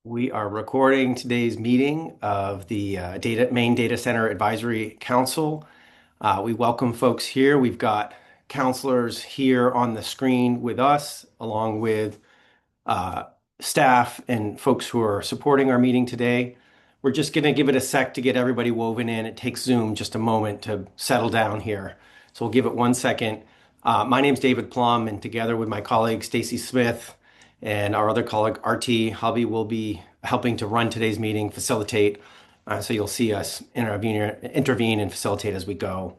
We are recording today's meeting of the Maine Data Center Advisory Council. We welcome folks here. We've got counselors here on the screen with us, along with uh, staff and folks who are supporting our meeting today. We're just going to give it a sec to get everybody woven in. It takes Zoom just a moment to settle down here. So we'll give it 1 second. My name's David Plum, and together with my colleague Stacy Smith and our other colleague RT Hubby will be helping to run today's meeting, facilitate. So you'll see us intervene and facilitate as we go.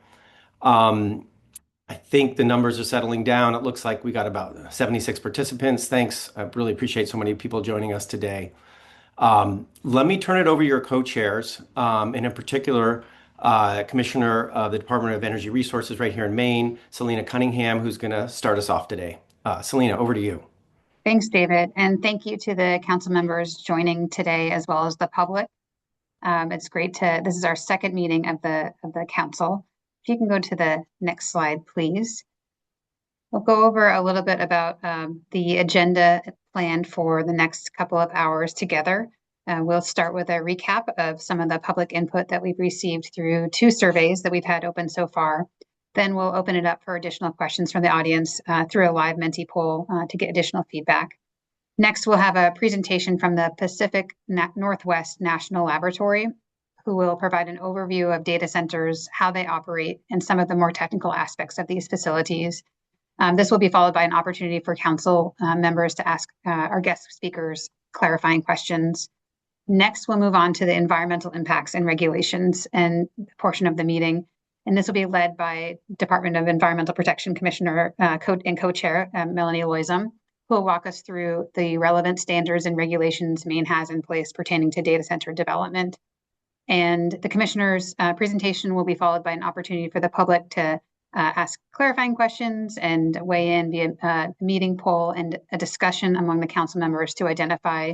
I think the numbers are settling down. It looks like we got about 76 participants. Thanks. I really appreciate so many people joining us today. Let me turn it over to your co-chairs, and in particular, Commissioner of the Department of Energy Resources right here in Maine, Selena Cunningham, who's going to start us off today. Selena, over to you. Thanks, David. And thank you to the council members joining today, as well as the public. It's great this is our second meeting of the council. If you can go to the next slide, please. We'll go over a little bit about the agenda planned for the next couple of hours together. We'll start with a recap of some of the public input that we've received through 2 surveys that we've had open so far. Then we'll open it up for additional questions from the audience through a live Menti poll to get additional feedback. Next, we'll have a presentation from the Pacific Northwest National Laboratory, who will provide an overview of data centers, how they operate, and some of the more technical aspects of these facilities. This will be followed by an opportunity for council members to ask our guest speakers clarifying questions. Next, we'll move on to the environmental impacts and regulations and portion of the meeting. And this will be led by Department of Environmental Protection Commissioner and co-chair Melanie Loisum, who will walk us through the relevant standards and regulations Maine has in place pertaining to data center development. And the commissioner's presentation will be followed by an opportunity for the public to ask clarifying questions and weigh in via a meeting poll and a discussion among the council members to identify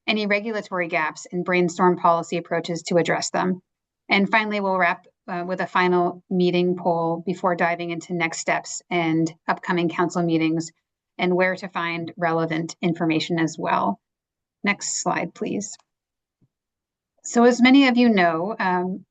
any regulatory gaps and brainstorm policy approaches to address them. And finally, we'll wrap with a final meeting poll before diving into next steps and upcoming council meetings and where to find relevant information as well. Next slide, please. So as many of you know,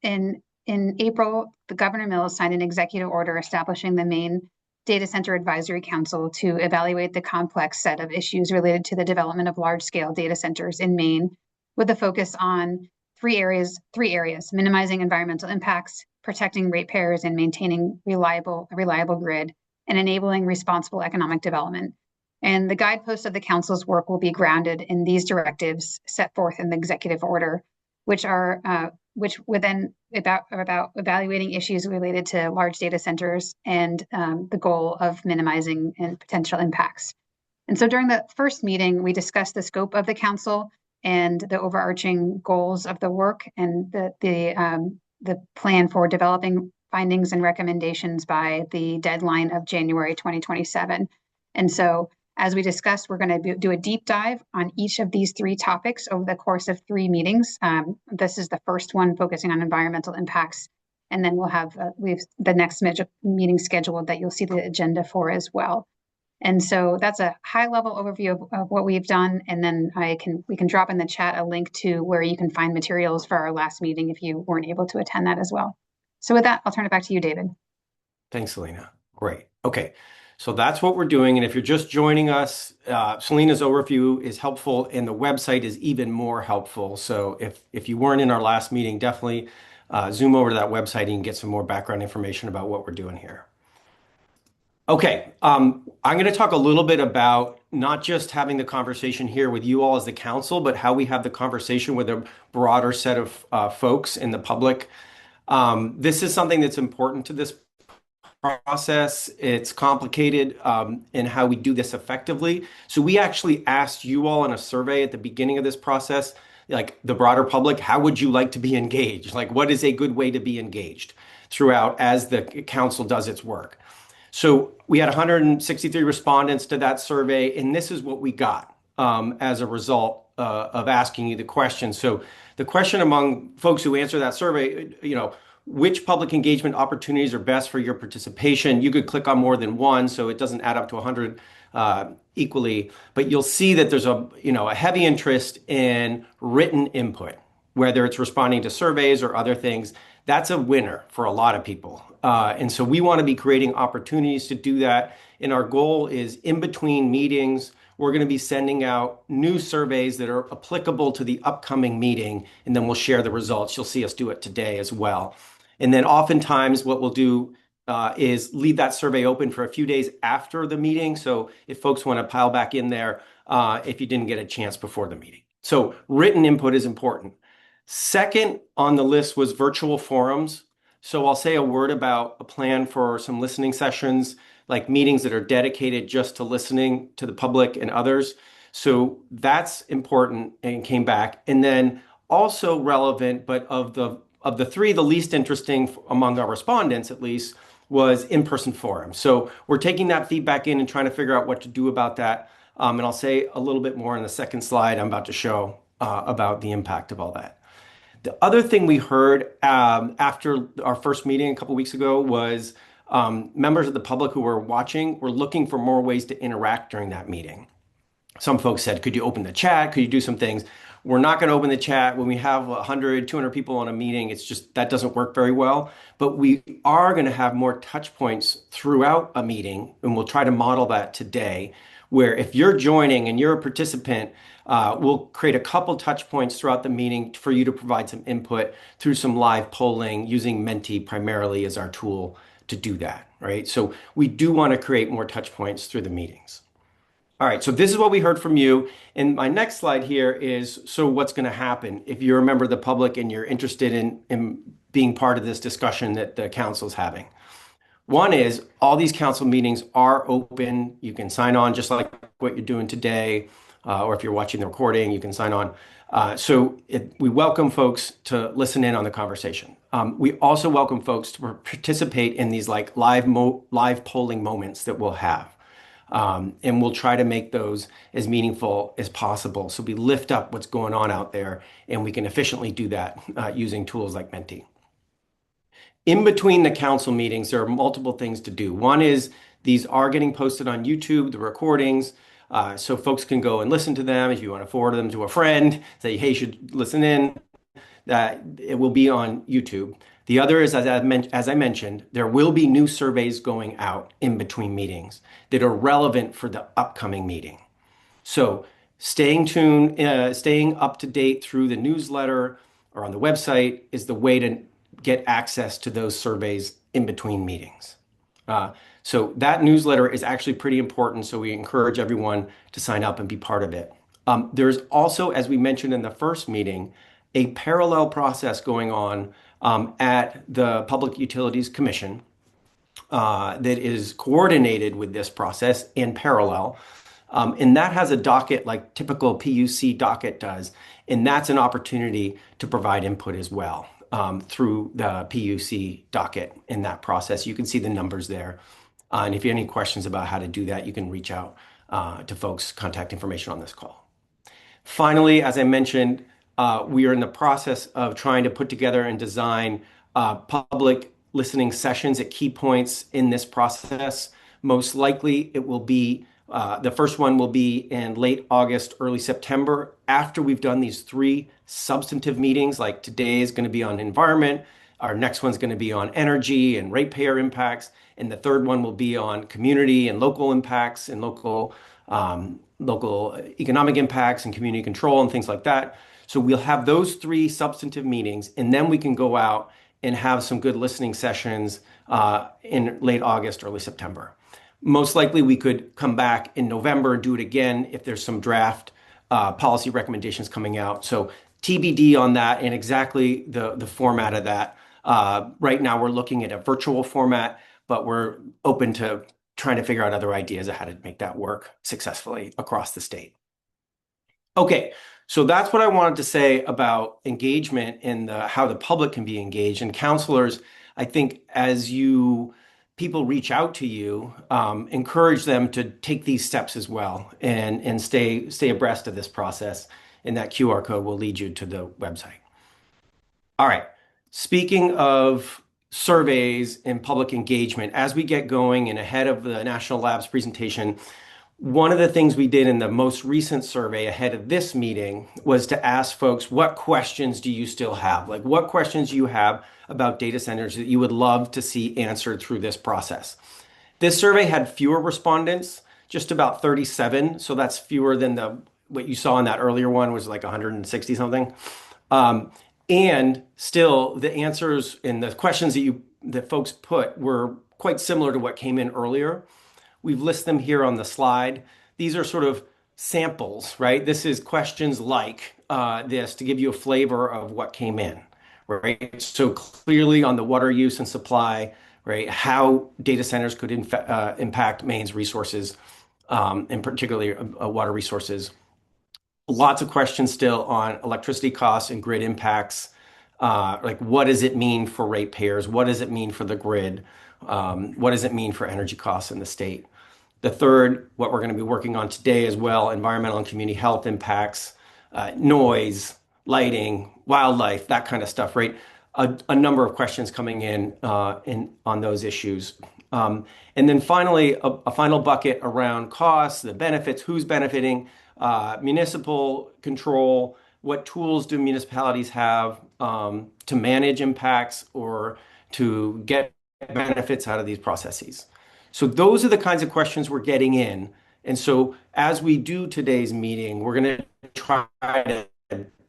in April, the Governor Mills signed an executive order establishing the Maine Data Center Advisory Council to evaluate the complex set of issues related to the development of large-scale data centers in Maine, with a focus on three areas: minimizing environmental impacts, protecting ratepayers, and maintaining a reliable grid, and enabling responsible economic development. And the guideposts of the council's work will be grounded in these directives set forth in the executive order, which would then about evaluating issues related to large data centers and the goal of minimizing and potential impacts. And so during the first meeting, we discussed the scope of the council and the overarching goals of the work and the plan for developing findings and recommendations by the deadline of January 2027. And so as we discussed, we're going to do a deep dive on each of these 3 topics over the course of 3 meetings. This is the first one focusing on environmental impacts. And then we'll have the next meeting scheduled that you'll see the agenda for as well. And so that's a high-level overview of what we've done. And then we can drop in the chat a link to where you can find materials for our last meeting if you weren't able to attend that as well. So with that, I'll turn it back to you, David. Thanks, Selena. Great. Okay. So that's what we're doing. And if you're just joining us, Selena's overview is helpful and the website is even more helpful. So if you weren't in our last meeting, definitely zoom over to that website and you can get some more background information about what we're doing here. Okay, I'm going to talk a little bit about not just having the conversation here with you all as the council, but how we have the conversation with a broader set of folks in the public. This is something that's important to this process. It's complicated in how we do this effectively. So we actually asked you all in a survey at the beginning of this process, like the broader public, how would you like to be engaged? Like, what is a good way to be engaged throughout as the council does its work? So we had 163 respondents to that survey, and this is what we got as a result of asking you the question. So the question among folks who answer that survey, which public engagement opportunities are best for your participation? You could click on more than one, so it doesn't add up to 100 equally, but you'll see that there's a heavy interest in written input, whether it's responding to surveys or other things. That's a winner for a lot of people. And so we want to be creating opportunities to do that. And our goal is in between meetings, we're going to be sending out new surveys that are applicable to the upcoming meeting, and then we'll share the results. You'll see us do it today as well. And then oftentimes what we'll do is leave that survey open for a few days after the meeting. So if folks want to pile back in there, if you didn't get a chance before the meeting. So written input is important. Second on the list was virtual forums. So I'll say a word about a plan for some listening sessions, like meetings that are dedicated just to listening to the public and others. So that's important and came back. And then also relevant, but of the three, the least interesting among our respondents, at least, was in-person forums. So we're taking that feedback in and trying to figure out what to do about that. And I'll say a little bit more in the second slide I'm about to show about the impact of all that. The other thing we heard after our first meeting a couple of weeks ago was members of the public who were watching were looking for more ways to interact during that meeting. Some folks said, could you open the chat? Could you do some things? We're not going to open the chat when we have 100, 200 people on a meeting. It's just that doesn't work very well. But we are going to have more touch points throughout a meeting, and we'll try to model that today, where if you're joining and you're a participant, we'll create a couple touch points throughout the meeting for you to provide some input through some live polling using Menti primarily as our tool to do that, right? So we do want to create more touch points through the meetings. All right, so this is what we heard from you. And my next slide here is, so what's going to happen if you're a member of the public and you're interested in being part of this discussion that the council's having? One is all these council meetings are open. You can sign on just like what you're doing today, or if you're watching the recording, you can sign on. We welcome folks to listen in on the conversation. We also welcome folks to participate in these like live polling moments that we'll have. And we'll try to make those as meaningful as possible. So we lift up what's going on out there, and we can efficiently do that using tools like Menti. In between the council meetings, there are multiple things to do. One is these are getting posted on YouTube, the recordings, so folks can go and listen to them. If you want to forward them to a friend, say, hey, you should listen in, that it will be on YouTube. The other is, as I mentioned, there will be new surveys going out in between meetings that are relevant for the upcoming meeting. So staying tuned, staying up to date through the newsletter or on the website is the way to get access to those surveys in between meetings. So that newsletter is actually pretty important. So we encourage everyone to sign up and be part of it. There's also, as we mentioned in the first meeting, a parallel process going on at the Public Utilities Commission that is coordinated with this process in parallel. And that has a docket like typical PUC docket does. And that's an opportunity to provide input as well through the PUC docket in that process. You can see the numbers there. And if you have any questions about how to do that, you can reach out to folks' contact information on this call. Finally, as I mentioned, we are in the process of trying to put together and design public listening sessions at key points in this process. Most likely, it will be the first one will be in late August, early September, after we've done these three substantive meetings. Like today is going to be on environment, our next one's going to be on energy and ratepayer impacts, and the third one will be on community and local impacts and local economic impacts and community control and things like that. So we'll have those three substantive meetings, and then we can go out and have some good listening sessions in late August, early September. Most likely we could come back in November and do it again if there's some draft policy recommendations coming out. So TBD on that and exactly the format of that. Right now we're looking at a virtual format, but we're open to trying to figure out other ideas of how to make that work successfully across the state. Okay, so that's what I wanted to say about engagement and how the public can be engaged. And counselors, I think as people reach out to you, encourage them to take these steps as well and stay abreast of this process. And that QR code will lead you to the website. All right. Speaking of surveys and public engagement, as we get going and ahead of the National Labs presentation, One of the things we did in the most recent survey ahead of this meeting was to ask folks, what questions do you still have? Like, what questions do you have about data centers that you would love to see answered through this process? This survey had fewer respondents, just about 37. So that's fewer than the what you saw in that earlier one was like 160 something. Um, and still, the answers and the questions that folks put were quite similar to what came in earlier. We've listed them here on the slide. These are sort of samples, right? This is questions like this to give you a flavor of what came in, right? So clearly on the water use and supply, right? How data centers could impact Maine's resources, and particularly water resources. Lots of questions still on electricity costs and grid impacts. Like, what does it mean for ratepayers? What does it mean for the grid? What does it mean for energy costs in the state? The third, what we're going to be working on today as well, environmental and community health impacts, noise, lighting, wildlife, that kind of stuff, right? A number of questions coming in on those issues. And then finally, a final bucket around costs, the benefits, who's benefiting, municipal control, what tools do municipalities have to manage impacts or to get benefits out of these processes. So those are the kinds of questions we're getting in. And so as we do today's meeting, we're going to try to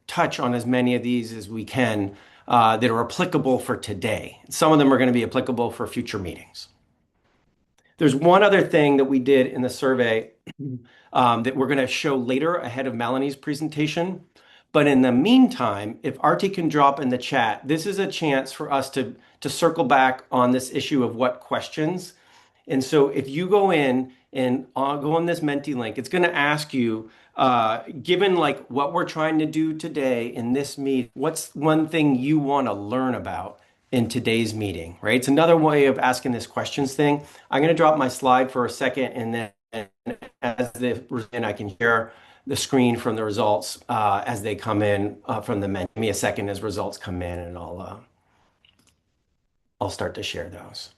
touch on as many of these as we can that are applicable for today. Some of them are going to be applicable for future meetings. There's one other thing that we did in the survey that we're going to show later ahead of Melanie's presentation. But in the meantime, if Artie can drop in the chat, this is a chance for us to circle back on this issue of what questions. And so if you go in and go on this Menti link, it's going to ask you, given like what we're trying to do today in this meet, what's one thing you want to learn about in today's meeting, right? It's another way of asking this questions thing. I'm going to drop my slide for a second, and then and I can share the screen from the results as they come in from the Menti. Give me a second as results come in, and I'll start to share those.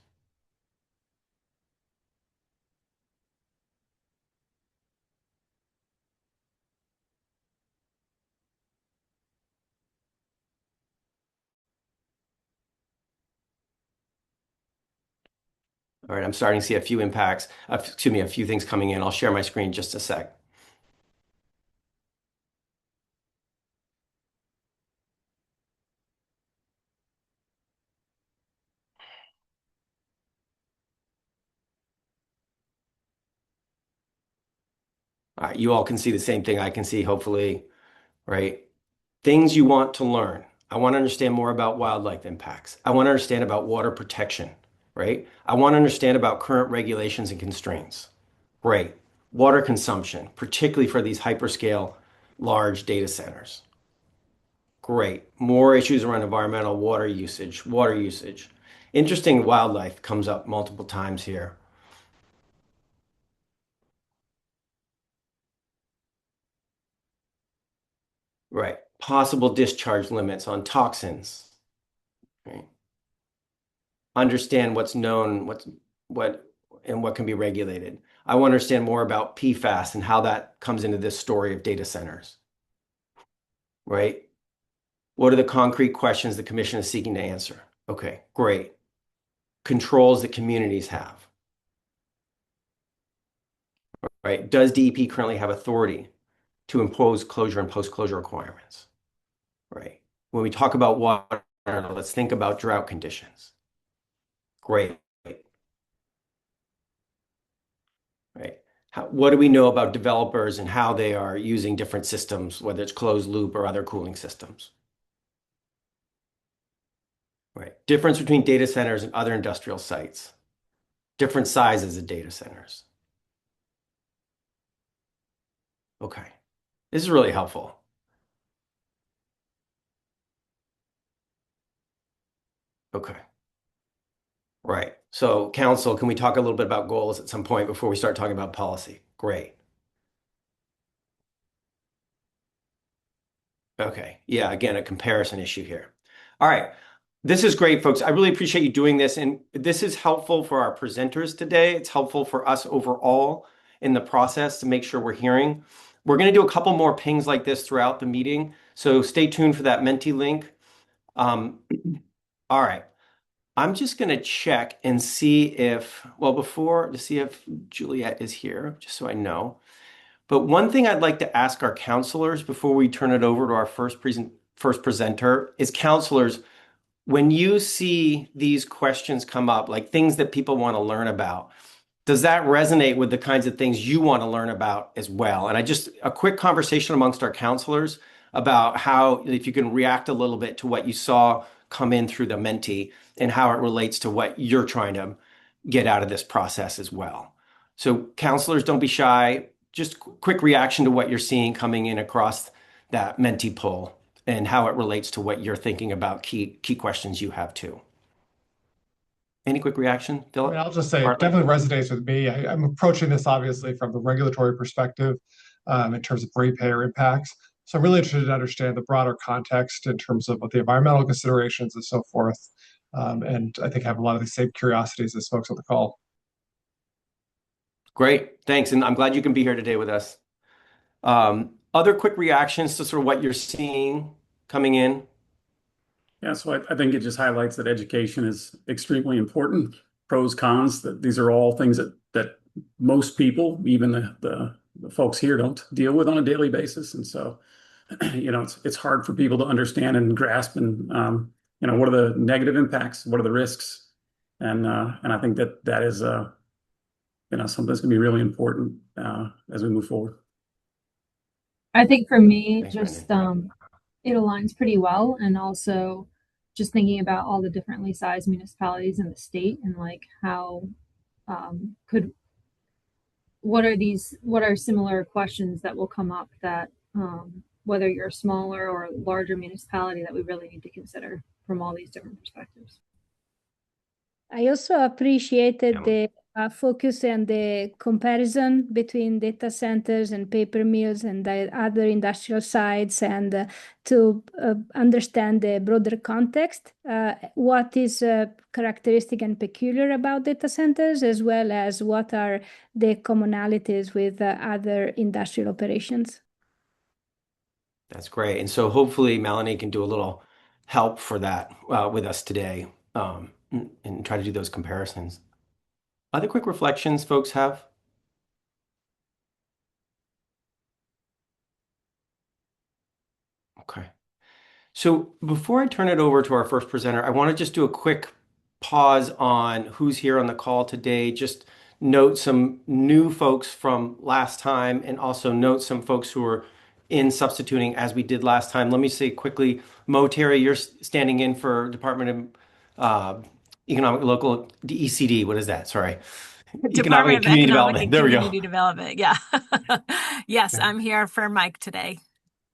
All right, I'm starting to see a few impacts, excuse me, a few things coming in. I'll share my screen just a sec. All right, you all can see the same thing I can see, hopefully, right? Things you want to learn. I want to understand more about wildlife impacts. I want to understand about water protection, right? I want to understand about current regulations and constraints. Great. Water consumption, particularly for these hyperscale large data centers. Great. More issues around environmental water usage, water usage. Interesting wildlife comes up multiple times here. Right. Possible discharge limits on toxins. Right. Understand what's known, what and what can be regulated. I want to understand more about PFAS and how that comes into this story of data centers. Right. What are the concrete questions the commission is seeking to answer? Okay, great. Controls that communities have. Right. Does DEP currently have authority to impose closure and post-closure requirements? Right. When we talk about water, let's think about drought conditions. Great. Right. What do we know about developers and how they are using different systems, whether it's closed loop or other cooling systems? Right. Difference between data centers and other industrial sites. Different sizes of data centers. Okay. This is really helpful. Okay. Right. So, council, can we talk a little bit about goals at some point before we start talking about policy? Great. Okay. Yeah, again, a comparison issue here. All right. This is great, folks. I really appreciate you doing this. And this is helpful for our presenters today. It's helpful for us overall. in the process to make sure we're hearing. We're going to do a couple more pings like this throughout the meeting, so stay tuned for that Menti link. Um, all right. I'm just going to check and see if, well, before to see if Juliet is here, just so I know. But one thing I'd like to ask our counselors before we turn it over to our first presenter is counselors, when you see these questions come up, like things that people want to learn about, does that resonate with the kinds of things you want to learn about as well? And a quick conversation amongst our counselors about how, if you can react a little bit to what you saw come in through the Menti and how it relates to what you're trying to get out of this process as well. So counselors, don't be shy. Just quick reaction to what you're seeing coming in across that Menti poll and how it relates to what you're thinking about key questions you have too. Any quick reaction, I mean, Philip? I'll just say it Hartley? definitely resonates with me. I'm approaching this obviously from the regulatory perspective in terms of ratepayer impacts. So I'm really interested to understand the broader context in terms of what the environmental considerations and so forth. And I think I have a lot of the same curiosities as folks on the call. Great, thanks. And I'm glad you can be here today with us. Other quick reactions to sort of what you're seeing coming in? Yeah, so I think it just highlights that education is extremely important. Pros, cons, that these are all things that most people, even the folks here, don't deal with on a daily basis. And so, it's hard for people to understand and grasp and what are the negative impacts, what are the risks, and I think that is something that's going to be really important as we move forward. I think for me, Thanks, Brendan. just it aligns pretty well, and also just thinking about all the differently sized municipalities in the state and like how could what are similar questions that will come up that whether you're a smaller or larger municipality that we really need to consider from all these different perspectives. I also appreciated Yeah. the focus and the comparison between data centers and paper mills and the other industrial sites, and to understand the broader context, what is characteristic and peculiar about data centers, as well as what are the commonalities with other industrial operations. That's great. And so hopefully Melanie can do a little help for that with us today and try to do those comparisons. Other quick reflections folks have? Okay. So before I turn it over to our first presenter, I want to just do a quick pause on who's here on the call today. Just note some new folks from last time and also note some folks who are in substituting as we did last time. Let me say quickly, Mo Terry, you're standing in for Department of Economic Local ECD. What is that? Sorry. Department of Community Economic and There we go. Community Development. Yeah. Yes, I'm here for Mike today.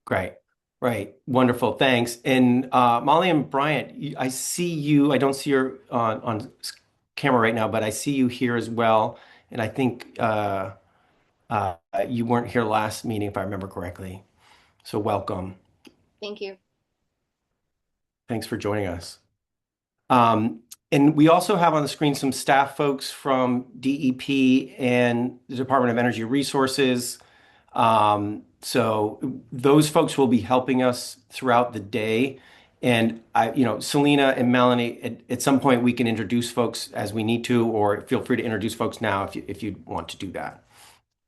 Great. Right. Wonderful. Thanks. And Molly and Bryant, I see you. I don't see you on camera right now, but I see you here as well. And I think you weren't here last meeting, if I remember correctly. So welcome. Thank you. Thanks for joining us. And we also have on the screen some staff folks from DEP and the Department of Energy Resources. So those folks will be helping us throughout the day. And Selena and Melanie, at some point we can introduce folks as we need to, or feel free to introduce folks now if you want to do that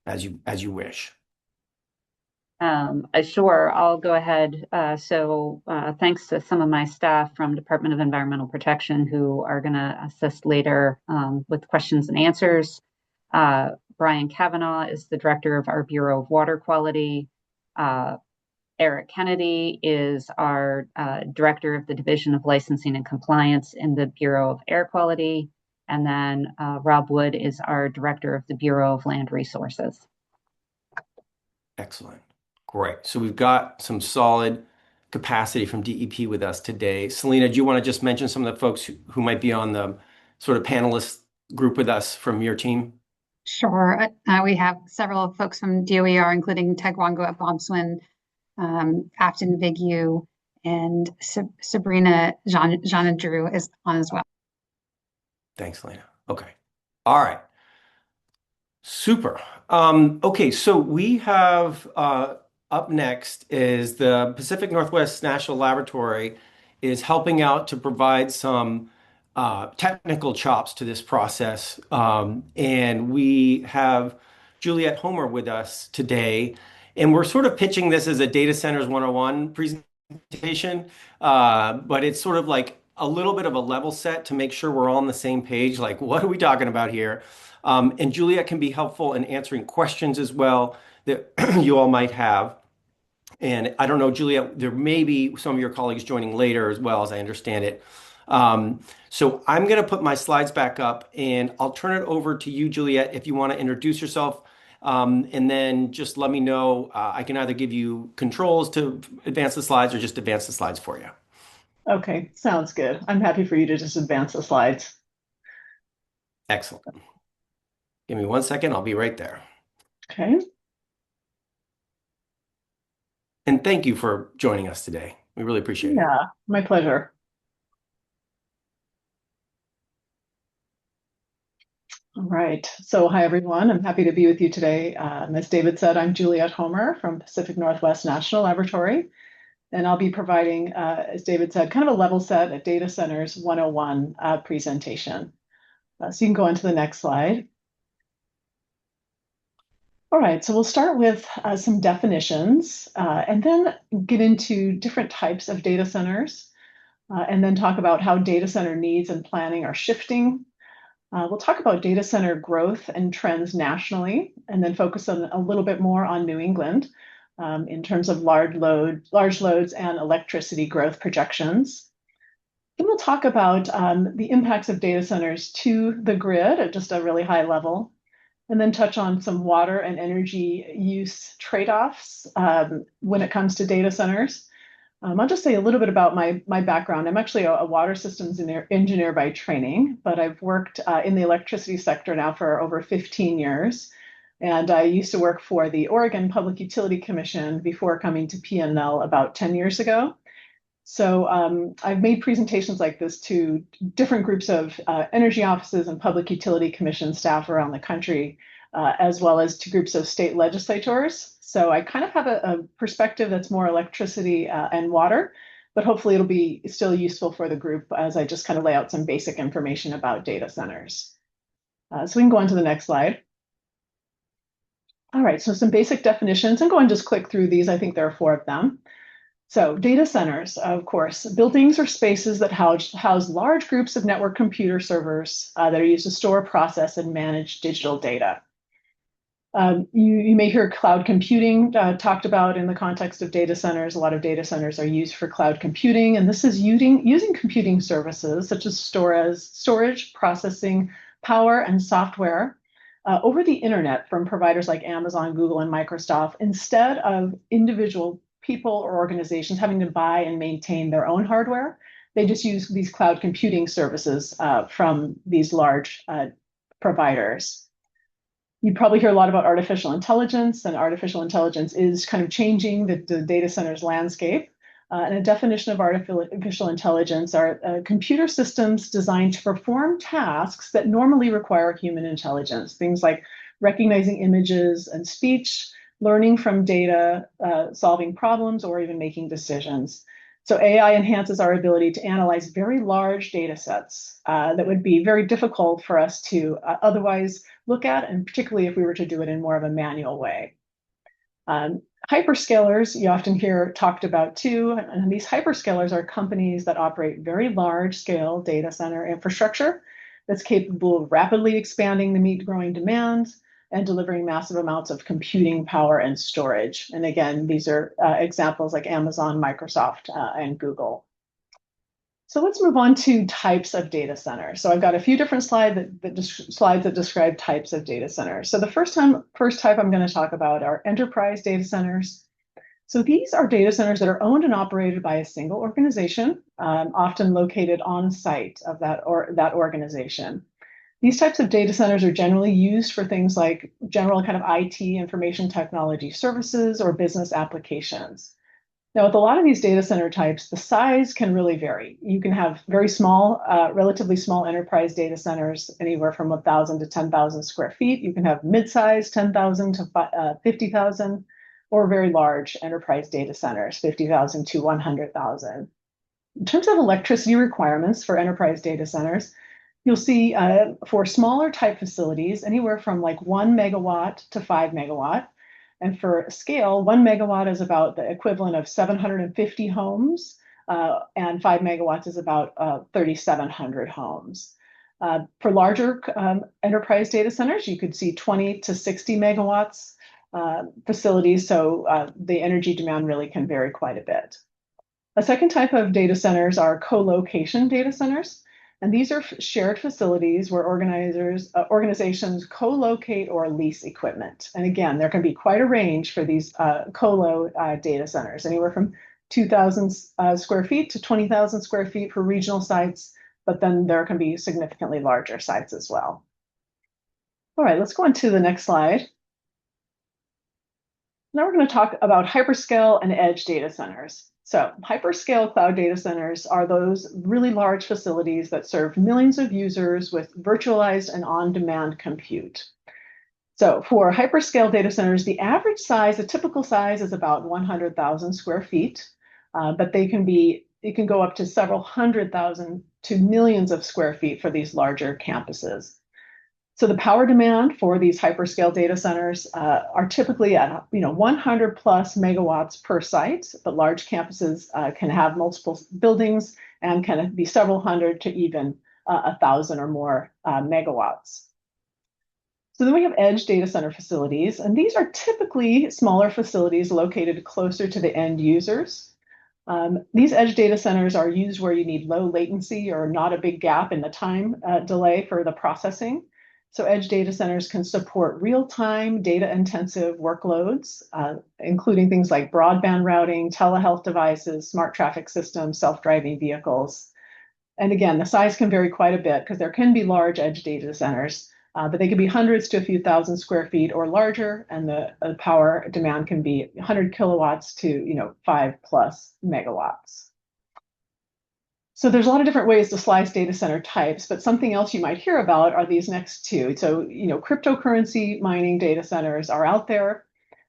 as you wish. Sure, I'll go ahead. Thanks to some of my staff from Department of Environmental Protection who are going to assist later with questions and answers. Brian Kavanaugh is the director of our Bureau of Water Quality. Eric Kennedy is our director of the Division of Licensing and Compliance in the Bureau of Air Quality. And then Rob Wood is our director of the Bureau of Land Resources. Excellent. Great. So we've got some solid capacity from DEP with us today. Selena, do you want to just mention some of the folks who might be on the sort of panelist group with us from your team? Sure. We have several folks from DOER, including Tegwango at Bobswin, Afton Vigu, and Sabrina Jana Drew is on as well. Thanks, Selena. Okay. All right. Super. Okay, so we have up next is the Pacific Northwest National Laboratory is helping out to provide some technical chops to this process. And we have Juliet Homer with us today. And we're sort of pitching this as a Data Centers 101 presentation, but it's sort of like a little bit of a level set to make sure we're all on the same page. Like, what are we talking about here? And Juliet can be helpful in answering questions as well that you all might have. And I don't know, Juliet, there may be some of your colleagues joining later as well, as I understand it. So I'm going to put my slides back up and I'll turn it over to you, Juliet, if you want to introduce yourself. And then just let me know. I can either give you controls to advance the slides or just advance the slides for you. Okay, sounds good. I'm happy for you to just advance the slides. Excellent. Give me 1 second. I'll be right there. Okay. And thank you for joining us today. We really appreciate it. Yeah, my pleasure. All right. So hi, everyone. I'm happy to be with you today. As David said, I'm Juliet Homer from Pacific Northwest National Laboratory. And I'll be providing, as David said, kind of a level set, a Data Centers 101 presentation. So you can go on to the next slide. All right, so we'll start with some definitions and then get into different types of data centers and then talk about how data center needs and planning are shifting. We'll talk about data center growth and trends nationally and then focus on a little bit more on New England in terms of large loads and electricity growth projections. Then we'll talk about the impacts of data centers to the grid at just a really high level, and then touch on some water and energy use trade-offs when it comes to data centers. I'll just say a little bit about my background. I'm actually a water systems engineer by training, but I've worked in the electricity sector now for over 15 years. And I used to work for the Oregon Public Utility Commission before coming to PNL about 10 years ago. So I've made presentations like this to different groups of energy offices and public utility commission staff around the country, as well as to groups of state legislators. So I kind of have a perspective that's more electricity and water, but hopefully it'll be still useful for the group as I just kind of lay out some basic information about data centers. So we can go on to the next slide. All right, so some basic definitions. I'm going to just click through these. I think there are 4 of them. So data centers, of course, buildings or spaces that house large groups of network computer servers that are used to store, process, and manage digital data. You may hear cloud computing talked about in the context of data centers. A lot of data centers are used for cloud computing, and this is using computing services such as storage, processing, power, and software over the internet from providers like Amazon, Google, and Microsoft, instead of individual people or organizations having to buy and maintain their own hardware. They just use these cloud computing services from these large providers. You probably hear a lot about artificial intelligence, and artificial intelligence is kind of changing the data center's landscape. And a definition of artificial intelligence are computer systems designed to perform tasks that normally require human intelligence, things like recognizing images and speech, learning from data, solving problems, or even making decisions. So AI enhances our ability to analyze very large data sets that would be very difficult for us to otherwise look at, and particularly if we were to do it in more of a manual way. Hyperscalers, you often hear talked about too, and these hyperscalers are companies that operate very large-scale data center infrastructure that's capable of rapidly expanding to meet growing demands and delivering massive amounts of computing power and storage. And again, these are examples like Amazon, Microsoft, and Google. So let's move on to types of data centers. So I've got a few different slides that describe types of data centers. So the first type I'm going to talk about are enterprise data centers. So these are data centers that are owned and operated by a single organization, often located on site of that organization. These types of data centers are generally used for things like general kind of IT, information technology services, or business applications. Now, with a lot of these data center types, the size can really vary. You can have very small, relatively small enterprise data centers, anywhere from 1,000 to 10,000 square feet. You can have mid-size, 10,000 to 50,000, or very large enterprise data centers, 50,000 to 100,000. In terms of electricity requirements for enterprise data centers, you'll see for smaller type facilities, anywhere from like 1 megawatt to 5 megawatt. And for scale, 1 megawatt is about the equivalent of 750 homes, and 5 megawatts is about 3,700 homes. For larger enterprise data centers, you could see 20 to 60 megawatts facilities, so the energy demand really can vary quite a bit. A second type of data centers are co-location data centers. And these are shared facilities where organizations co-locate or lease equipment. And again, there can be quite a range for these colo data centers, anywhere from 2,000 square feet to 20,000 square feet for regional sites, but then there can be significantly larger sites as well. All right, let's go on to the next slide. Now we're going to talk about hyperscale and edge data centers. So hyperscale cloud data centers are those really large facilities that serve millions of users with virtualized and on-demand compute. So for hyperscale data centers, the average size, the typical size is about 100,000 square feet, but it can go up to several 100,000 to millions of square feet for these larger campuses. So the power demand for these hyperscale data centers are typically at 100 plus megawatts per site, but large campuses can have multiple buildings and can be several hundred to even 1,000 or more megawatts. So then we have edge data center facilities, and these are typically smaller facilities located closer to the end users. These edge data centers are used where you need low latency or not a big gap in the time delay for the processing. So edge data centers can support real-time data-intensive workloads, including things like broadband routing, telehealth devices, smart traffic systems, self-driving vehicles. And again, the size can vary quite a bit because there can be large edge data centers, but they can be hundreds to a few thousand square feet or larger, and the power demand can be 100 kilowatts to 5 plus megawatts. So there's a lot of different ways to slice data center types, but something else you might hear about are these next two. So, cryptocurrency mining data centers are out there,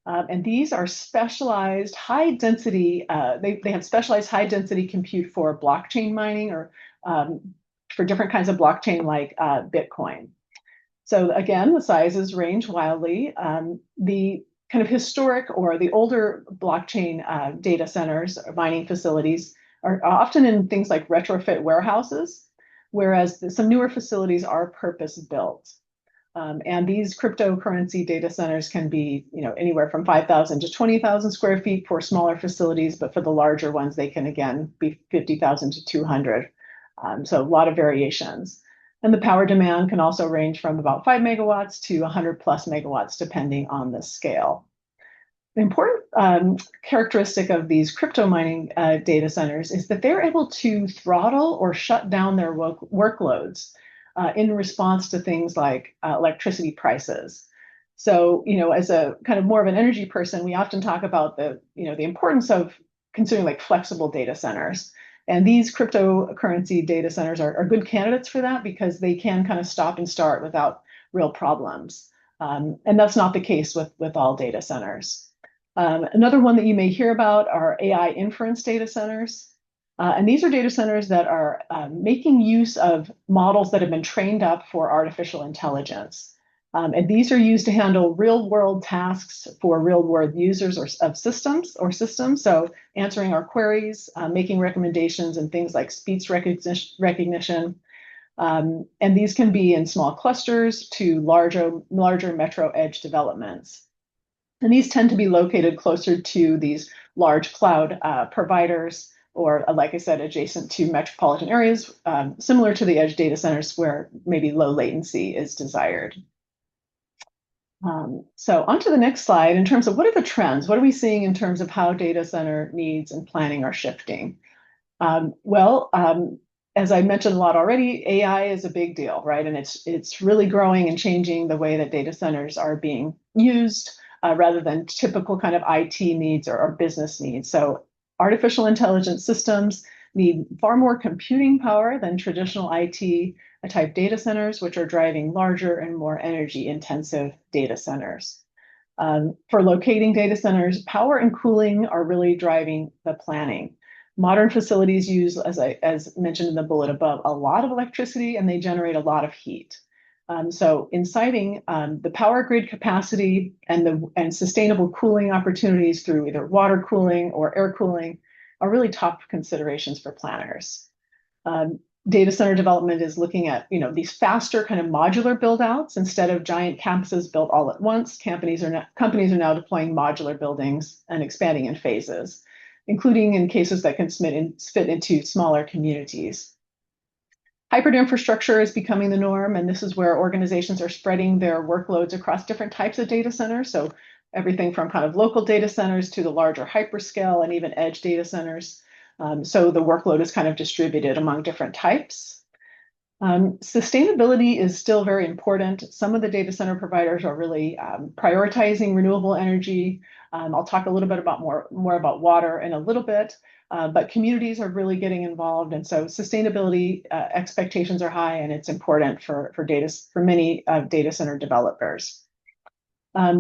and these are specialized high density, they have specialized high density compute for blockchain mining or for different kinds of blockchain like Bitcoin. So again, the sizes range wildly. The kind of historic or the older blockchain data centers, mining facilities, are often in things like retrofit warehouses, whereas some newer facilities are purpose-built. And these cryptocurrency data centers can be, anywhere from 5,000 to 20,000 square feet for smaller facilities, but for the larger ones, they can again be 50,000 to 200. So a lot of variations. And the power demand can also range from about 5 megawatts to 100 plus megawatts, depending on the scale. The important characteristic of these crypto mining data centers is that they're able to throttle or shut down their workloads in response to things like electricity prices. So, as a kind of more of an energy person, we often talk about the importance of considering like flexible data centers. And these cryptocurrency data centers are good candidates for that because they can kind of stop and start without real problems. And that's not the case with all data centers. Another one that you may hear about are AI inference data centers. And these are data centers that are making use of models that have been trained up for artificial intelligence. And these are used to handle real world tasks for real world users of systems. So answering our queries, making recommendations and things like speech recognition. And these can be in small clusters to larger metro edge developments. And these tend to be located closer to these large cloud providers, or like I said, adjacent to metropolitan areas, similar to the edge data centers where maybe low latency is desired. So on to the next slide, in terms of what are the trends? What are we seeing in terms of how data center needs and planning are shifting? As I mentioned a lot already, AI is a big deal, right? And it's really growing and changing the way that data centers are being used rather than typical kind of IT needs or business needs. So artificial intelligence systems need far more computing power than traditional IT type data centers, which are driving larger and more energy intensive data centers. For locating data centers, power and cooling are really driving the planning. Modern facilities use, as mentioned in the bullet above, a lot of electricity, and they generate a lot of heat. So in siting, the power grid capacity and sustainable cooling opportunities through either water cooling or air cooling are really top considerations for planners. Data center development is looking at these faster kind of modular build outs instead of giant campuses built all at once. Companies are now deploying modular buildings and expanding in phases, including in cases that can fit into smaller communities. Hybrid infrastructure is becoming the norm, and this is where organizations are spreading their workloads across different types of data centers. So everything from kind of local data centers to the larger hyperscale and even edge data centers. So the workload is kind of distributed among different types. Sustainability is still very important. Some of the data center providers are really prioritizing renewable energy. I'll talk a little bit about more about water in a little bit, but communities are really getting involved, and so sustainability expectations are high, and it's important for many data center developers.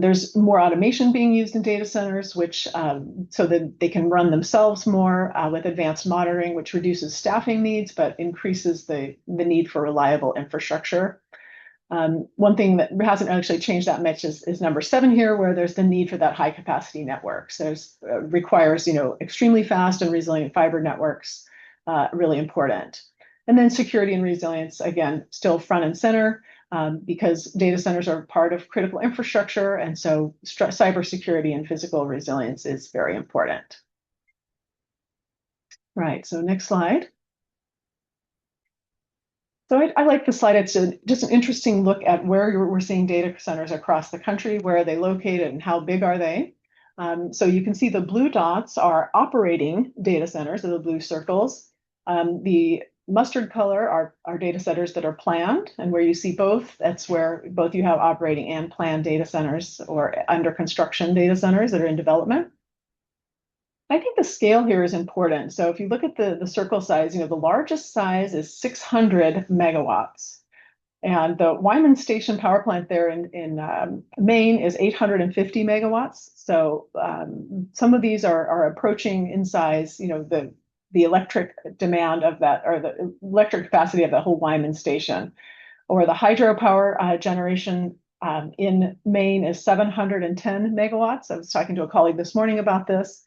There's more automation being used in data centers, which so that they can run themselves more with advanced monitoring, which reduces staffing needs, but increases the need for reliable infrastructure. One thing that hasn't actually changed that much is number 7 here, where there's the need for that high capacity network. So it requires extremely fast and resilient fiber networks, really important. And then security and resilience, again, still front and center. Because data centers are part of critical infrastructure, and so cybersecurity and physical resilience is very important. Right, so next slide. So I like this slide. It's just an interesting look at where we're seeing data centers across the country. Where are they located and how big are they? So you can see the blue dots are operating data centers, or the blue circles. The mustard color are data centers that are planned, and where you see both, that's where both you have operating and planned data centers or under construction data centers that are in development. I think the scale here is important. So if you look at the circle size, the largest size is 600 megawatts. And the Wyman Station power plant there in Maine is 850 megawatts. So some of these are approaching in size, the electric demand of that, or the electric capacity of the whole Wyman Station. Or the hydropower generation in Maine is 710 megawatts. I was talking to a colleague this morning about this.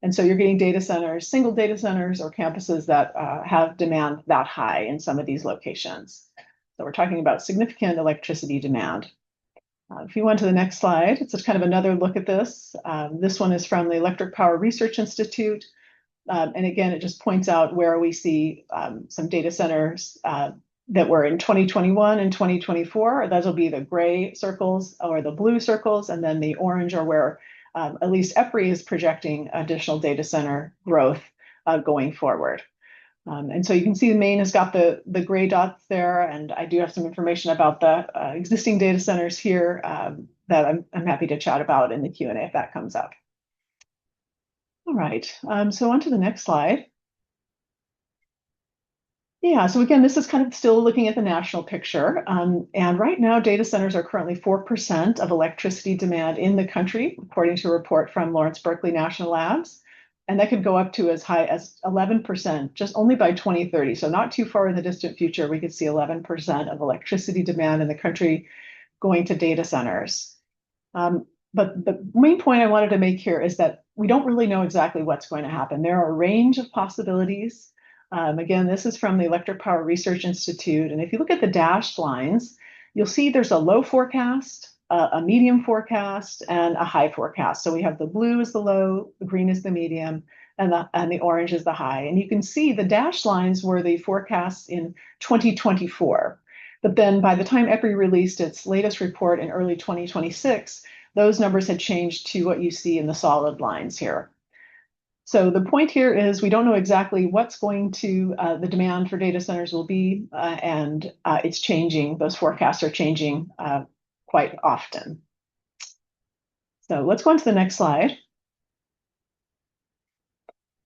And so you're getting data centers, single data centers or campuses that have demand that high in some of these locations. So we're talking about significant electricity demand. If you went to the next slide, it's just kind of another look at this. This one is from the Electric Power Research Institute. And again, it just points out where we see some data centers that were in 2021 and 2024. Those will be the gray circles or the blue circles, and then the orange are where at least EPRI is projecting additional data center growth going forward. And so you can see Maine has got the gray dots there, and I do have some information about the existing data centers here that I'm happy to chat about in the Q&A if that comes up. All right, so on to the next slide. Yeah, so again, this is kind of still looking at the national picture. And right now, data centers are currently 4% of electricity demand in the country, according to a report from Lawrence Berkeley National Labs. And that could go up to as high as 11%, just only by 2030. So not too far in the distant future, we could see 11% of electricity demand in the country going to data centers. But the main point I wanted to make here is that we don't really know exactly what's going to happen. There are a range of possibilities. Again, this is from the Electric Power Research Institute. And if you look at the dashed lines, you'll see there's a low forecast, a medium forecast, and a high forecast. So we have the blue is the low, the green is the medium, and the orange is the high. And you can see the dashed lines were the forecasts in 2024. But then by the time EPRI released its latest report in early 2026, those numbers had changed to what you see in the solid lines here. So the point here is we don't know exactly what's going to the demand for data centers will be, and it's changing. Those forecasts are changing quite often. So let's go on to the next slide.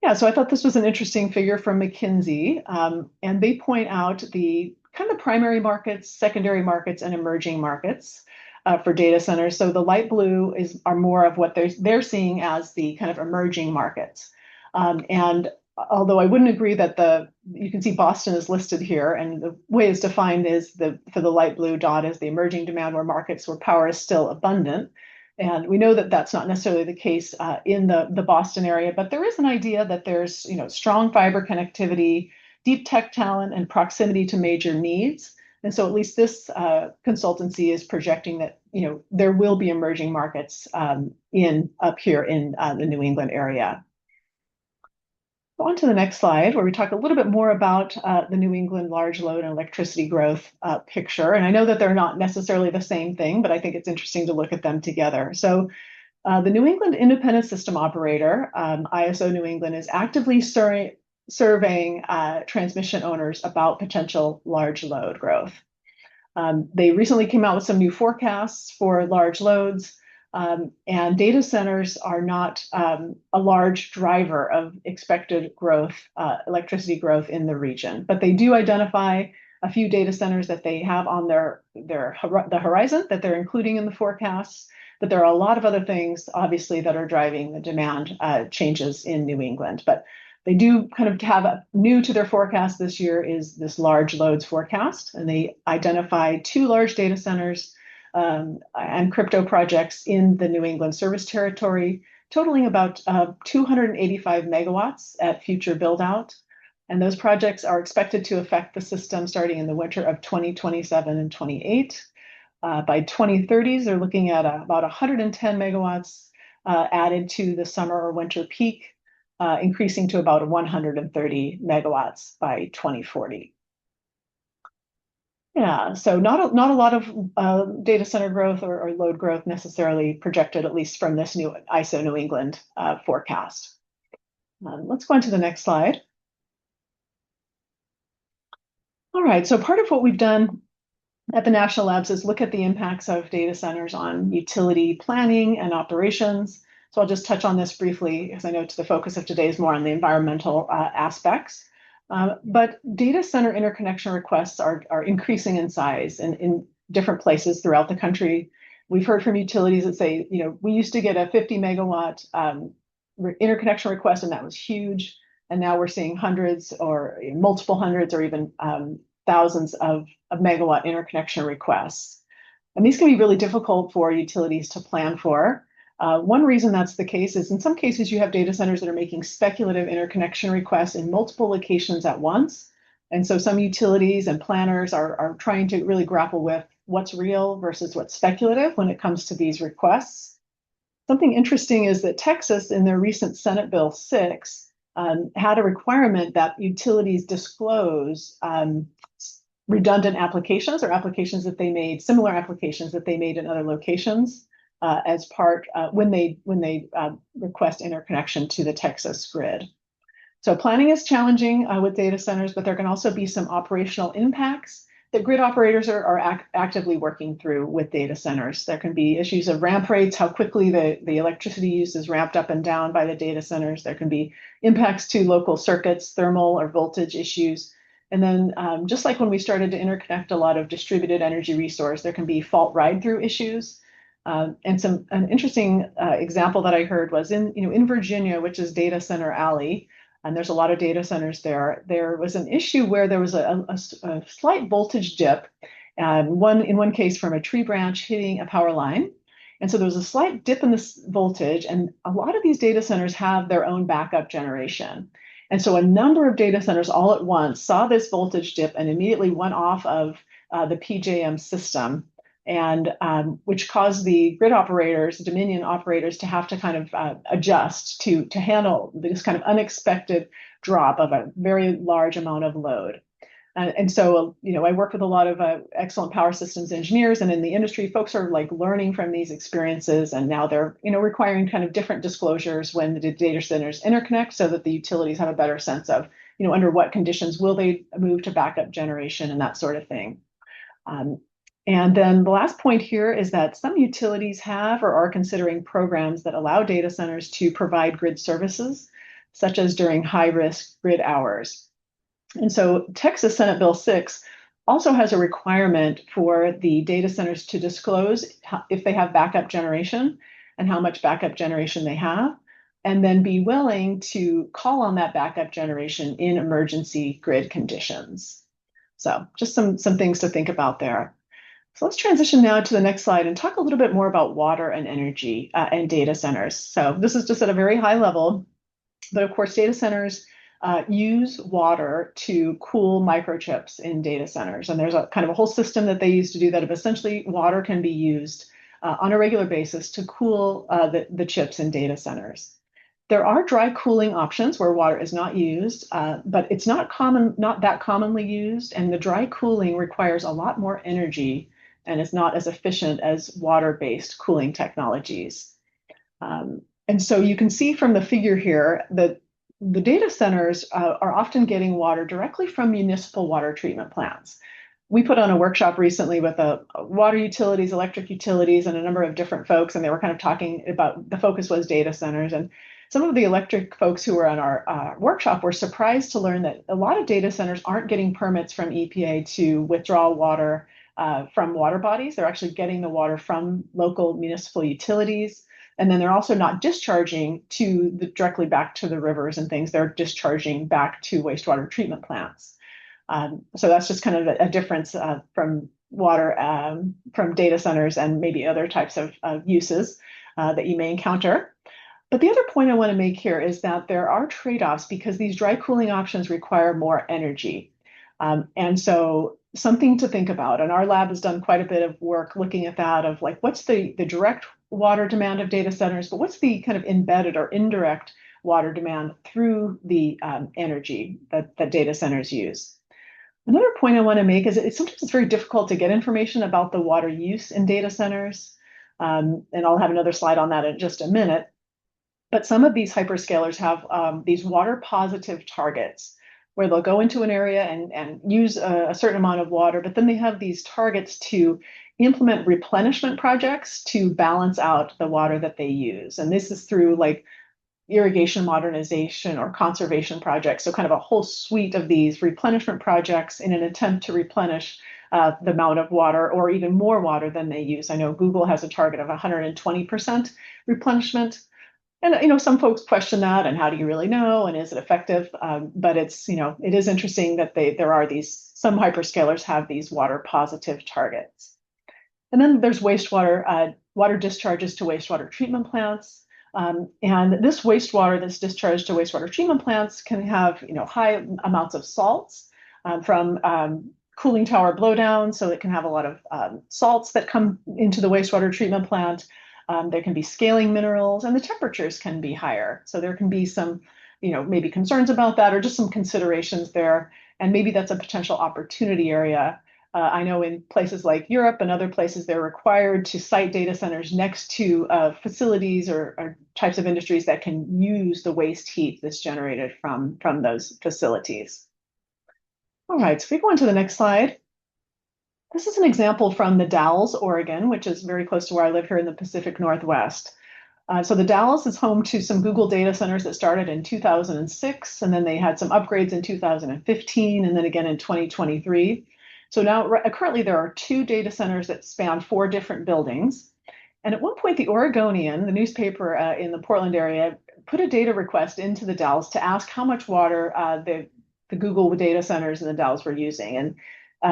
Yeah, so I thought this was an interesting figure from McKinsey, and they point out the kind of primary markets, secondary markets, and emerging markets for data centers. So the light blue are more of what they're seeing as the kind of emerging markets. And although I wouldn't agree that you can see Boston is listed here, and the way it's defined is for the light blue dot is the emerging demand where markets where power is still abundant. And we know that that's not necessarily the case in the Boston area, but there is an idea that there's strong fiber connectivity, deep tech talent, and proximity to major needs. And so at least this consultancy is projecting that there will be emerging markets up here in the New England area. On to the next slide, where we talk a little bit more about the New England large load and electricity growth picture. And I know that they're not necessarily the same thing, but I think it's interesting to look at them together. So the New England Independent System Operator, ISO New England, is actively surveying transmission owners about potential large load growth. They recently came out with some new forecasts for large loads. And data centers are not a large driver of expected growth, electricity growth in the region, but they do identify a few data centers that they have on the horizon that they're including in the forecasts. But there are a lot of other things, obviously, that are driving the demand changes in New England. But they do kind of have new to their forecast this year is this large loads forecast, and they identify 2 large data centers and crypto projects in the New England service territory, totaling about 285 megawatts at future build out. And those projects are expected to affect the system starting in the winter of 2027 and 28. By 2030s, they're looking at about 110 megawatts added to the summer or winter peak, increasing to about 130 megawatts by 2040. Yeah, so not a lot of data center growth or load growth necessarily projected, at least from this new ISO New England forecast. Let's go on to the next slide. All right, so part of what we've done at the National Labs is look at the impacts of data centers on utility planning and operations. So I'll just touch on this briefly, because I know the focus of today is more on the environmental aspects. But data center interconnection requests are increasing in size in different places throughout the country. We've heard from utilities that say, we used to get a 50 megawatt interconnection request, and that was huge. And now we're seeing hundreds or multiple hundreds or even thousands of megawatt interconnection requests. And these can be really difficult for utilities to plan for. One reason that's the case is in some cases you have data centers that are making speculative interconnection requests in multiple locations at once. And so some utilities and planners are trying to really grapple with what's real versus what's speculative when it comes to these requests. Something interesting is that Texas, in their recent Senate Bill 6, had a requirement that utilities disclose redundant applications or applications that they made, similar applications that they made in other locations. As part when they request interconnection to the Texas grid. So planning is challenging with data centers, but there can also be some operational impacts that grid operators are actively working through with data centers. There can be issues of ramp rates, how quickly the electricity use is ramped up and down by the data centers. There can be impacts to local circuits, thermal or voltage issues. And then just like when we started to interconnect a lot of distributed energy resource, there can be fault ride-through issues. And an interesting example that I heard was in Virginia, which is Data Center Alley, and there's a lot of data centers there. There was an issue where there was a slight voltage dip, in one case from a tree branch hitting a power line. And so there was a slight dip in this voltage, and a lot of these data centers have their own backup generation. And so a number of data centers all at once saw this voltage dip and immediately went off of the PJM system, and which caused the grid operators, Dominion operators, to have to kind of adjust to handle this kind of unexpected drop of a very large amount of load. And so, I work with a lot of excellent power systems engineers, and in the industry, folks are like learning from these experiences, and now they're, requiring kind of different disclosures when the data centers interconnect, so that the utilities have a better sense of, under what conditions will they move to backup generation and that sort of thing. And then the last point here is that some utilities have or are considering programs that allow data centers to provide grid services. such as during high-risk grid hours. And so Texas Senate Bill 6 also has a requirement for the data centers to disclose if they have backup generation and how much backup generation they have, and then be willing to call on that backup generation in emergency grid conditions. So just some things to think about there. So let's transition now to the next slide and talk a little bit more about water and energy and data centers. So this is just at a very high level, but of course data centers use water to cool microchips in data centers. And there's a kind of a whole system that they use to do that. Of essentially, water can be used on a regular basis to cool the chips in data centers. There are dry cooling options where water is not used, but it's not that commonly used. And the dry cooling requires a lot more energy and is not as efficient as water-based cooling technologies. And so you can see from the figure here that the data centers are often getting water directly from municipal water treatment plants. We put on a workshop recently with water utilities, electric utilities, and a number of different folks, and they were kind of talking about, the focus was data centers. And some of the electric folks who were on our workshop were surprised to learn that a lot of data centers aren't getting permits from EPA to withdraw water from water bodies. They're actually getting the water from local municipal utilities. And then they're also not discharging directly back to the rivers and things. They're discharging back to wastewater treatment plants. So that's just kind of a difference from water, from data centers and maybe other types of uses that you may encounter. But the other point I want to make here is that there are trade-offs because these dry cooling options require more energy. And so something to think about. And our lab has done quite a bit of work looking at that, of like, what's the direct water demand of data centers, but what's the kind of embedded or indirect water demand through the energy that data centers use. Another point I want to make is sometimes it's very difficult to get information about the water use in data centers. And I'll have another slide on that in just a minute. But some of these hyperscalers have these water positive targets where they'll go into an area and use a certain amount of water, but then they have these targets to implement replenishment projects to balance out the water that they use. And this is through like irrigation modernization or conservation projects. So kind of a whole suite of these replenishment projects in an attempt to replenish the amount of water or even more water than they use. I know Google has a target of 120% replenishment. And, some folks question that and how do you really know? And is it effective? But it is interesting that some hyperscalers have these water positive targets. And then there's wastewater, water discharges to wastewater treatment plants. And this wastewater that's discharged to wastewater treatment plants can have, high amounts of salts from cooling tower blowdown. So it can have a lot of salts that come into the wastewater treatment plant. There can be scaling minerals and the temperatures can be higher. So there can be some, maybe concerns about that or just some considerations there. And maybe that's a potential opportunity area. I know in places like Europe and other places, they're required to site data centers next to facilities or types of industries that can use the waste heat that's generated from those facilities. All right, so if we go on to the next slide. This is an example from the Dalles, Oregon, which is very close to where I live here in the Pacific Northwest. So the Dalles is home to some Google data centers that started in 2006, and then they had some upgrades in 2015, and then again in 2023. So now currently there are 2 data centers that span 4 different buildings. And at one point, the Oregonian, the newspaper in the Portland area, put a data request into the Dalles to ask how much water the Google data centers in the Dalles were using. And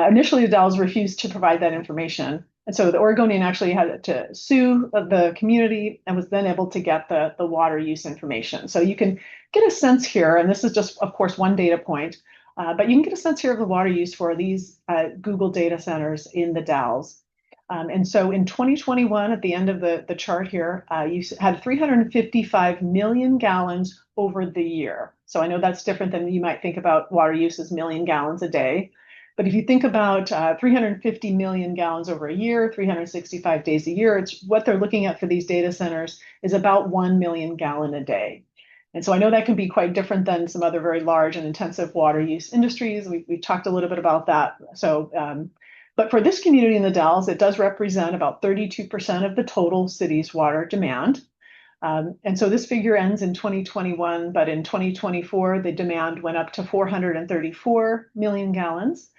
initially, the Dalles refused to provide that information. And so the Oregonian actually had to sue the community and was then able to get the water use information. So you can get a sense here, and this is just, of course, one data point, but you can get a sense here of the water use for these Google data centers in the Dalles. And so in 2021, at the end of the chart here, you had 355 million gallons over the year. So I know that's different than you might think about water use as million gallons a day. But if you think about 350 million gallons over a year, 365 days a year, it's what they're looking at for these data centers is about 1 million gallon a day. And so I know that can be quite different than some other very large and intensive water use industries. We talked a little bit about that. So, but for this community in the Dalles, it does represent about 32% of the total city's water demand. And so this figure ends in 2021, but in 2024, the demand went up to 434 million gallons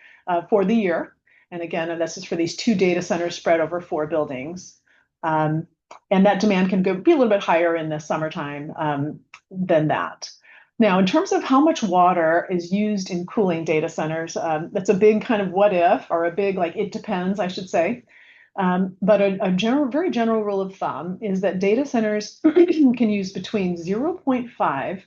for the year. And again, this is for these 2 data centers spread over 4 buildings. And that demand can be a little bit higher in the summertime than that. Now, in terms of how much water is used in cooling data centers, that's a big kind of what if, or a big like it depends, I should say. But a very general rule of thumb is that data centers can use between 0.5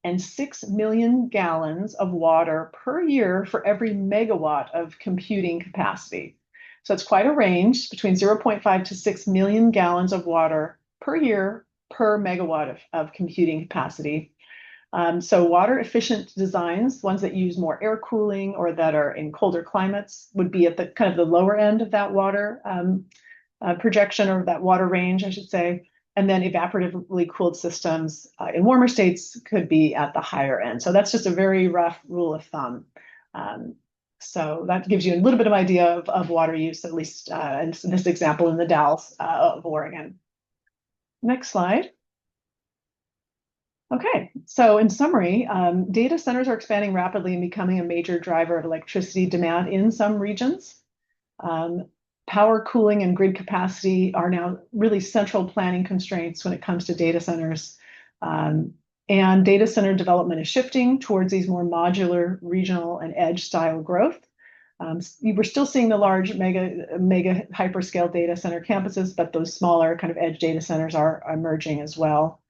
and 6 million gallons of water per year for every megawatt of computing capacity. So it's quite a range between 0.5 to 6 million gallons of water per year per megawatt of computing capacity. So water efficient designs, ones that use more air cooling or that are in colder climates, would be at the kind of the lower end of that water projection, or that water range, I should say. And then evaporatively cooled systems in warmer states could be at the higher end. So that's just a very rough rule of thumb. So that gives you a little bit of idea of water use, at least in this example in the Dalles of Oregon. Next slide. Okay, so in summary, data centers are expanding rapidly and becoming a major driver of electricity demand in some regions. Power, cooling, and grid capacity are now really central planning constraints when it comes to data centers. And data center development is shifting towards these more modular, regional, and edge style growth. We're still seeing the large mega hyperscale data center campuses, but those smaller kind of edge data centers are emerging as well.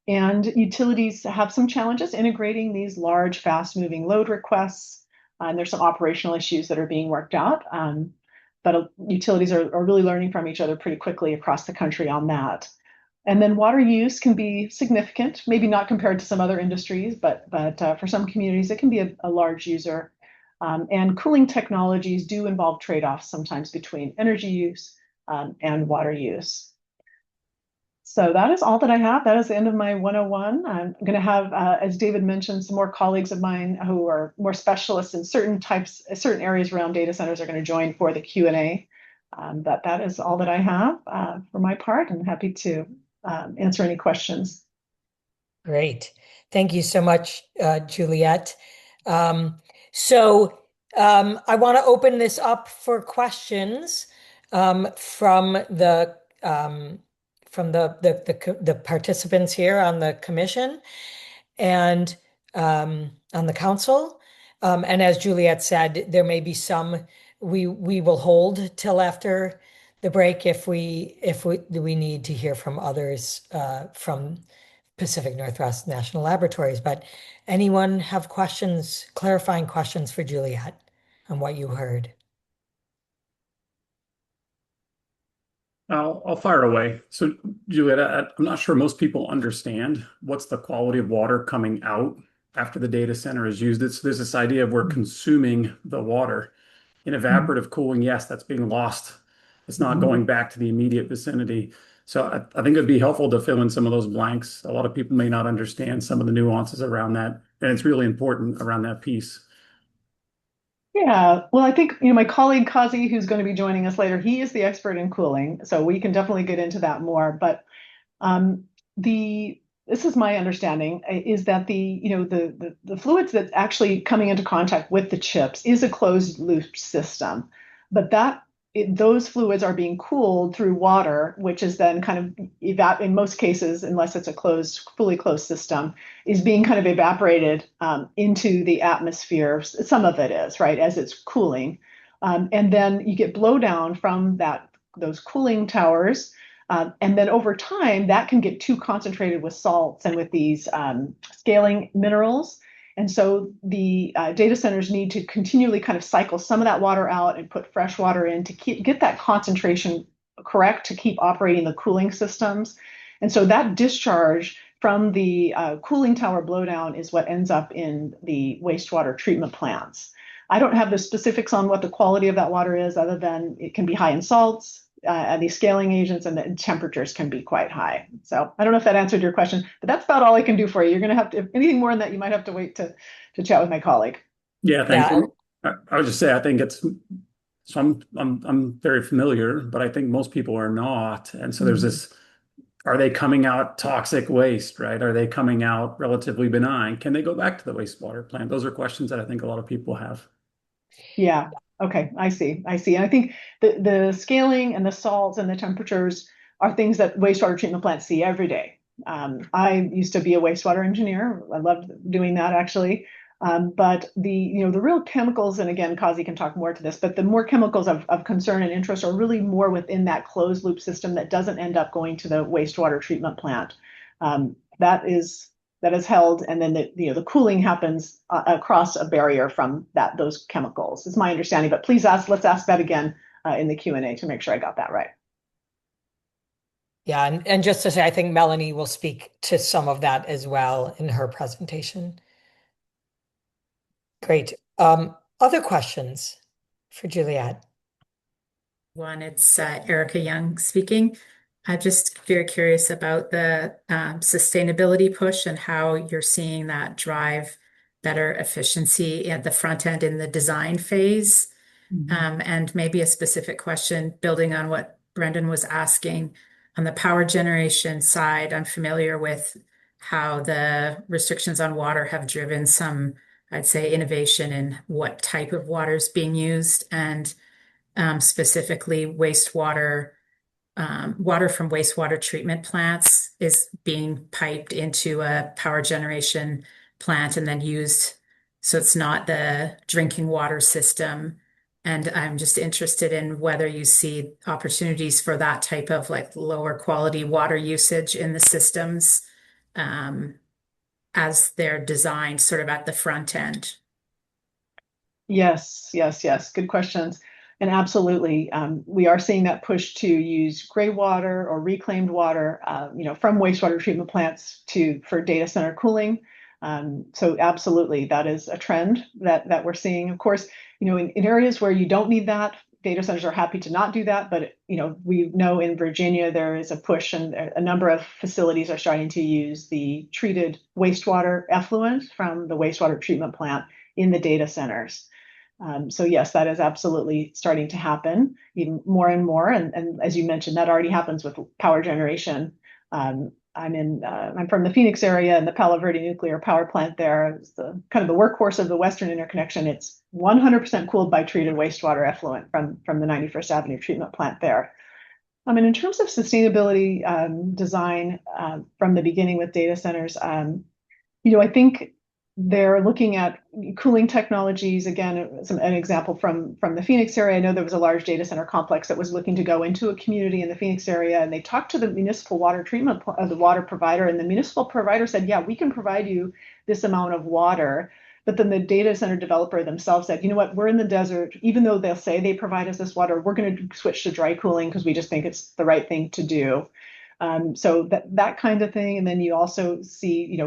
And utilities have some challenges integrating these large, fast-moving load requests. And there's some operational issues that are being worked out. But utilities are really learning from each other pretty quickly across the country on that. And then water use can be significant, maybe not compared to some other industries, but for some communities, it can be a large user. And cooling technologies do involve trade-offs sometimes between energy use and water use. So that is all that I have. That is the end of my 101. I'm going to have, as David mentioned, some more colleagues of mine who are more specialists in certain areas around data centers are going to join for the Q&A. But that is all that I have for my part. I'm happy to answer any questions. Great. Thank you so much, Juliet. So I want to open this up for questions from the participants here on the commission and on the council. And as Juliet said, there may be some we will hold till after the break if we need to hear from others from Pacific Northwest National Laboratories. But anyone have questions, clarifying questions for Juliet on what you heard? I'll fire away. So, Juliet, I'm not sure most people understand what's the quality of water coming out after the data center is used. There's this idea of we're consuming the water. In evaporative cooling, yes, that's being lost. It's not going back to the immediate vicinity. So I think it'd be helpful to fill in some of those blanks. A lot of people may not understand some of the nuances around that, and it's really important around that piece. Yeah, well, I think my colleague Kazi, who's going to be joining us later, he is the expert in cooling, so we can definitely get into that more. But this is my understanding is that the fluids that's actually coming into contact with the chips is a closed loop system, but those fluids are being cooled through water, which is then kind of in most cases, unless it's a fully closed system, is being kind of evaporated into the atmosphere. Some of it is, right, as it's cooling. And then you get blowdown from those cooling towers. And then over time, that can get too concentrated with salts and with these scaling minerals. And so the data centers need to continually kind of cycle some of that water out and put fresh water in to get that concentration correct to keep operating the cooling systems. And so that discharge from the cooling tower blowdown is what ends up in the wastewater treatment plants. I don't have the specifics on what the quality of that water is, other than it can be high in salts, these scaling agents, and the temperatures can be quite high. So I don't know if that answered your question, but that's about all I can do for you. You're going to have to, if anything more than that, you might have to wait to chat with my colleague. Yeah, thank you. I would just say I think I'm very familiar, but I think most people are not. And so there's this Are they coming out toxic waste, right? Are they coming out relatively benign? Can they go back to the wastewater plant? Those are questions that I think a lot of people have. Yeah. Okay. I see. I see. And I think the scaling and the salts and the temperatures are things that wastewater treatment plants see every day. I used to be a wastewater engineer. I loved doing that actually. But the real chemicals, and again, Kazi can talk more to this, but the more chemicals of concern and interest are really more within that closed loop system that doesn't end up going to the wastewater treatment plant. That is held, and then the cooling happens across a barrier from those chemicals. Is my understanding. But please let's ask that again in the Q&A to make sure I got that right. Yeah, and just to say, I think Melanie will speak to some of that as well in her presentation. Great. Other questions for Juliet? It's Erica Young speaking. I'm just very curious about the sustainability push and how you're seeing that drive better efficiency at the front end in the design phase. And maybe a specific question building on what Brendan was asking. On the power generation side, I'm familiar with how the restrictions on water have driven some, I'd say, innovation in what type of water is being used, and specifically water from wastewater treatment plants is being piped into a power generation plant and then used. So it's not the drinking water system. And I'm just interested in whether you see opportunities for that type of like lower quality water usage in the systems as they're designed sort of at the front end. Yes, yes, yes. Good questions. And absolutely, we are seeing that push to use gray water or reclaimed water, from wastewater treatment plants for data center cooling. So absolutely, that is a trend that we're seeing. Of course, in areas where you don't need that, data centers are happy to not do that. But we know in Virginia there is a push, and a number of facilities are starting to use the treated wastewater effluent from the wastewater treatment plant in the data centers. So yes, that is absolutely starting to happen even more and more. And as you mentioned, that already happens with power generation. I'm from the Phoenix area, and the Palo Verde nuclear power plant there is the kind of the workhorse of the Western interconnection. It's 100% cooled by treated wastewater effluent from the 91st Avenue treatment plant there. And in terms of sustainability design from the beginning with data centers, I think they're looking at cooling technologies. Again, an example from the Phoenix area. I know there was a large data center complex that was looking to go into a community in the Phoenix area, and they talked to the municipal water treatment, the water provider, and the municipal provider said, yeah, we can provide you this amount of water. But then the data center developer themselves said, you know what, we're in the desert. Even though they'll say they provide us this water, we're going to switch to dry cooling because we just think it's the right thing to do. So that kind of thing. And then you also see,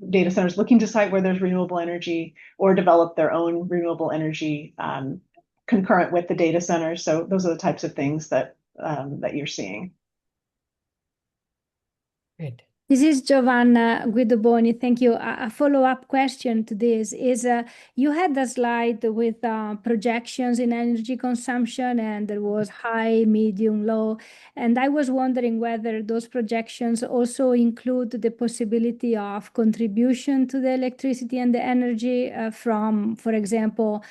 data centers looking to site where there's renewable energy or develop their own renewable energy concurrent with the data center. So those are the types of things that you're seeing. Great. This is Giovanna Guidoboni. Thank you. A follow-up question to this is, you had a slide with projections in energy consumption, and there was high, medium, low. And I was wondering whether those projections also include the possibility of contribution to the electricity and the energy from, for example,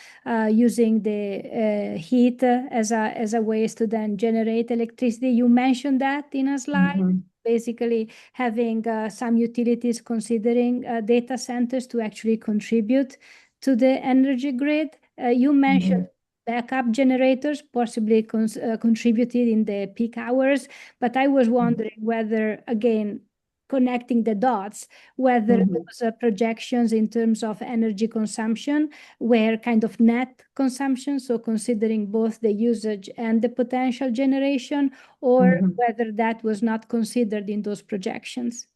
using the heat as a ways to then generate electricity. You mentioned that in a slide. Mm-hmm. Basically having some utilities considering data centers to actually contribute to the energy grid. You mentioned backup generators possibly contributed in the peak hours, but I was wondering whether, again, connecting the dots, whether those projections in terms of energy consumption were kind of net consumption, so considering both the usage and the potential generation, or whether that was not considered in those projections.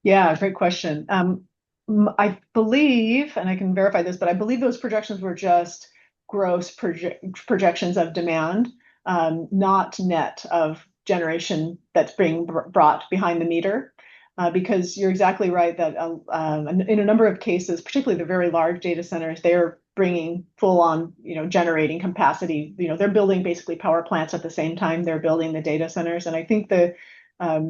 Yeah, great question. I believe, and I can verify this, but I believe those projections were just gross projections of demand, not net of generation that's being brought behind the meter. Because you're exactly right that in a number of cases, particularly the very large data centers, they're bringing full on, generating capacity. They're building basically power plants at the same time they're building the data centers. And I think the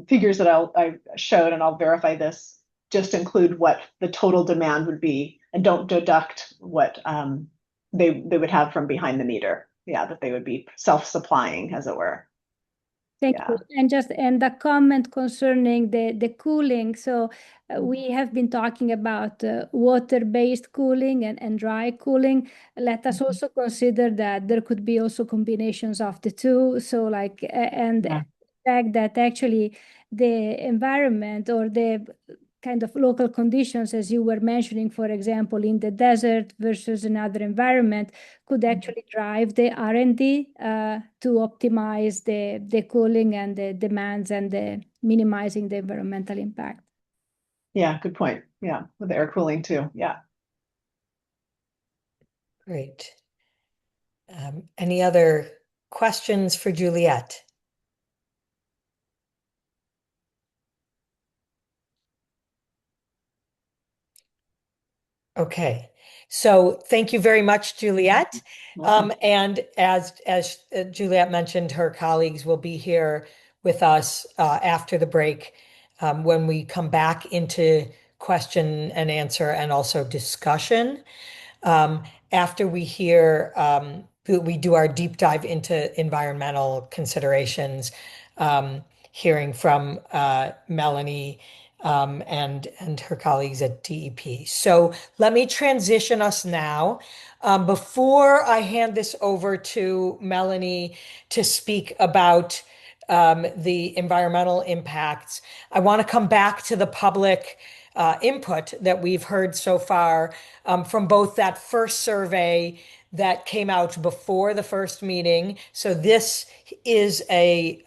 figures that I showed, and I'll verify this, just include what the total demand would be and don't deduct what they would have from behind the meter. Yeah, that they would be self-supplying, as it were. Thank Yeah. you. And a comment concerning the cooling. So we have been talking about water-based cooling and dry cooling. Let us also consider that there could be also combinations of the two. So like, and Yeah. the fact that actually the environment or the kind of local conditions, as you were mentioning, for example, in the desert versus another environment, could actually drive the R&D to optimize the cooling and the demands and the minimizing the environmental impact. Yeah, good point. Yeah, with the air cooling too. Yeah. Great. Any other questions for Juliet? Okay, so thank you very much, Juliet. And as Juliet mentioned, her colleagues will be here with us after the break when we come back into question and answer and also discussion. After we hear, we do our deep dive into environmental considerations, hearing from Melanie and her colleagues at DEP. So let me transition us now. Before I hand this over to Melanie to speak about the environmental impacts, I want to come back to the public input that we've heard so far from both that first survey that came out before the first meeting. So this is a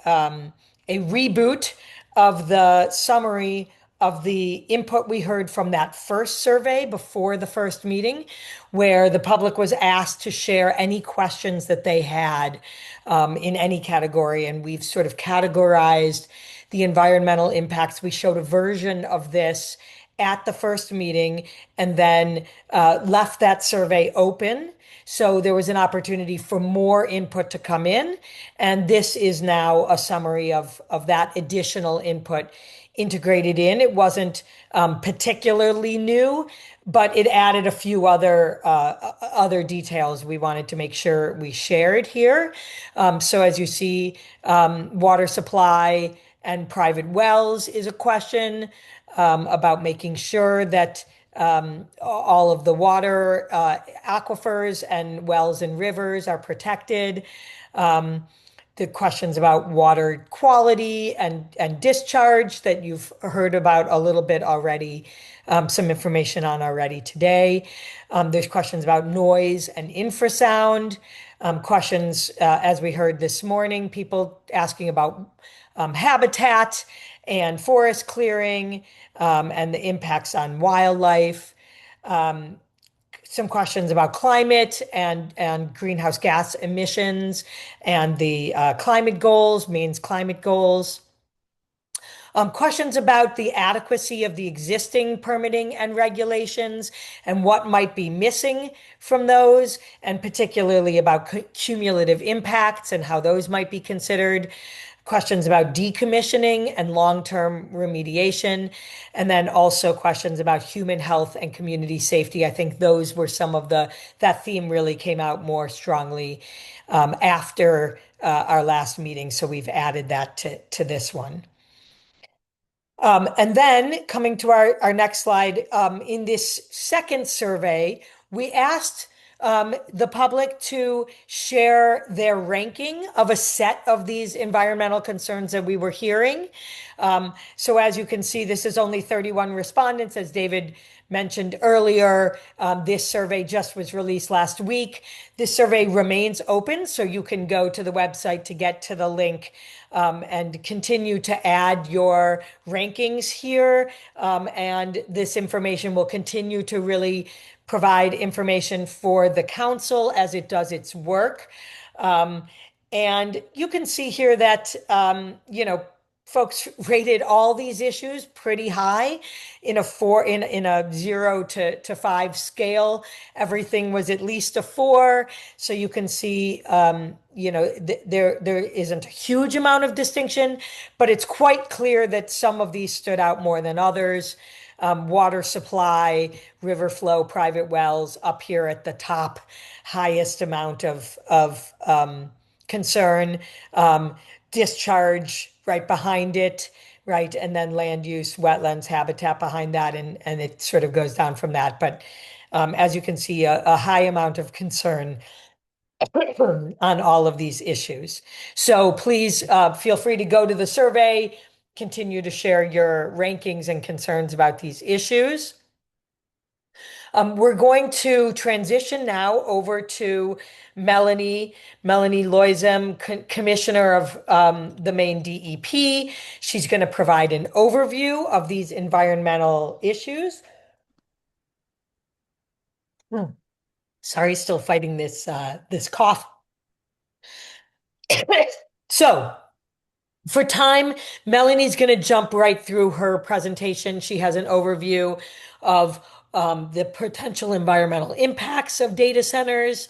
reboot of the summary of the input we heard from that first survey before the first meeting, where the public was asked to share any questions that they had in any category. And we've sort of categorized the environmental impacts. We showed a version of this at the first meeting and then left that survey open. So there was an opportunity for more input to come in. And this is now a summary of that additional input integrated in. It wasn't particularly new, but it added a few other details we wanted to make sure we shared here. So as you see, water supply and private wells is a question about making sure that all of the water aquifers and wells and rivers are protected. The questions about water quality and discharge that you've heard about a little bit already, some information on already today. There's questions about noise and infrasound. Questions, as we heard this morning, people asking about habitat and forest clearing and the impacts on wildlife. Some questions about climate and greenhouse gas emissions and the climate goals, Maine's climate goals. Questions about the adequacy of the existing permitting and regulations and what might be missing from those, and particularly about cumulative impacts and how those might be considered. Questions about decommissioning and long-term remediation, and then also questions about human health and community safety. I think those were some of that theme really came out more strongly after our last meeting. So we've added that to this one. And then coming to our next slide, in this second survey, we asked the public to share their ranking of a set of these environmental concerns that we were hearing. So as you can see, this is only 31 respondents, as David mentioned earlier. This survey just was released last week. This survey remains open, so you can go to the website to get to the link and continue to add your rankings here. And this information will continue to really provide information for the council as it does its work. And you can see here that, folks rated all these issues pretty high in a 0 to 5 scale. Everything was at least a 4. So you can see, there isn't a huge amount of distinction, but it's quite clear that some of these stood out more than others. Water supply, river flow, private wells up here at the top, highest amount of concern. Discharge right behind it, right? And then land use, wetlands, habitat behind that, and it sort of goes down from that. But as you can see, a high amount of concern on all of these issues. So please feel free to go to the survey, continue to share your rankings and concerns about these issues. We're going to transition now over to Melanie Loisem, Commissioner of the Maine DEP. She's going to provide an overview of these environmental issues. Sorry, still fighting this cough. So for time, Melanie's going to jump right through her presentation. She has an overview of the potential environmental impacts of data centers.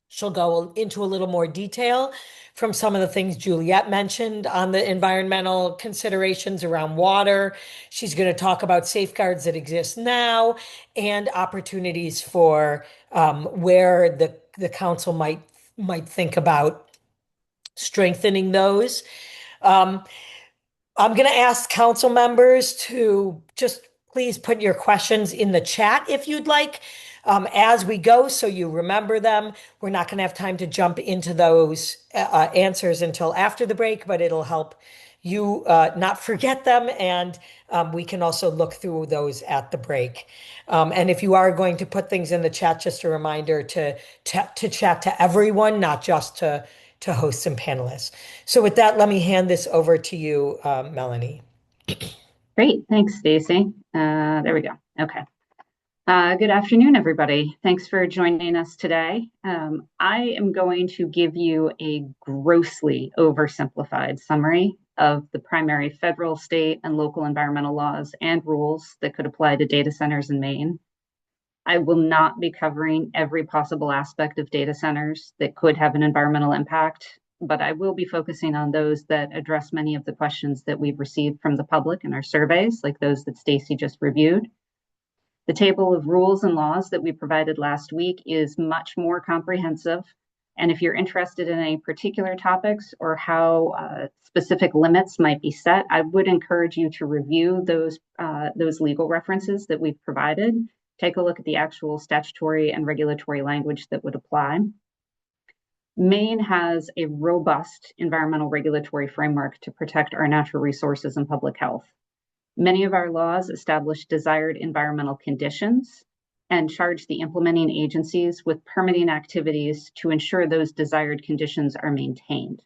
She'll go into a little more detail from some of the things Juliet mentioned on the environmental considerations around water. She's going to talk about safeguards that exist now and opportunities for where the council might think about strengthening those. I'm going to ask council members to just please put your questions in the chat if you'd like as we go so you remember them. We're not going to have time to jump into those answers until after the break, but it'll help you not forget them. And we can also look through those at the break. And if you are going to put things in the chat, just a reminder to chat to everyone, not just to hosts and panelists. So with that, let me hand this over to you, Melanie. Great, thanks, Stacy. There we go. Okay. Good afternoon, everybody. Thanks for joining us today. I am going to give you a grossly oversimplified summary of the primary federal, state, and local environmental laws and rules that could apply to data centers in Maine. I will not be covering every possible aspect of data centers that could have an environmental impact, but I will be focusing on those that address many of the questions that we've received from the public in our surveys, like those that Stacy just reviewed. The table of rules and laws that we provided last week is much more comprehensive. And if you're interested in any particular topics or how specific limits might be set, I would encourage you to review those legal references that we've provided. Take a look at the actual statutory and regulatory language that would apply. Maine has a robust environmental regulatory framework to protect our natural resources and public health. Many of our laws establish desired environmental conditions and charge the implementing agencies with permitting activities to ensure those desired conditions are maintained.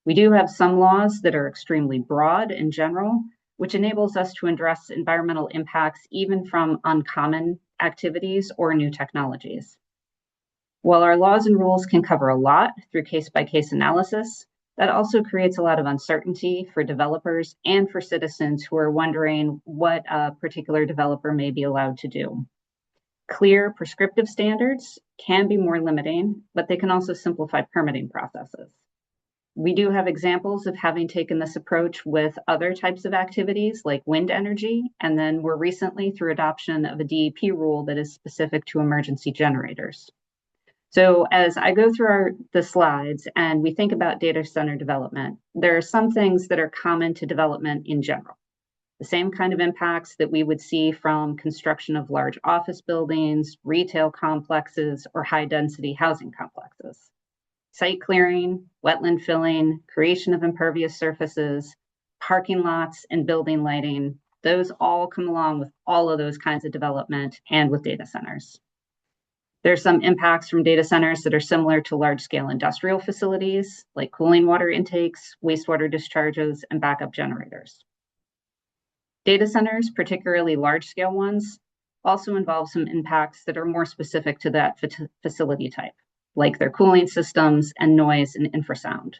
We do have some laws that are extremely broad and general, which enables us to address environmental impacts even from uncommon activities or new technologies. While our laws and rules can cover a lot through case-by-case analysis, that also creates a lot of uncertainty for developers and for citizens who are wondering what a particular developer may be allowed to do. Clear prescriptive standards can be more limiting, but they can also simplify permitting processes. We do have examples of having taken this approach with other types of activities like wind energy, and then more recently through adoption of a DEP rule that is specific to emergency generators. So as I go through the slides and we think about data center development, there are some things that are common to development in general. The same kind of impacts that we would see from construction of large office buildings, retail complexes, or high-density housing complexes. Site clearing, wetland filling, creation of impervious surfaces, parking lots, and building lighting, those all come along with all of those kinds of development and with data centers. There's some impacts from data centers that are similar to large-scale industrial facilities, like cooling water intakes, wastewater discharges, and backup generators. Data centers, particularly large-scale ones, also involve some impacts that are more specific to that facility type, like their cooling systems and noise and infrasound.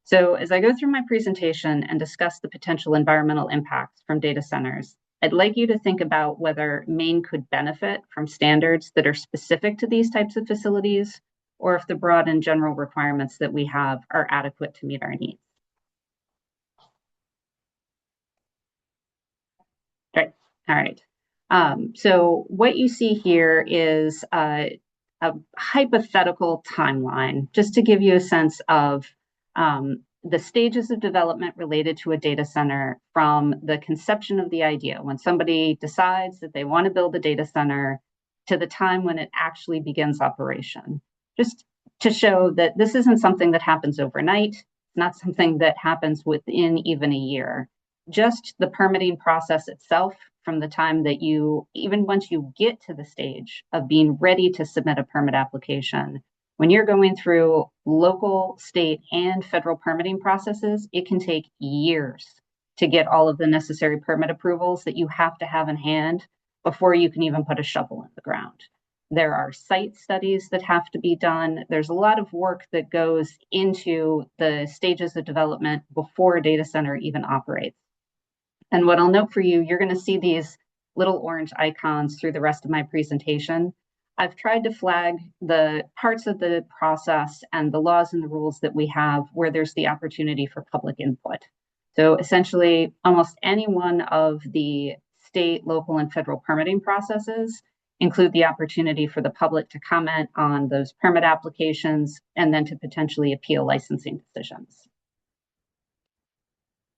So as I go through my presentation and discuss the potential environmental impacts from data centers, I'd like you to think about whether Maine could benefit from standards that are specific to these types of facilities or if the broad and general requirements that we have are adequate to meet our needs. Great. All right. So what you see here is a hypothetical timeline, just to give you a sense of the stages of development related to a data center from the conception of the idea, when somebody decides that they want to build a data center, to the time when it actually begins operation. Just to show that this isn't something that happens overnight, not something that happens within even a year. Just the permitting process itself, from the time that even once you get to the stage of being ready to submit a permit application, when you're going through local, state, and federal permitting processes, it can take years to get all of the necessary permit approvals that you have to have in hand before you can even put a shovel in the ground. There are site studies that have to be done. There's a lot of work that goes into the stages of development before a data center even operates. And what I'll note for you, you're going to see these little orange icons through the rest of my presentation. I've tried to flag the parts of the process and the laws and the rules that we have where there's the opportunity for public input. So essentially, almost any one of the state, local, and federal permitting processes include the opportunity for the public to comment on those permit applications and then to potentially appeal licensing decisions.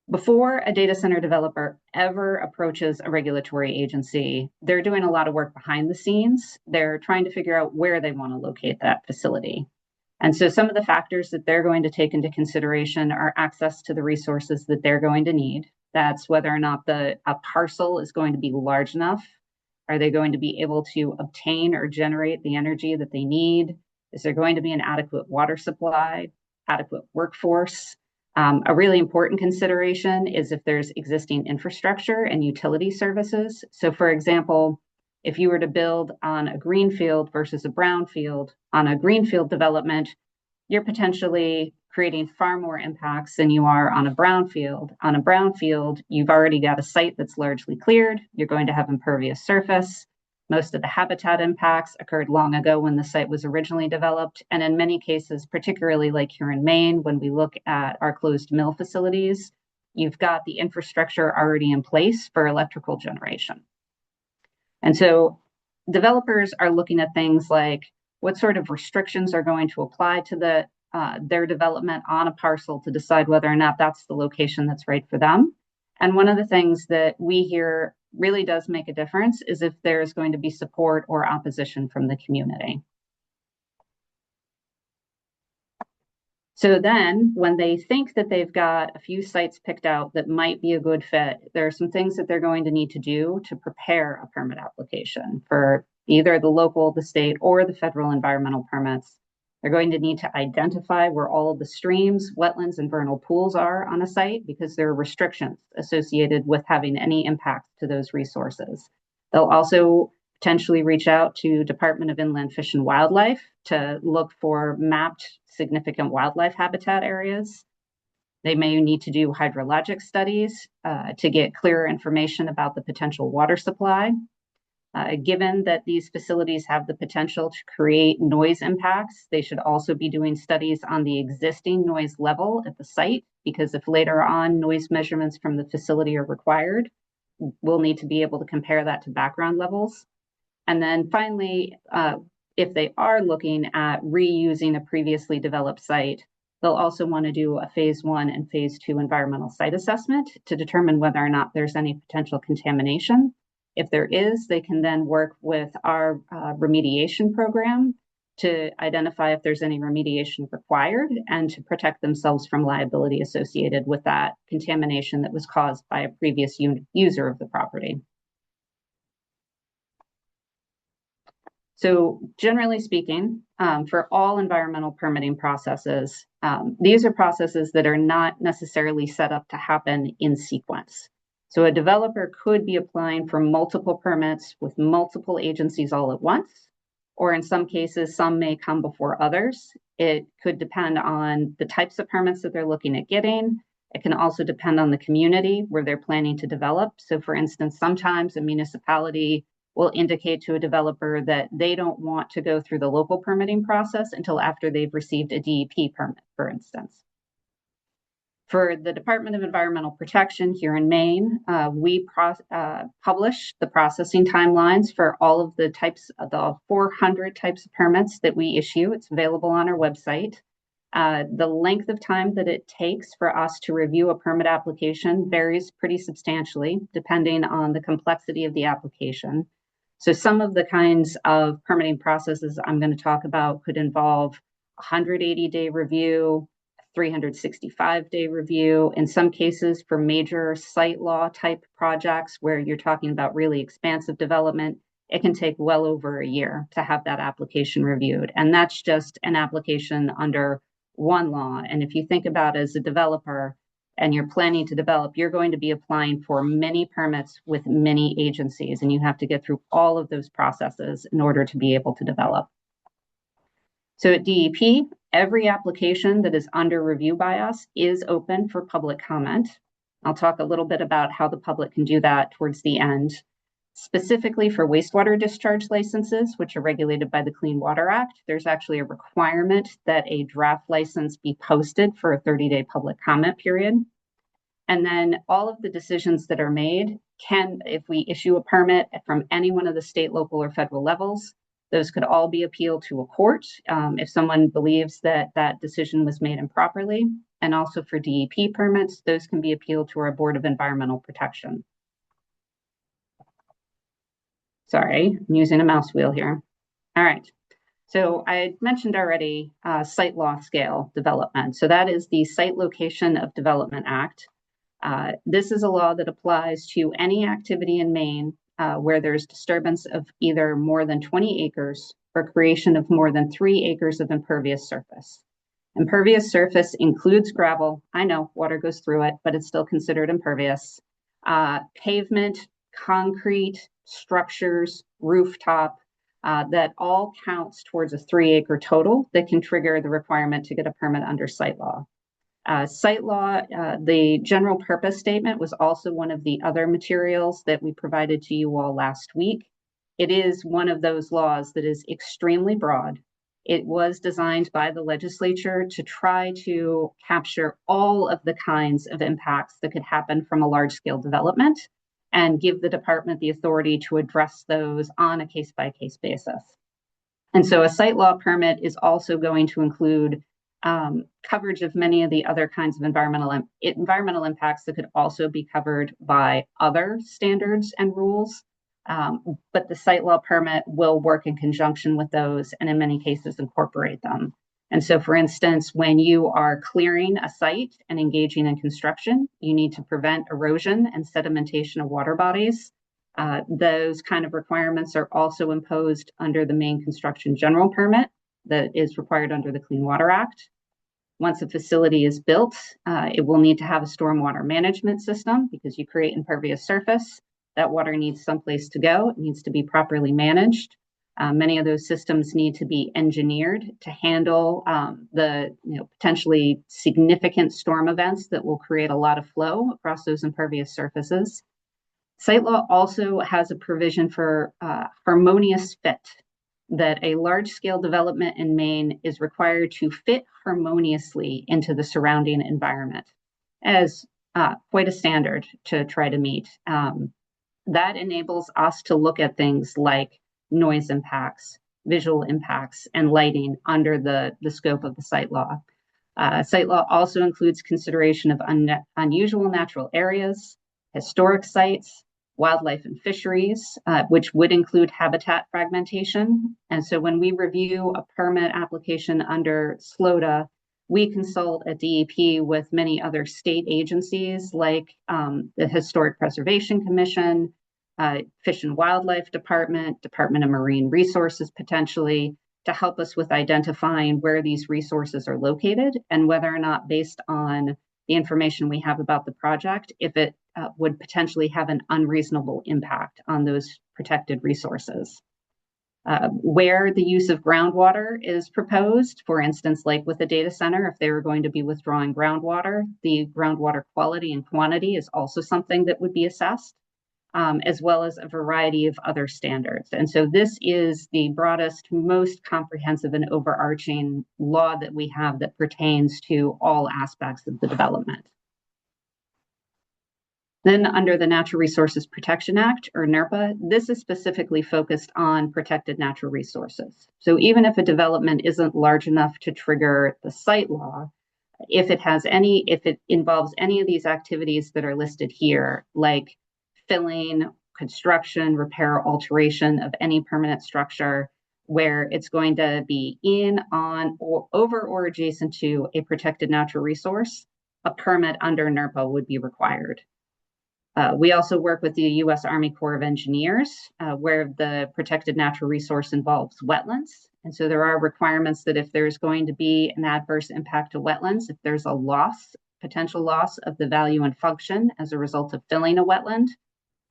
Before a data center developer ever approaches a regulatory agency, they're doing a lot of work behind the scenes. They're trying to figure out where they want to locate that facility. And so some of the factors that they're going to take into consideration are access to the resources that they're going to need. That's whether or not a parcel is going to be large enough. Are they going to be able to obtain or generate the energy that they need? Is there going to be an adequate water supply, adequate workforce? A really important consideration is if there's existing infrastructure and utility services. So for example, if you were to build on a greenfield versus a brownfield, on a greenfield development, you're potentially creating far more impacts than you are on a brownfield. On a brownfield, you've already got a site that's largely cleared. You're going to have impervious surface. Most of the habitat impacts occurred long ago when the site was originally developed. And in many cases, particularly like here in Maine, when we look at our closed mill facilities, you've got the infrastructure already in place for electrical generation. And so developers are looking at things like what sort of restrictions are going to apply to their development on a parcel to decide whether or not that's the location that's right for them. And one of the things that we hear really does make a difference is if there's going to be support or opposition from the community. So then when they think that they've got a few sites picked out that might be a good fit, there are some things that they're going to need to do to prepare a permit application for either the local, the state, or the federal environmental permits. They're going to need to identify where all of the streams, wetlands, and vernal pools are on a site because there are restrictions associated with having any impact to those resources. They'll also potentially reach out to Department of Inland Fish and Wildlife to look for mapped significant wildlife habitat areas. They may need to do hydrologic studies to get clearer information about the potential water supply. Given that these facilities have the potential to create noise impacts, they should also be doing studies on the existing noise level at the site, because if later on noise measurements from the facility are required, we'll need to be able to compare that to background levels. And then finally, if they are looking at reusing a previously developed site, they'll also want to do a phase 1 and phase 2 environmental site assessment to determine whether or not there's any potential contamination. If there is, they can then work with our remediation program to identify if there's any remediation required and to protect themselves from liability associated with that contamination that was caused by a previous user of the property. So generally speaking, for all environmental permitting processes, these are processes that are not necessarily set up to happen in sequence. So a developer could be applying for multiple permits with multiple agencies all at once, or in some cases, some may come before others. It could depend on the types of permits that they're looking at getting. It can also depend on the community where they're planning to develop. So for instance, sometimes a municipality will indicate to a developer that they don't want to go through the local permitting process until after they've received a DEP permit, for instance. For the Department of Environmental Protection here in Maine, we publish the processing timelines for all of the 400 types of permits that we issue. It's available on our website. The length of time that it takes for us to review a permit application varies pretty substantially depending on the complexity of the application. So some of the kinds of permitting processes I'm going to talk about could involve 180-day review, 365-day review. In some cases, for major site law type projects where you're talking about really expansive development, it can take well over a year to have that application reviewed. And that's just an application under one law. And if you think about it as a developer and you're planning to develop, you're going to be applying for many permits with many agencies, and you have to get through all of those processes in order to be able to develop. So at DEP, every application that is under review by us is open for public comment. I'll talk a little bit about how the public can do that towards the end. Specifically for wastewater discharge licenses, which are regulated by the Clean Water Act, there's actually a requirement that a draft license be posted for a 30-day public comment period. And then all of the decisions that are made can, if we issue a permit from any one of the state, local, or federal levels, those could all be appealed to a court if someone believes that that decision was made improperly. And also for DEP permits, those can be appealed to our Board of Environmental Protection. Sorry, I'm using a mouse wheel here. All right. So I mentioned already site law scale development. So that is the Site Location of Development Act. This is a law that applies to any activity in Maine where there's disturbance of either more than 20 acres or creation of more than 3 acres of impervious surface. Impervious surface includes gravel. I know water goes through it, but it's still considered impervious. Pavement, concrete, structures, rooftop, that all counts towards a 3-acre total that can trigger the requirement to get a permit under site law. Site law, the general purpose statement was also one of the other materials that we provided to you all last week. It is one of those laws that is extremely broad. It was designed by the legislature to try to capture all of the kinds of impacts that could happen from a large-scale development and give the department the authority to address those on a case-by-case basis. And so a site law permit is also going to include coverage of many of the other kinds of environmental impacts that could also be covered by other standards and rules. But the site law permit will work in conjunction with those and in many cases incorporate them. And so, for instance, when you are clearing a site and engaging in construction, you need to prevent erosion and sedimentation of water bodies. Those kind of requirements are also imposed under the Maine Construction General Permit that is required under the Clean Water Act. Once a facility is built, it will need to have a stormwater management system because you create impervious surface. That water needs someplace to go. It needs to be properly managed. Many of those systems need to be engineered to handle the potentially significant storm events that will create a lot of flow across those impervious surfaces. Site law also has a provision for harmonious fit, that a large-scale development in Maine is required to fit harmoniously into the surrounding environment as quite a standard to try to meet. That enables us to look at things like noise impacts, visual impacts, and lighting under the scope of the site law. Site law also includes consideration of unusual natural areas, historic sites, wildlife and fisheries, which would include habitat fragmentation. And so when we review a permit application under SLOTA, we consult at DEP with many other state agencies like the Historic Preservation Commission, Fish and Wildlife Department, Department of Marine Resources potentially, to help us with identifying where these resources are located and whether or not, based on the information we have about the project, if it would potentially have an unreasonable impact on those protected resources. Where the use of groundwater is proposed, for instance, like with a data center, if they were going to be withdrawing groundwater, the groundwater quality and quantity is also something that would be assessed. as well as a variety of other standards. And so this is the broadest, most comprehensive and overarching law that we have that pertains to all aspects of the development. Then under the Natural Resources Protection Act, or NERPA, this is specifically focused on protected natural resources. So even if a development isn't large enough to trigger the site law, if it involves any of these activities that are listed here, like filling, construction, repair, alteration of any permanent structure, where it's going to be in, on, or over or adjacent to a protected natural resource, a permit under NERPA would be required. We also work with the U.S. Army Corps of Engineers, where the protected natural resource involves wetlands. And so there are requirements that if there's going to be an adverse impact to wetlands, if there's a potential loss of the value and function as a result of filling a wetland,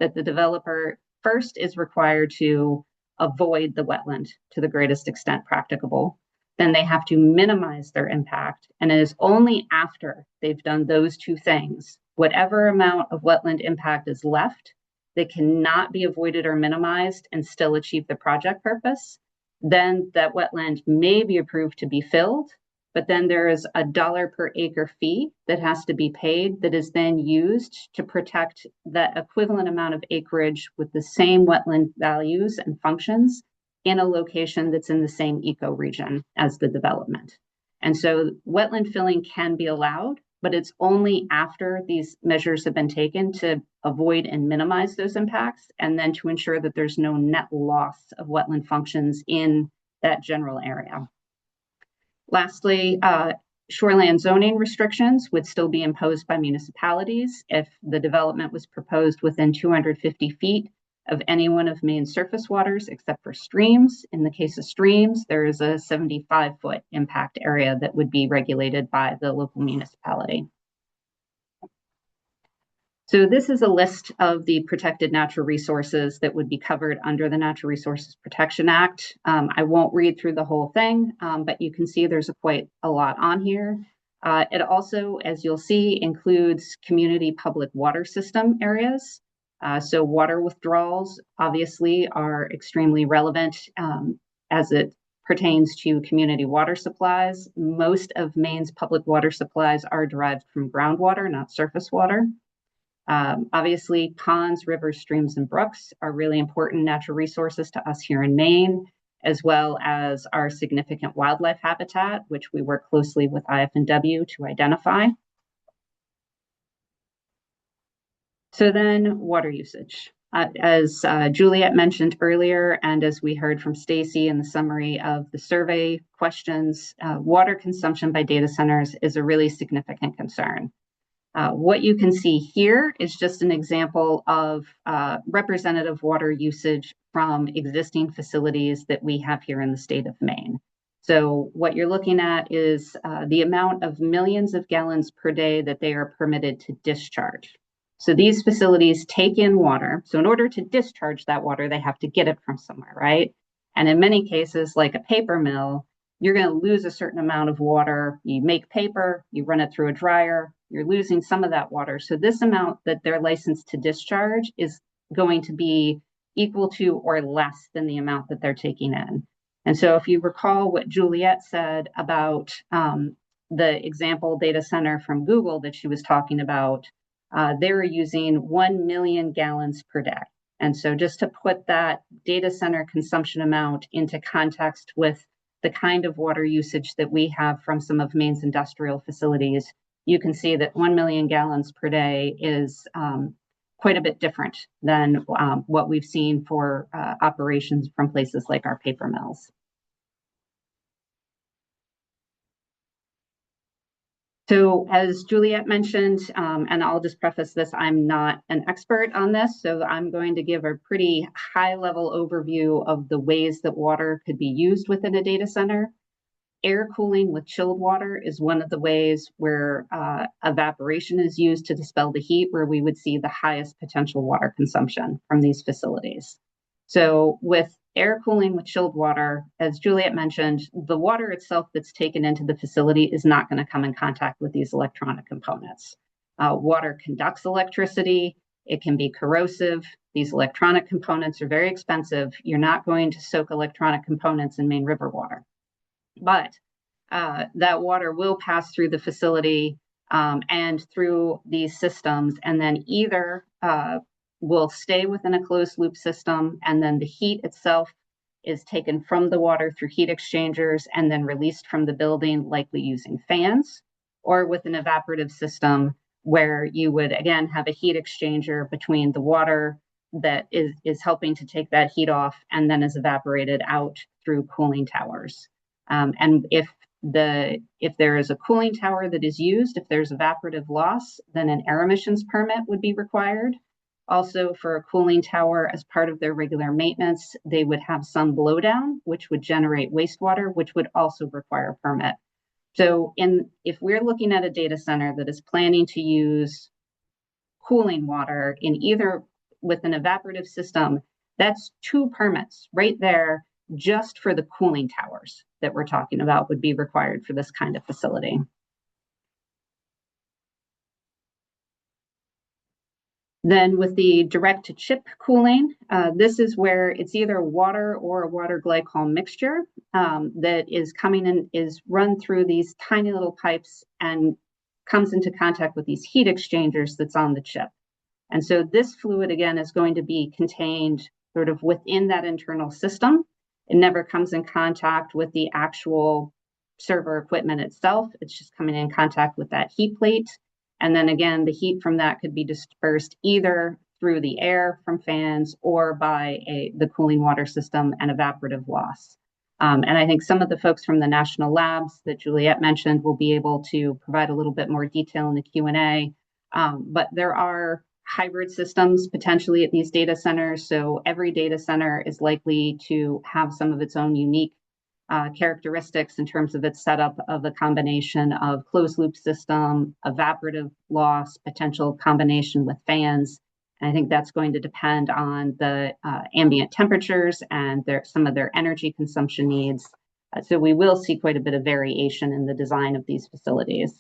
that the developer first is required to avoid the wetland to the greatest extent practicable. Then they have to minimize their impact. And it is only after they've done those two things, whatever amount of wetland impact is left that cannot be avoided or minimized and still achieve the project purpose, then that wetland may be approved to be filled, but then there is a $1 per acre fee that has to be paid that is then used to protect the equivalent amount of acreage with the same wetland values and functions in a location that's in the same ecoregion as the development. And so wetland filling can be allowed, but it's only after these measures have been taken to avoid and minimize those impacts, and then to ensure that there's no net loss of wetland functions in that general area. Lastly, shoreland zoning restrictions would still be imposed by municipalities if the development was proposed within 250 feet of any one of Maine's surface waters, except for streams. In the case of streams, there is a 75-foot impact area that would be regulated by the local municipality. So this is a list of the protected natural resources that would be covered under the Natural Resources Protection Act. I won't read through the whole thing, but you can see there's quite a lot on here. It also, as you'll see, includes community public water system areas. So water withdrawals obviously are extremely relevant as it pertains to community water supplies. Most of Maine's public water supplies are derived from groundwater, not surface water. Obviously, ponds, rivers, streams, and brooks are really important natural resources to us here in Maine, as well as our significant wildlife habitat, which we work closely with IF&W to identify. So then water usage. As Juliet mentioned earlier, and as we heard from Stacy in the summary of the survey questions, water consumption by data centers is a really significant concern. What you can see here is just an example of representative water usage from existing facilities that we have here in the state of Maine. So what you're looking at is the amount of millions of gallons per day that they are permitted to discharge. So these facilities take in water. So in order to discharge that water, they have to get it from somewhere, right? And in many cases, like a paper mill, you're going to lose a certain amount of water. You make paper, you run it through a dryer, you're losing some of that water. So this amount that they're licensed to discharge is going to be equal to or less than the amount that they're taking in. And so if you recall what Juliet said about the example data center from Google that she was talking about, they were using 1 million gallons per day. And so just to put that data center consumption amount into context with the kind of water usage that we have from some of Maine's industrial facilities, you can see that 1 million gallons per day is quite a bit different than what we've seen for operations from places like our paper mills. So as Juliet mentioned, and I'll just preface this, I'm not an expert on this, so I'm going to give a pretty high-level overview of the ways that water could be used within a data center. Air cooling with chilled water is one of the ways where evaporation is used to dispel the heat, where we would see the highest potential water consumption from these facilities. So with air cooling with chilled water, as Juliet mentioned, the water itself that's taken into the facility is not going to come in contact with these electronic components. Water conducts electricity. It can be corrosive. these electronic components are very expensive. You're not going to soak electronic components in Maine River water. But that water will pass through the facility and through these systems, and then either will stay within a closed loop system, and then the heat itself is taken from the water through heat exchangers and then released from the building, likely using fans, or with an evaporative system where you would, again, have a heat exchanger between the water that is helping to take that heat off and then is evaporated out through cooling towers. And if there is a cooling tower that is used, if there's evaporative loss, then an air emissions permit would be required. Also, for a cooling tower, as part of their regular maintenance, they would have some blowdown, which would generate wastewater, which would also require a permit. So if we're looking at a data center that is planning to use cooling water in either with an evaporative system, that's 2 permits right there just for the cooling towers that we're talking about would be required for this kind of facility. Then with the direct to chip cooling, this is where it's either water or a water glycol mixture that is coming in, is run through these tiny little pipes and comes into contact with these heat exchangers that's on the chip. And so this fluid, again, is going to be contained sort of within that internal system. It never comes in contact with the actual server equipment itself. It's just coming in contact with that heat plate. And then again, the heat from that could be dispersed either through the air from fans or by the cooling water system and evaporative loss. And I think some of the folks from the national labs that Juliet mentioned will be able to provide a little bit more detail in the Q&A. But there are hybrid systems potentially at these data centers. So every data center is likely to have some of its own unique characteristics in terms of its setup of a combination of closed loop system, evaporative loss, potential combination with fans. And I think that's going to depend on the ambient temperatures and some of their energy consumption needs. So we will see quite a bit of variation in the design of these facilities.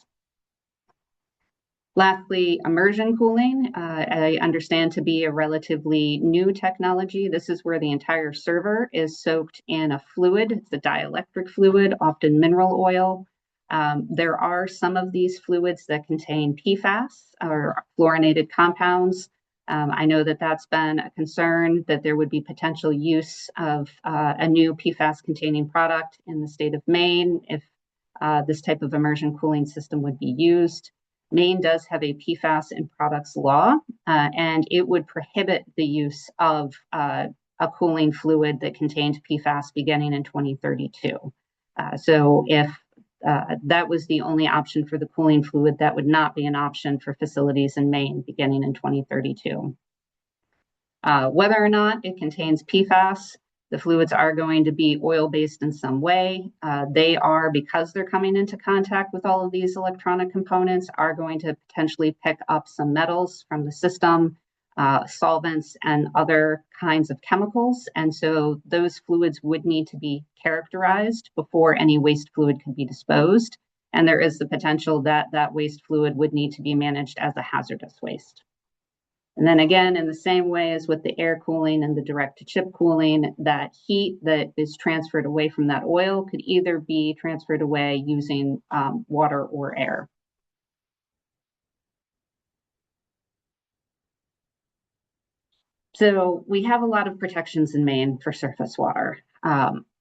Lastly, immersion cooling, I understand to be a relatively new technology. This is where the entire server is soaked in a fluid. It's a dielectric fluid, often mineral oil. There are some of these fluids that contain PFAS or fluorinated compounds. I know that that's been a concern, that there would be potential use of a new PFAS-containing product in the state of Maine if this type of immersion cooling system would be used. Maine does have a PFAS in products law, and it would prohibit the use of a cooling fluid that contained PFAS beginning in 2032. So if that was the only option for the cooling fluid, that would not be an option for facilities in Maine beginning in 2032. Whether or not it contains PFAS, the fluids are going to be oil-based in some way. They are, because they're coming into contact with all of these electronic components, are going to potentially pick up some metals from the system, solvents, and other kinds of chemicals. And so those fluids would need to be characterized before any waste fluid could be disposed. And there is the potential that that waste fluid would need to be managed as a hazardous waste. And then again, in the same way as with the air cooling and the direct to chip cooling, that heat that is transferred away from that oil could either be transferred away using water or air. So we have a lot of protections in Maine for surface water.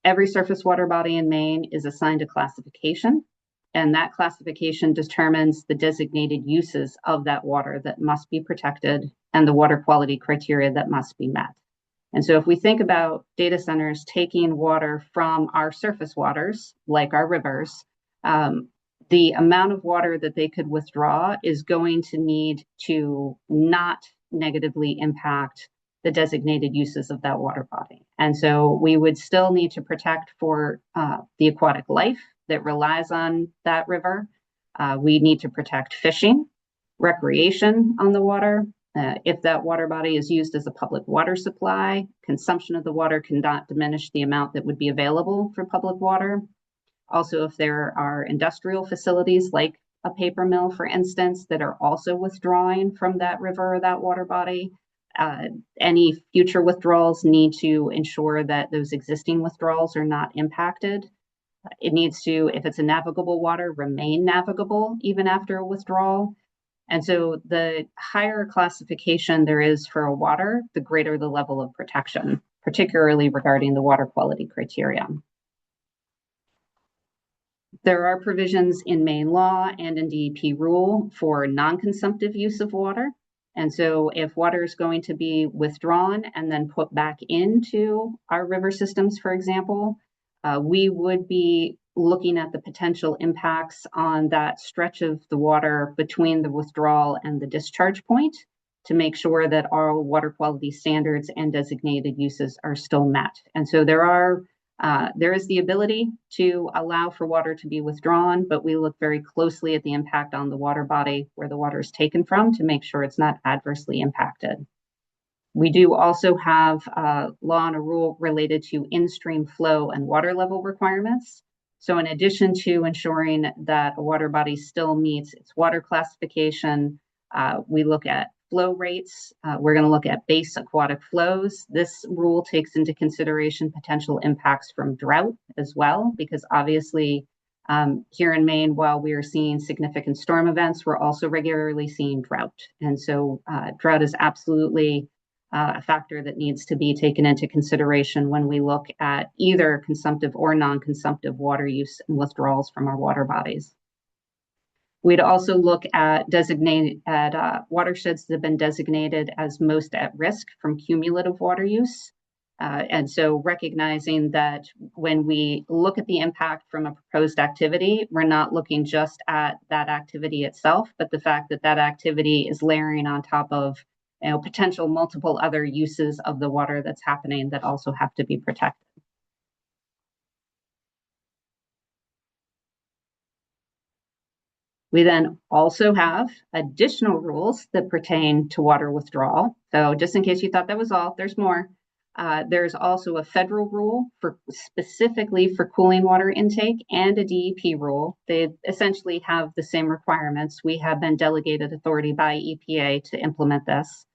Every surface water body in Maine is assigned a classification, and that classification determines the designated uses of that water that must be protected and the water quality criteria that must be met. And so if we think about data centers taking water from our surface waters, like our rivers, the amount of water that they could withdraw is going to need to not negatively impact the designated uses of that water body. And so we would still need to protect for the aquatic life that relies on that river. We need to protect fishing, recreation on the water. If that water body is used as a public water supply, consumption of the water cannot diminish the amount that would be available for public water. Also, if there are industrial facilities like a paper mill, for instance, that are also withdrawing from that river or that water body, Any future withdrawals need to ensure that those existing withdrawals are not impacted. It needs to, if it's a navigable water, remain navigable even after a withdrawal. And so the higher classification there is for a water, the greater the level of protection, particularly regarding the water quality criteria. There are provisions in Maine law and in DEP rule for non-consumptive use of water. And so if water is going to be withdrawn and then put back into our river systems, for example, we would be looking at the potential impacts on that stretch of the water between the withdrawal and the discharge point to make sure that our water quality standards and designated uses are still met. And so there is the ability to allow for water to be withdrawn, but we look very closely at the impact on the water body where the water is taken from to make sure it's not adversely impacted. We do also have a law and a rule related to in-stream flow and water level requirements. So in addition to ensuring that a water body still meets its water classification, we look at flow rates. We're going to look at base aquatic flows. This rule takes into consideration potential impacts from drought as well, because obviously here in Maine, while we are seeing significant storm events, we're also regularly seeing drought. And so drought is absolutely a factor that needs to be taken into consideration when we look at either consumptive or non-consumptive water use and withdrawals from our water bodies. We'd also look at watersheds that have been designated as most at risk from cumulative water use. And so recognizing that when we look at the impact from a proposed activity, we're not looking just at that activity itself, but the fact that that activity is layering on top of potential multiple other uses of the water that's happening that also have to be protected. We then also have additional rules that pertain to water withdrawal. So just in case you thought that was all, there's more. There's also a federal rule for specifically for cooling water intake and a DEP rule. They essentially have the same requirements. We have been delegated authority by EPA to implement this.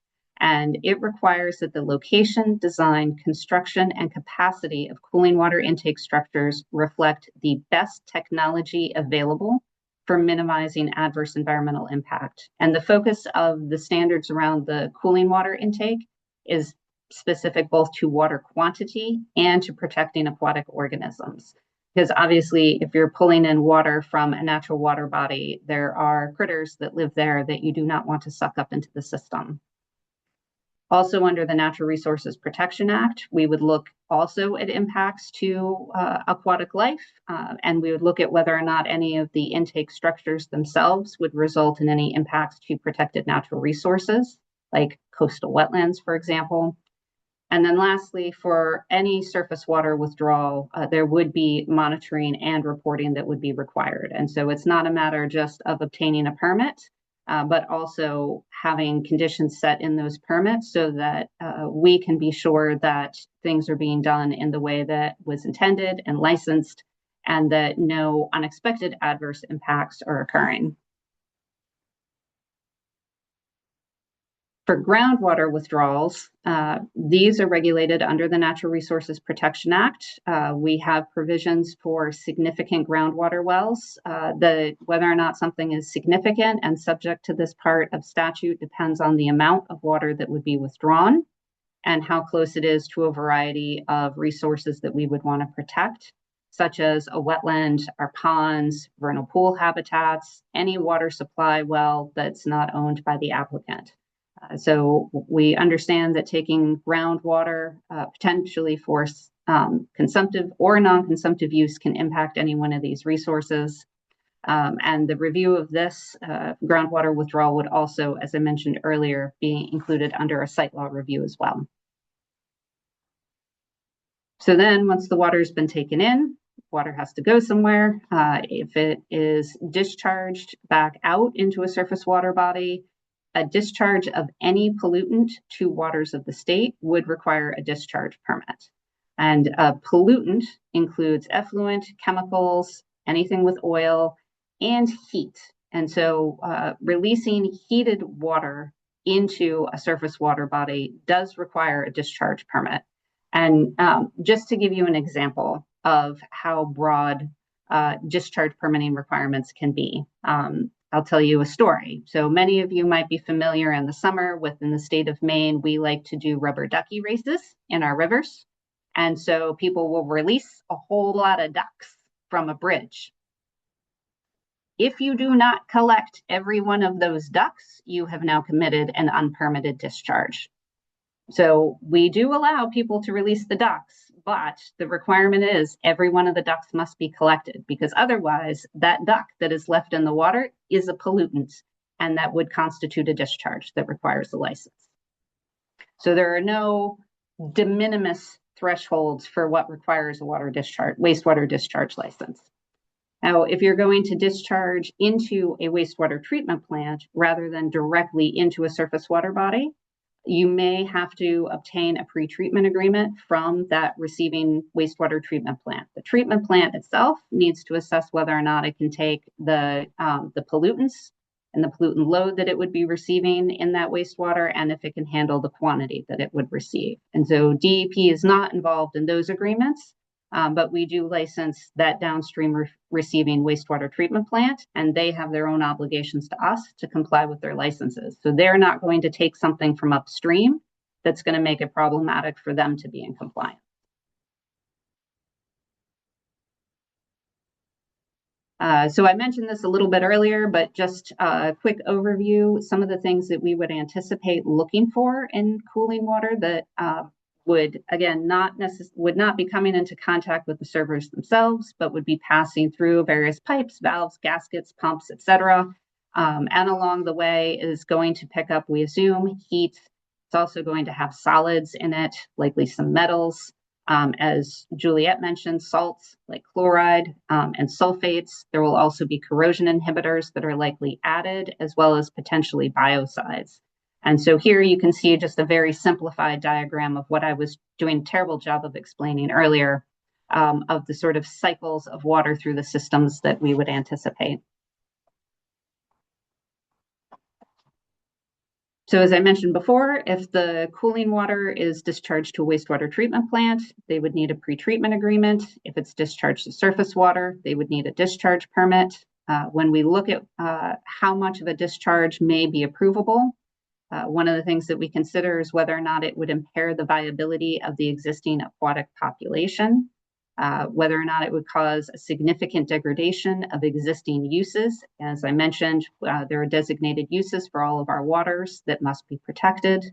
And it requires that the location, design, construction, and capacity of cooling water intake structures reflect the best technology available for minimizing adverse environmental impact. And the focus of the standards around the cooling water intake is specific both to water quantity and to protecting aquatic organisms. Because obviously, if you're pulling in water from a natural water body, there are critters that live there that you do not want to suck up into the system. Also under the Natural Resources Protection Act, we would look also at impacts to aquatic life, and we would look at whether or not any of the intake structures themselves would result in any impacts to protected natural resources, like coastal wetlands, for example. And then lastly, for any surface water withdrawal, there would be monitoring and reporting that would be required. And so it's not a matter just of obtaining a permit, but also having conditions set in those permits so that we can be sure that things are being done in the way that was intended and licensed, and that no unexpected adverse impacts are occurring. For groundwater withdrawals, these are regulated under the Natural Resources Protection Act. We have provisions for significant groundwater wells. Whether or not something is significant and subject to this part of statute depends on the amount of water that would be withdrawn and how close it is to a variety of resources that we would want to protect, such as a wetland, our ponds, vernal pool habitats, any water supply well that's not owned by the applicant. So we understand that taking groundwater potentially for consumptive or non-consumptive use can impact any one of these resources. And the review of this groundwater withdrawal would also, as I mentioned earlier, be included under a site law review as well. So then once the water has been taken in, water has to go somewhere. If it is discharged back out into a surface water body, a discharge of any pollutant to waters of the state would require a discharge permit. And a pollutant includes effluent, chemicals, anything with oil, and heat. And so releasing heated water into a surface water body does require a discharge permit. And just to give you an example of how broad discharge permitting requirements can be, I'll tell you a story. So many of you might be familiar in the summer within the state of Maine, we like to do rubber ducky races in our rivers. And so people will release a whole lot of ducks from a bridge. If you do not collect every one of those ducks, you have now committed an unpermitted discharge. So we do allow people to release the ducks, but the requirement is every one of the ducks must be collected, because otherwise that duck that is left in the water is a pollutant, and that would constitute a discharge that requires a license. So there are no de minimis thresholds for what requires a wastewater discharge license. Now, if you're going to discharge into a wastewater treatment plant rather than directly into a surface water body, you may have to obtain a pre-treatment agreement from that receiving wastewater treatment plant. The treatment plant itself needs to assess whether or not it can take the pollutants and the pollutant load that it would be receiving in that wastewater, and if it can handle the quantity that it would receive. And so DEP is not involved in those agreements, but we do license that downstream receiving wastewater treatment plant, and they have their own obligations to us to comply with their licenses. So they're not going to take something from upstream that's going to make it problematic for them to be in compliance. So I mentioned this a little bit earlier, but just a quick overview, some of the things that we would anticipate looking for in cooling water that would, again, would not be coming into contact with the servers themselves, but would be passing through various pipes, valves, gaskets, pumps, etc. And along the way is going to pick up, we assume, heat. It's also going to have solids in it, likely some metals. As Juliet mentioned, salts like chloride and sulfates. There will also be corrosion inhibitors that are likely added, as well as potentially biocides. And so here you can see just a very simplified diagram of what I was doing a terrible job of explaining earlier, of the sort of cycles of water through the systems that we would anticipate. So as I mentioned before, if the cooling water is discharged to a wastewater treatment plant, they would need a pre-treatment agreement. If it's discharged to surface water, they would need a discharge permit. When we look at how much of a discharge may be approvable, one of the things that we consider is whether or not it would impair the viability of the existing aquatic population, whether or not it would cause a significant degradation of existing uses. As I mentioned, there are designated uses for all of our waters that must be protected.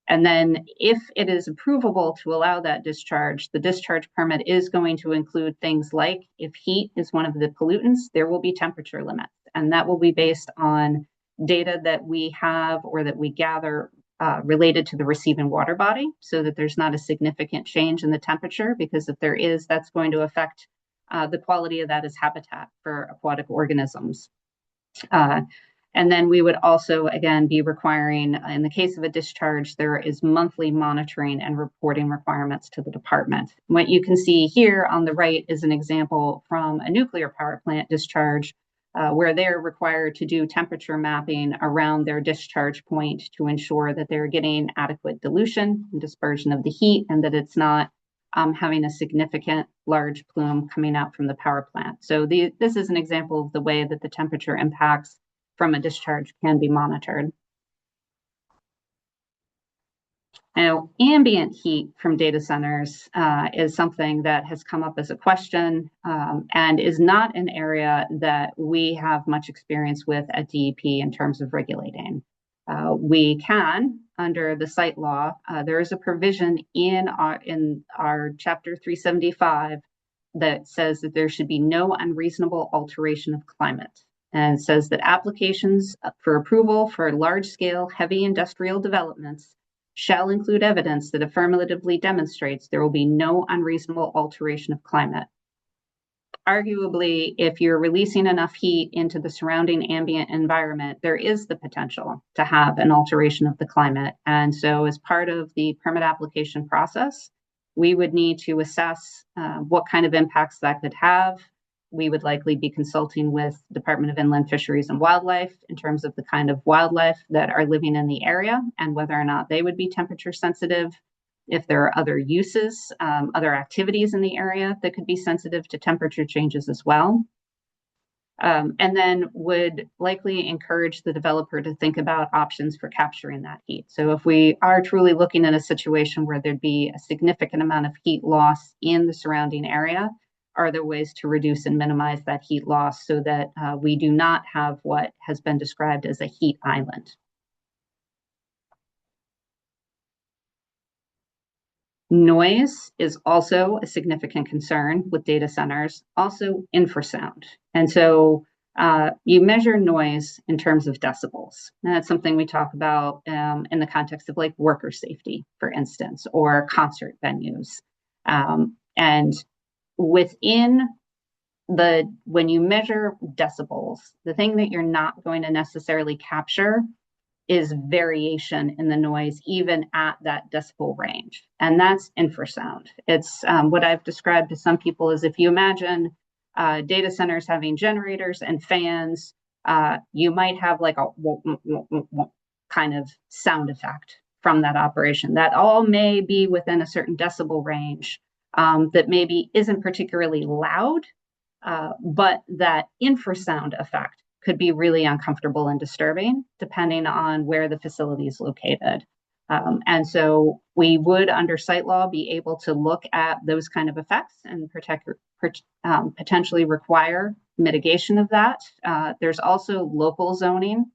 And then if it is approvable to allow that discharge, the discharge permit is going to include things like, if heat is one of the pollutants, there will be temperature limits. And that will be based on data that we have or that we gather related to the receiving water body, so that there's not a significant change in the temperature, because if there is, that's going to affect the quality of that as habitat for aquatic organisms. And then we would also, again, be requiring, in the case of a discharge, there is monthly monitoring and reporting requirements to the department. What you can see here on the right is an example from a nuclear power plant discharge, where they're required to do temperature mapping around their discharge point to ensure that they're getting adequate dilution and dispersion of the heat, and that it's not having a significant large plume coming out from the power plant. So this is an example of the way that the temperature impacts from a discharge can be monitored. Now, ambient heat from data centers is something that has come up as a question and is not an area that we have much experience with at DEP in terms of regulating. We can, under the site law, there is a provision in our Chapter 375 that says that there should be no unreasonable alteration of climate, and says that applications for approval for large-scale heavy industrial developments shall include evidence that affirmatively demonstrates there will be no unreasonable alteration of climate. Arguably, if you're releasing enough heat into the surrounding ambient environment, there is the potential to have an alteration of the climate. And so as part of the permit application process, we would need to assess what kind of impacts that could have, we would likely be consulting with Department of Inland Fisheries and Wildlife in terms of the kind of wildlife that are living in the area and whether or not they would be temperature sensitive. If there are other uses, other activities in the area that could be sensitive to temperature changes as well. And then would likely encourage the developer to think about options for capturing that heat. So if we are truly looking at a situation where there'd be a significant amount of heat loss in the surrounding area, are there ways to reduce and minimize that heat loss so that we do not have what has been described as a heat island? Noise is also a significant concern with data centers, also infrasound. And so you measure noise in terms of decibels. And that's something we talk about in the context of like worker safety, for instance, or concert venues. And within when you measure decibels, the thing that you're not going to necessarily capture is variation in the noise, even at that decibel range. And that's infrasound. It's what I've described to some people is if you imagine data centers having generators and fans, you might have like a kind of sound effect from that operation. That all may be within a certain decibel range that maybe isn't particularly loud, but that infrasound effect could be really uncomfortable and disturbing depending on where the facility is located. And so we would, under site law, be able to look at those kind of effects and potentially require mitigation of that. There's also local zoning.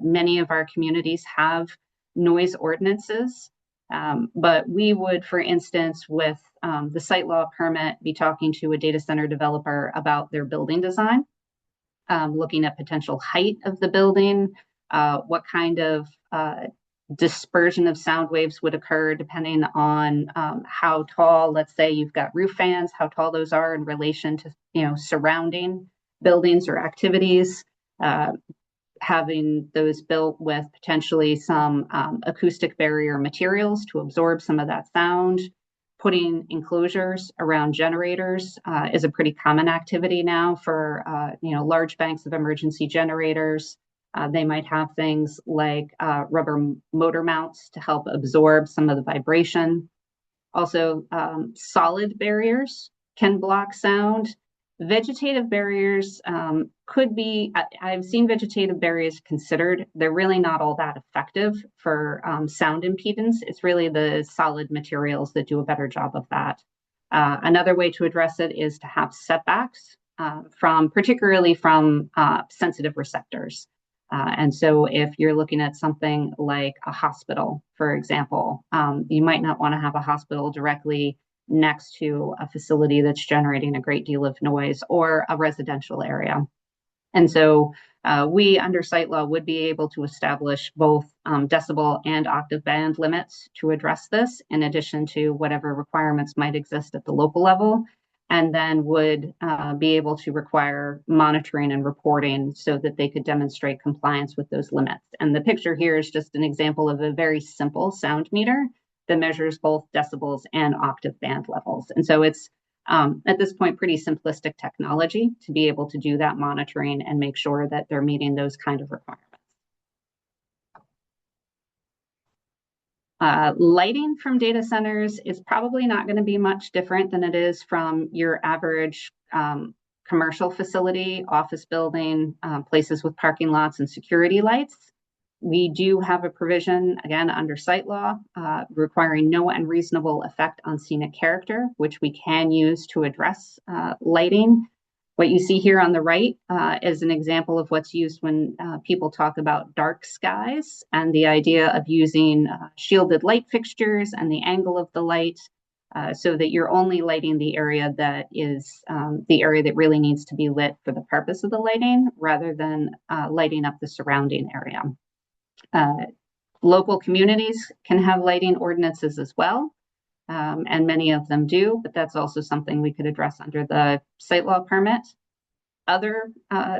Many of our communities have noise ordinances, but we would, for instance, with the site law permit, be talking to a data center developer about their building design. Looking at potential height of the building, what kind of dispersion of sound waves would occur depending on how tall, let's say you've got roof fans, how tall those are in relation to surrounding buildings or activities, having those built with potentially some acoustic barrier materials to absorb some of that sound. Putting enclosures around generators is a pretty common activity now for large banks of emergency generators. They might have things like rubber motor mounts to help absorb some of the vibration. Also, solid barriers can block sound. Vegetative barriers could be, I've seen vegetative barriers considered. They're really not all that effective for sound impedance. It's really the solid materials that do a better job of that. Another way to address it is to have setbacks particularly from sensitive receptors. And so if you're looking at something like a hospital, for example, you might not want to have a hospital directly next to a facility that's generating a great deal of noise or a residential area. And so we, under site law, would be able to establish both decibel and octave band limits to address this, in addition to whatever requirements might exist at the local level, and then would be able to require monitoring and reporting so that they could demonstrate compliance with those limits. And the picture here is just an example of a very simple sound meter that measures both decibels and octave band levels. And so it's, at this point, pretty simplistic technology to be able to do that monitoring and make sure that they're meeting those kind of requirements. Lighting from data centers is probably not going to be much different than it is from your average commercial facility, office building, places with parking lots and security lights. We do have a provision, again, under site law, requiring no unreasonable effect on scenic character, which we can use to address lighting. What you see here on the right is an example of what's used when people talk about dark skies and the idea of using shielded light fixtures and the angle of the light so that you're only lighting the area that is the area that really needs to be lit for the purpose of the lighting rather than lighting up the surrounding area. Local communities can have lighting ordinances as well, and many of them do, but that's also something we could address under the site law permit. Other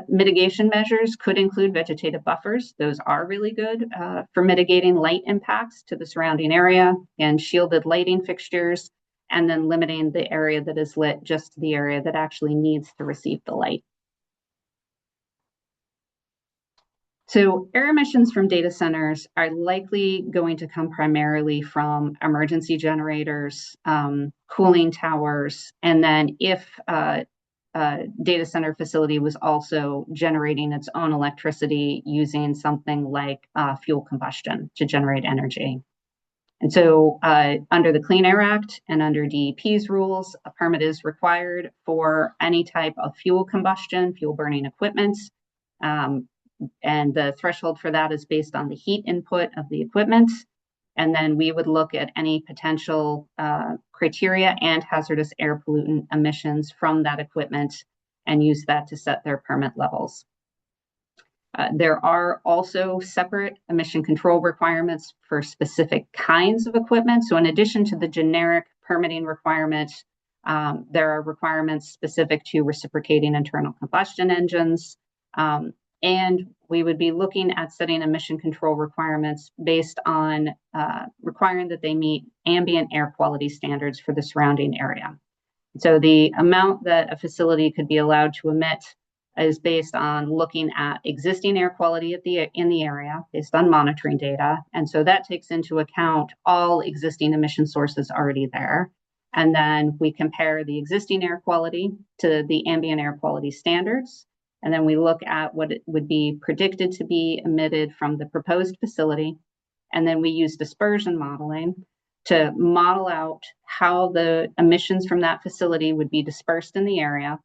mitigation measures could include vegetative buffers. Those are really good for mitigating light impacts to the surrounding area, and shielded lighting fixtures and then limiting the area that is lit just to the area that actually needs to receive the light. So air emissions from data centers are likely going to come primarily from emergency generators, cooling towers, and then if a data center facility was also generating its own electricity using something like fuel combustion to generate energy. And so under the Clean Air Act and under DEP's rules, a permit is required for any type of fuel combustion, fuel burning equipment. And the threshold for that is based on the heat input of the equipment. And then we would look at any potential criteria and hazardous air pollutant emissions from that equipment and use that to set their permit levels. There are also separate emission control requirements for specific kinds of equipment. So in addition to the generic permitting requirements, there are requirements specific to reciprocating internal combustion engines. And we would be looking at setting emission control requirements based on requiring that they meet ambient air quality standards for the surrounding area. So the amount that a facility could be allowed to emit is based on looking at existing air quality in the area based on monitoring data. And so that takes into account all existing emission sources already there. And then we compare the existing air quality to the ambient air quality standards. And then we look at what it would be predicted to be emitted from the proposed facility. And then we use dispersion modeling to model out how the emissions from that facility would be dispersed in the area,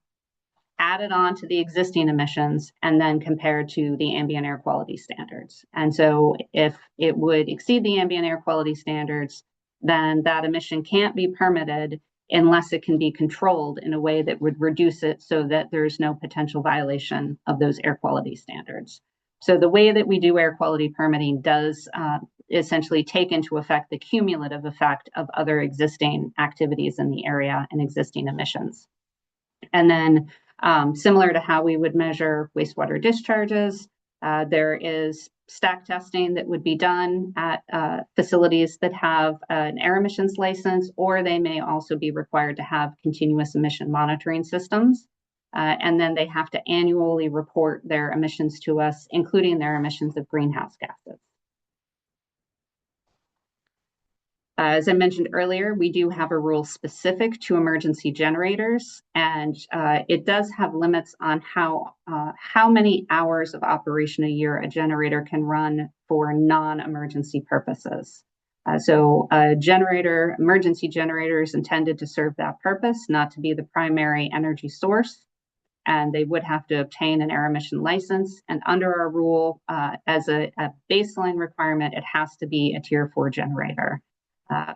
added on to the existing emissions, and then compared to the ambient air quality standards. And so if it would exceed the ambient air quality standards, then that emission can't be permitted unless it can be controlled in a way that would reduce it so that there's no potential violation of those air quality standards. So the way that we do air quality permitting does essentially take into effect the cumulative effect of other existing activities in the area and existing emissions. And then similar to how we would measure wastewater discharges, there is stack testing that would be done at facilities that have an air emissions license, or they may also be required to have continuous emission monitoring systems. And then they have to annually report their emissions to us, including their emissions of greenhouse gases. As I mentioned earlier, we do have a rule specific to emergency generators, and it does have limits on how many hours of operation a year a generator can run for non-emergency purposes. So a generator, emergency generator is intended to serve that purpose, not to be the primary energy source, and they would have to obtain an air emission license. And under our rule, as a baseline requirement, it has to be a Tier 4 generator.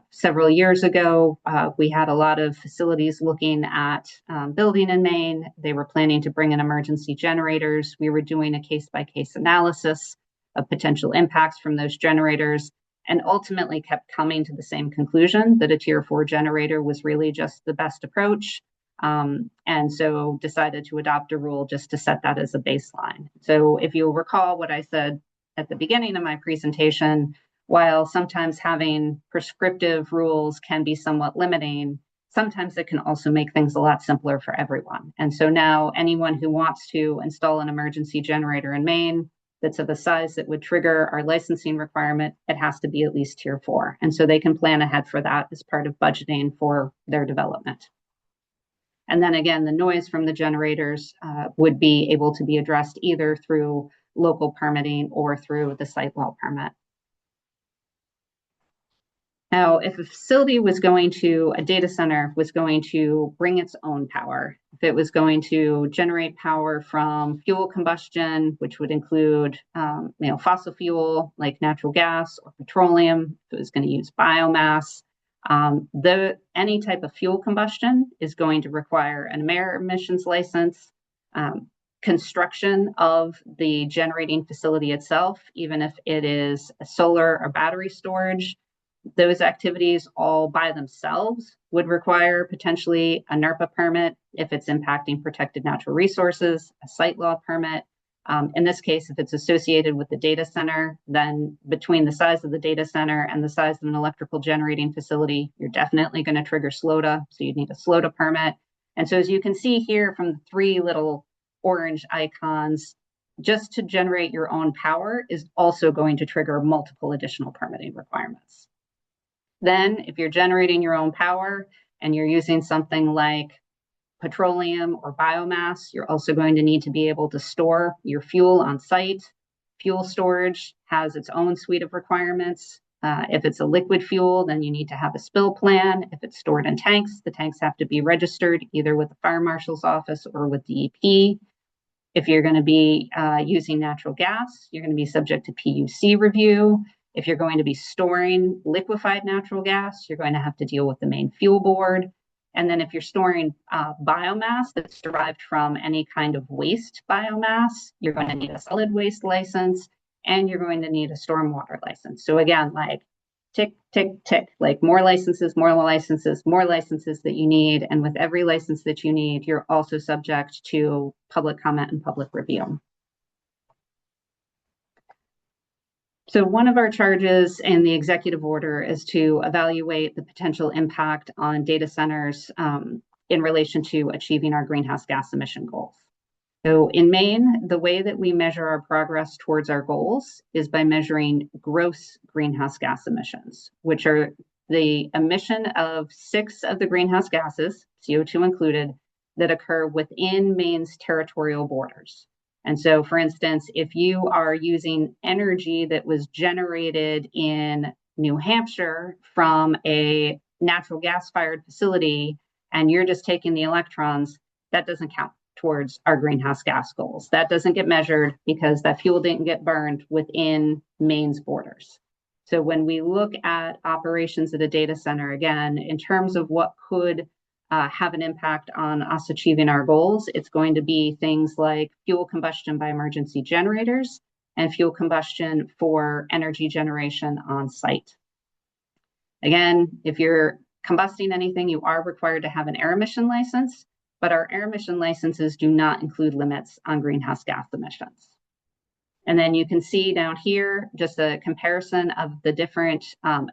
Several years ago, we had a lot of facilities looking at building in Maine. They were planning to bring in emergency generators. We were doing a case-by-case analysis of potential impacts from those generators and ultimately kept coming to the same conclusion that a Tier 4 generator was really just the best approach. And so decided to adopt a rule just to set that as a baseline. So if you'll recall what I said at the beginning of my presentation, while sometimes having prescriptive rules can be somewhat limiting, sometimes it can also make things a lot simpler for everyone. And so now anyone who wants to install an emergency generator in Maine that's of a size that would trigger our licensing requirement, it has to be at least Tier 4. And so they can plan ahead for that as part of budgeting for their development. And then again, the noise from the generators would be able to be addressed either through local permitting or through the site law permit. Now, if a facility was going to, a data center was going to bring its own power, if it was going to generate power from fuel combustion, which would include fossil fuel like natural gas or petroleum, if it was going to use biomass, any type of fuel combustion is going to require an air emissions license, construction of the generating facility itself, even if it is a solar or battery storage. Those activities all by themselves would require potentially a NERPA permit if it's impacting protected natural resources, a site law permit, In this case, if it's associated with the data center, then between the size of the data center and the size of an electrical generating facility, you're definitely going to trigger SLOTA. So you need a SLOTA permit. And so as you can see here from the 3 little orange icons, just to generate your own power is also going to trigger multiple additional permitting requirements. Then if you're generating your own power and you're using something like petroleum or biomass, you're also going to need to be able to store your fuel on site. Fuel storage has its own suite of requirements. If it's a liquid fuel, then you need to have a spill plan. If it's stored in tanks, the tanks have to be registered either with the fire marshal's office or with DEP. If you're going to be using natural gas, you're going to be subject to PUC review. If you're going to be storing liquefied natural gas, you're going to have to deal with the Maine Fuel Board. And then if you're storing biomass that's derived from any kind of waste biomass, you're going to need a solid waste license and you're going to need a stormwater license. So again, like tick, tick, tick, like more licenses, more licenses, more licenses that you need. And with every license that you need, you're also subject to public comment and public review. So one of our charges in the executive order is to evaluate the potential impact on data centers in relation to achieving our greenhouse gas emission goals. So in Maine, the way that we measure our progress towards our goals is by measuring gross greenhouse gas emissions, which are the emission of 6 of the greenhouse gases, CO2 included, that occur within Maine's territorial borders. And so, for instance, if you are using energy that was generated in New Hampshire from a natural gas-fired facility, and you're just taking the electrons, that doesn't count towards our greenhouse gas goals. That doesn't get measured because that fuel didn't get burned within Maine's borders. So when we look at operations at a data center, again, in terms of what could have an impact on us achieving our goals, it's going to be things like fuel combustion by emergency generators and fuel combustion for energy generation on site. Again, if you're combusting anything, you are required to have an air emission license, but our air emission licenses do not include limits on greenhouse gas emissions. And then you can see down here just a comparison of the different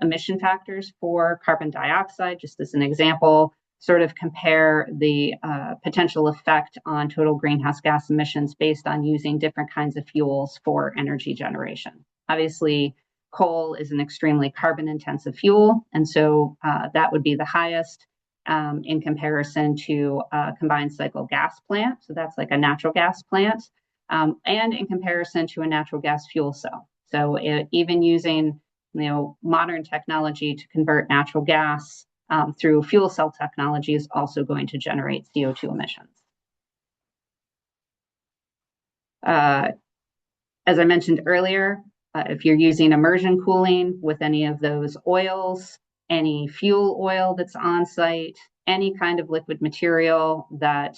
emission factors for carbon dioxide, just as an example, sort of compare the potential effect on total greenhouse gas emissions based on using different kinds of fuels for energy generation. Obviously, coal is an extremely carbon intensive fuel, and so that would be the highest in comparison to a combined cycle gas plant. So that's like a natural gas plant, and in comparison to a natural gas fuel cell. So even using modern technology to convert natural gas through fuel cell technology is also going to generate CO2 emissions. As I mentioned earlier, if you're using immersion cooling with any of those oils, any fuel oil that's on site, any kind of liquid material that,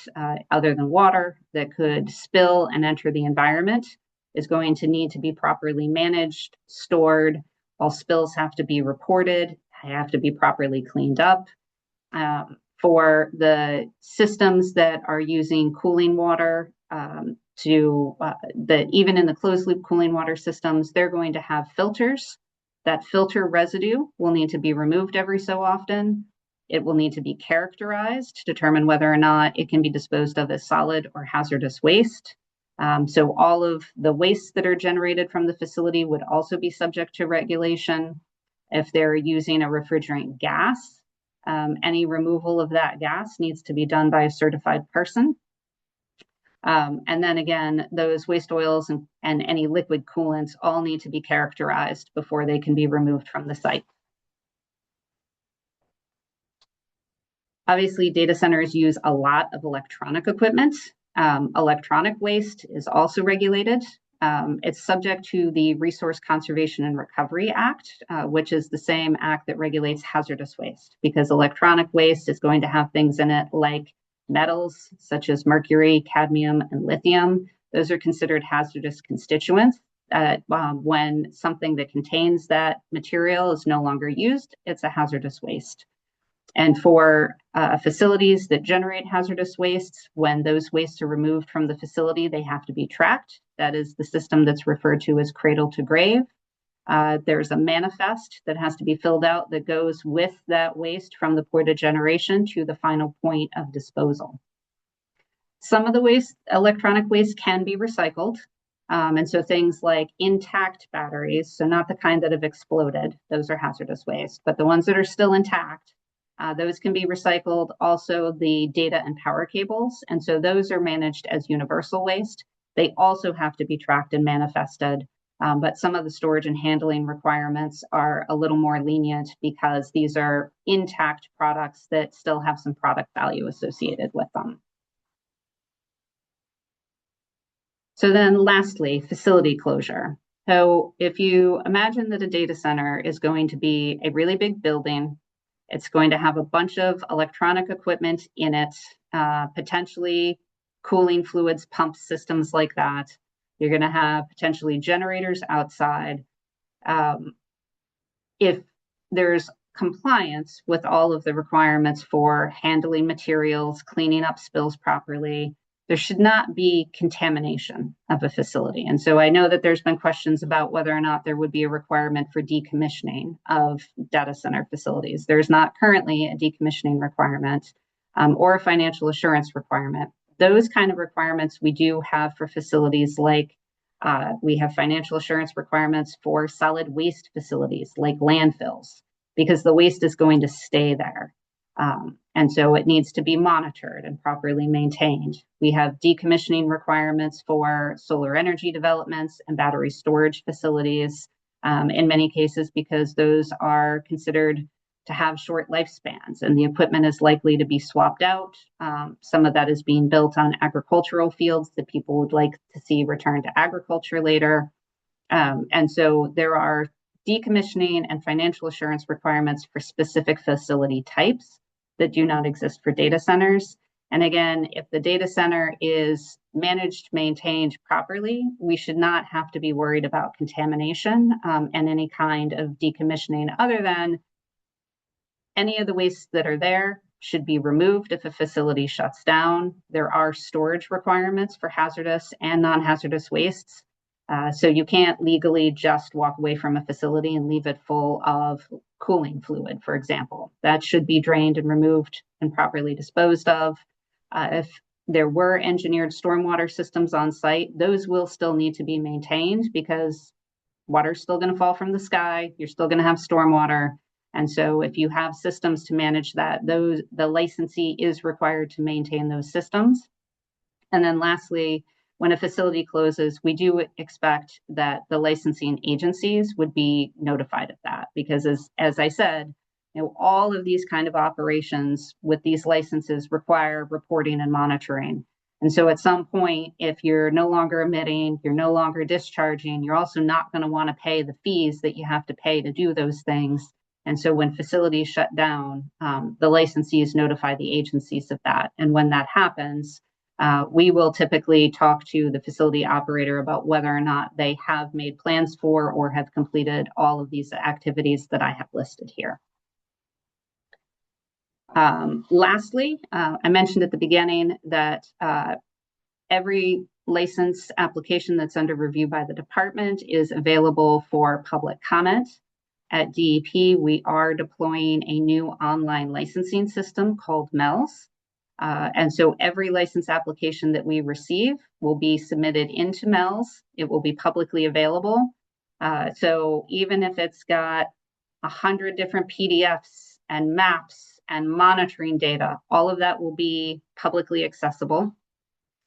other than water, that could spill and enter the environment is going to need to be properly managed, stored. All spills have to be reported, have to be properly cleaned up. For the systems that are using cooling water, even in the closed loop cooling water systems, they're going to have filters. That filter residue will need to be removed every so often. It will need to be characterized to determine whether or not it can be disposed of as solid or hazardous waste. So all of the wastes that are generated from the facility would also be subject to regulation. If they're using a refrigerant gas, any removal of that gas needs to be done by a certified person. And then again, those waste oils and any liquid coolants all need to be characterized before they can be removed from the site. Obviously, data centers use a lot of electronic equipment. Electronic waste is also regulated. It's subject to the Resource Conservation and Recovery Act, which is the same act that regulates hazardous waste, because electronic waste is going to have things in it like metals such as mercury, cadmium, and lithium. Those are considered hazardous constituents. When something that contains that material is no longer used, it's a hazardous waste. And for facilities that generate hazardous wastes, when those wastes are removed from the facility, they have to be tracked That is the system that's referred to as cradle to grave. There's a manifest that has to be filled out that goes with that waste from the point of generation to the final point of disposal. Some of the waste, electronic waste, can be recycled. And so things like intact batteries, so not the kind that have exploded, those are hazardous waste, but the ones that are still intact, those can be recycled. Also the data and power cables. And so those are managed as universal waste. They also have to be tracked and manifested. But some of the storage and handling requirements are a little more lenient because these are intact products that still have some product value associated with them. So then lastly, facility closure. So if you imagine that a data center is going to be a really big building, it's going to have a bunch of electronic equipment in it, potentially cooling fluids, pumps, systems like that. You're going to have potentially generators outside. If there's compliance with all of the requirements for handling materials, cleaning up spills properly, there should not be contamination of a facility. And so I know that there's been questions about whether or not there would be a requirement for decommissioning of data center facilities. There's not currently a decommissioning requirement or a financial assurance requirement. Those kind of requirements we do have for facilities like we have financial assurance requirements for solid waste facilities like landfills, because the waste is going to stay there. And so it needs to be monitored and properly maintained. We have decommissioning requirements for solar energy developments and battery storage facilities in many cases, because those are considered to have short lifespans and the equipment is likely to be swapped out. Some of that is being built on agricultural fields that people would like to see return to agriculture later. And so there are decommissioning and financial assurance requirements for specific facility types that do not exist for data centers. And again, if the data center is managed, maintained properly, we should not have to be worried about contamination and any kind of decommissioning, other than any of the wastes that are there should be removed if a facility shuts down. There are storage requirements for hazardous and non-hazardous wastes. So you can't legally just walk away from a facility and leave it full of cooling fluid, for example. That should be drained and removed and properly disposed of. If there were engineered stormwater systems on site, those will still need to be maintained because water's still going to fall from the sky. You're still going to have stormwater. And so if you have systems to manage that, the licensee is required to maintain those systems. And then lastly, when a facility closes, we do expect that the licensing agencies would be notified of that, because as I said, all of these kind of operations with these licenses require reporting and monitoring. And so at some point, if you're no longer emitting, you're no longer discharging, you're also not going to want to pay the fees that you have to pay to do those things. And so when facilities shut down, the licensees notify the agencies of that. And when that happens, we will typically talk to the facility operator about whether or not they have made plans for or have completed all of these activities that I have listed here. Lastly, I mentioned at the beginning that every license application that's under review by the department is available for public comment. At DEP, we are deploying a new online licensing system called MELS. And so every license application that we receive will be submitted into MELS. It will be publicly available. So even if it's got 100 different PDFs and maps and monitoring data, all of that will be publicly accessible.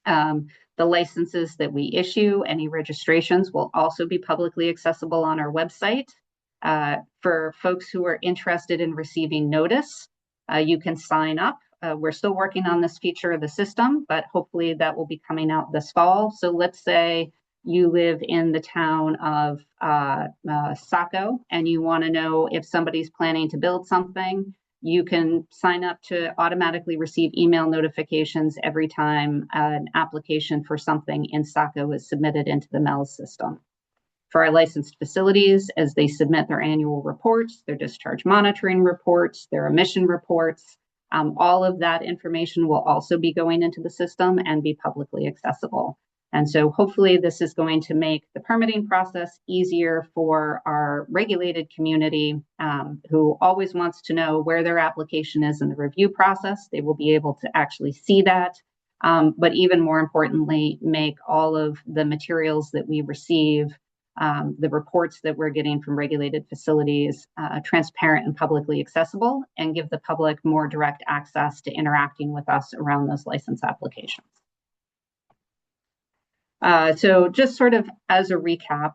The licenses that we issue, any registrations, will also be publicly accessible on our website. For folks who are interested in receiving notice, you can sign up. We're still working on this feature of the system, but hopefully that will be coming out this fall. So let's say you live in the town of Saco and you want to know if somebody's planning to build something. You can sign up to automatically receive email notifications every time an application for something in Saco is submitted into the MELS system. For our licensed facilities, as they submit their annual reports, their discharge monitoring reports, their emission reports, all of that information will also be going into the system and be publicly accessible. And so hopefully this is going to make the permitting process easier for our regulated community who always wants to know where their application is in the review process. They will be able to actually see that. But even more importantly, make all of the materials that we receive, the reports that we're getting from regulated facilities, transparent and publicly accessible, and give the public more direct access to interacting with us around those license applications. So just sort of as a recap,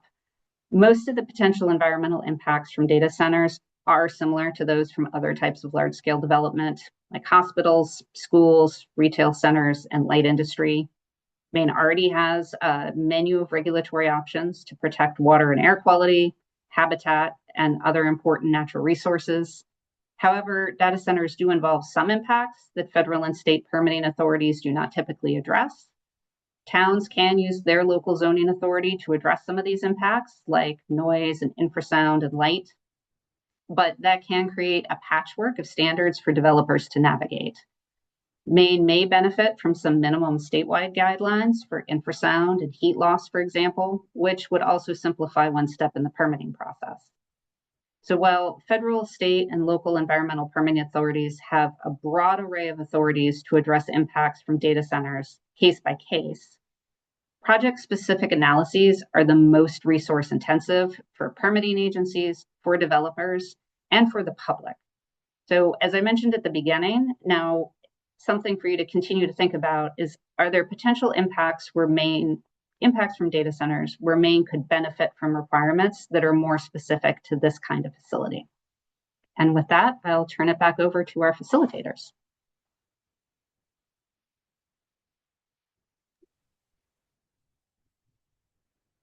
most of the potential environmental impacts from data centers are similar to those from other types of large-scale development, like hospitals, schools, retail centers, and light industry. Maine already has a menu of regulatory options to protect water and air quality, habitat, and other important natural resources. However, data centers do involve some impacts that federal and state permitting authorities do not typically address. Towns can use their local zoning authority to address some of these impacts, like noise and infrasound and light, but that can create a patchwork of standards for developers to navigate. Maine may benefit from some minimum statewide guidelines for infrasound and heat loss, for example, which would also simplify one step in the permitting process. So while federal, state, and local environmental permitting authorities have a broad array of authorities to address impacts from data centers case by case, project-specific analyses are the most resource-intensive for permitting agencies, for developers, and for the public. So as I mentioned at the beginning, now something for you to continue to think about is, are there potential impacts from data centers where Maine could benefit from requirements that are more specific to this kind of facility? And with that, I'll turn it back over to our facilitators.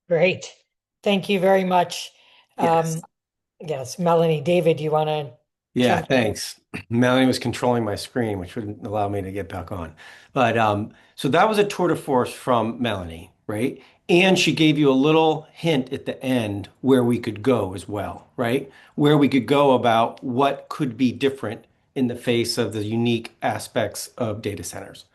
Great. Thank you very much. Yes. Yes, Melanie, David, do you want to Yeah, jump in? thanks. Melanie was controlling my screen, which wouldn't allow me to get back on. But so that was a tour de force from Melanie, right? And she gave you a little hint at the end where we could go as well, right? Where we could go about what could be different in the face of the unique aspects of data centers.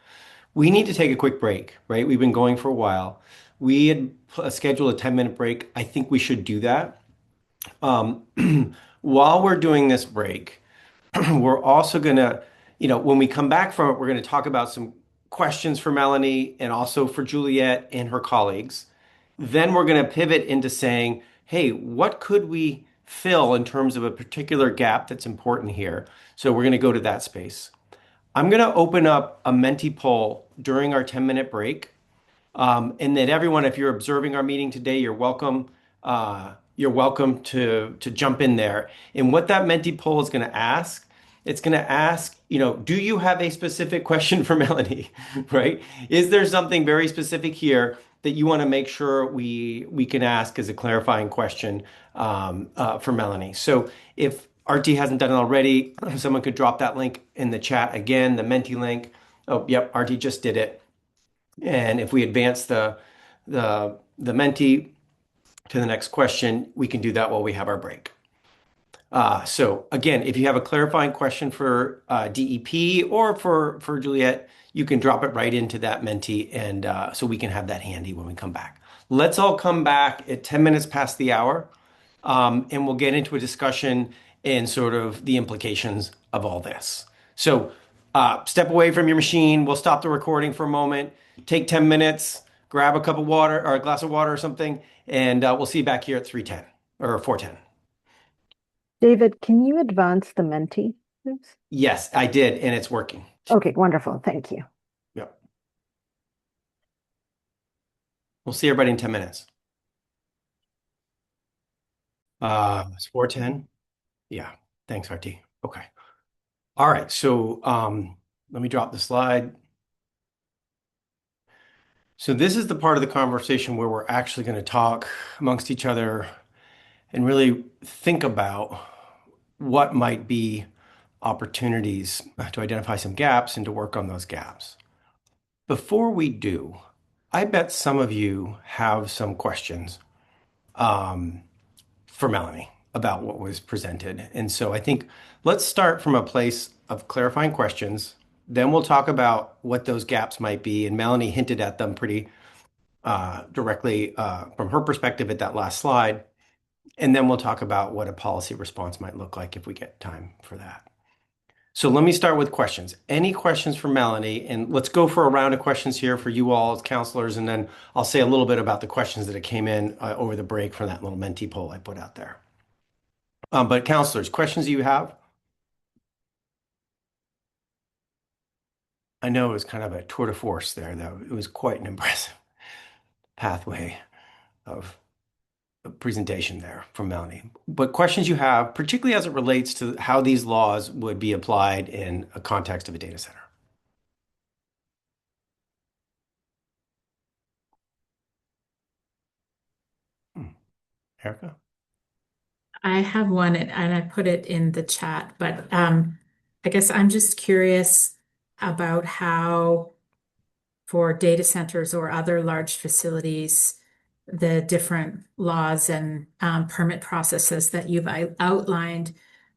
We need to take a quick break, right? We've been going for a while. We had scheduled a 10-minute break. I think we should do that. While we're doing this break, we're also going to, when we come back from it, we're going to talk about some questions for Melanie and also for Juliet and her colleagues. Then we're going to pivot into saying, hey, what could we fill in terms of a particular gap that's important here? So we're going to go to that space. I'm going to open up a Menti poll during our 10-minute break. And that everyone, if you're observing our meeting today, you're welcome. You're welcome to jump in there. And what that Menti poll is going to ask, it's going to ask, do you have a specific question for Melanie, right? Is there something very specific here that you want to make sure we can ask as a clarifying question for Melanie? So if RT hasn't done it already, someone could drop that link in the chat again, the Menti link. Oh, yep, RT just did it. And if we advance the Menti to the next question, we can do that while we have our break. So again, if you have a clarifying question for DEP or for Juliet, you can drop it right into that Menti, and so we can have that handy when we come back. Let's all come back at 10 minutes past the hour, and we'll get into a discussion and sort of the implications of all this. So step away from your machine. We'll stop the recording for a moment. Take 10 minutes, grab a cup of water or a glass of water or something, and we'll see you back here at 3:10 or 4:10. David, can you advance the Menti, please? Yes, I did, and it's working. Okay, wonderful. Thank you. Yep. We'll see everybody in 10 minutes. It's 4:10. Yeah. Thanks, RT. Okay. All right. So let me drop the slide. So this is the part of the conversation where we're actually going to talk amongst each other and really think about what might be opportunities to identify some gaps and to work on those gaps. Before we do, I bet some of you have some questions for Melanie about what was presented. And so I think let's start from a place of clarifying questions. Then we'll talk about what those gaps might be. And Melanie hinted at them pretty directly from her perspective at that last slide. And then we'll talk about what a policy response might look like if we get time for that. So let me start with questions. Any questions for Melanie? And let's go for a round of questions here for you all as counselors, and then I'll say a little bit about the questions that came in over the break from that little Menti poll I put out there. But counselors, questions you have? I know it was kind of a tour de force there, though. It was quite an impressive pathway of presentation there from Melanie. But questions you have, particularly as it relates to how these laws would be applied in a context of a data center. Erica? I have one and I put it in the chat, but I guess I'm just curious about how for data centers or other large facilities, the different laws and permit processes that you've outlined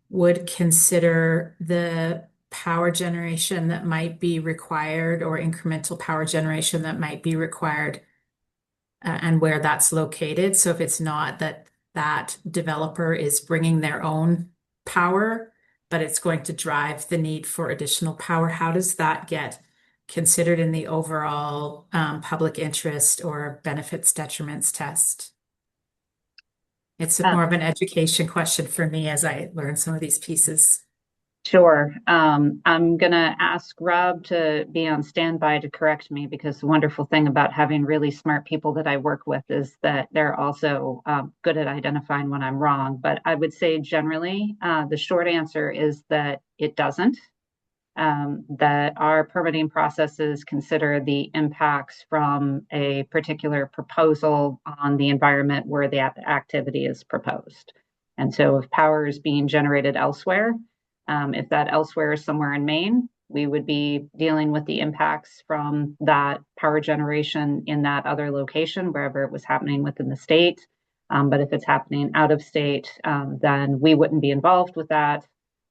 would consider the power generation that might be required or incremental power generation that might be required and where that's located. So if it's not that developer is bringing their own power, but it's going to drive the need for additional power, how does that get considered in the overall public interest or benefits detriments test? It's more of an education question for me as I learn some of these pieces. Sure. I'm going to ask Rob to be on standby to correct me, because the wonderful thing about having really smart people that I work with is that they're also good at identifying when I'm wrong. But I would say generally, the short answer is that it doesn't. That our permitting processes consider the impacts from a particular proposal on the environment where the activity is proposed. And so if power is being generated elsewhere, if that elsewhere is somewhere in Maine, we would be dealing with the impacts from that power generation in that other location, wherever it was happening within the state. But if it's happening out of state, then we wouldn't be involved with that.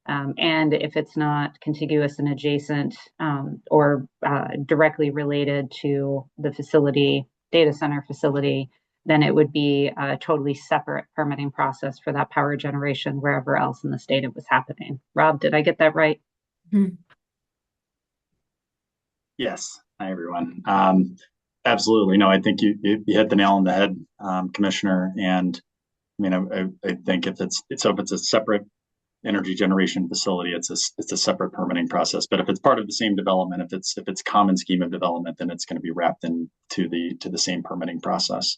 And if it's not contiguous and adjacent or directly related to the facility, data center facility, then it would be a totally separate permitting process for that power generation wherever else in the state it was happening. Rob, did I get that right? Mm-hmm. Yes. Hi, everyone. Absolutely. No, I think you hit the nail on the head, Commissioner. And I mean, I think if it's a separate energy generation facility, it's a separate permitting process. But if it's part of the same development, if it's common scheme of development, then it's going to be wrapped into the same permitting process.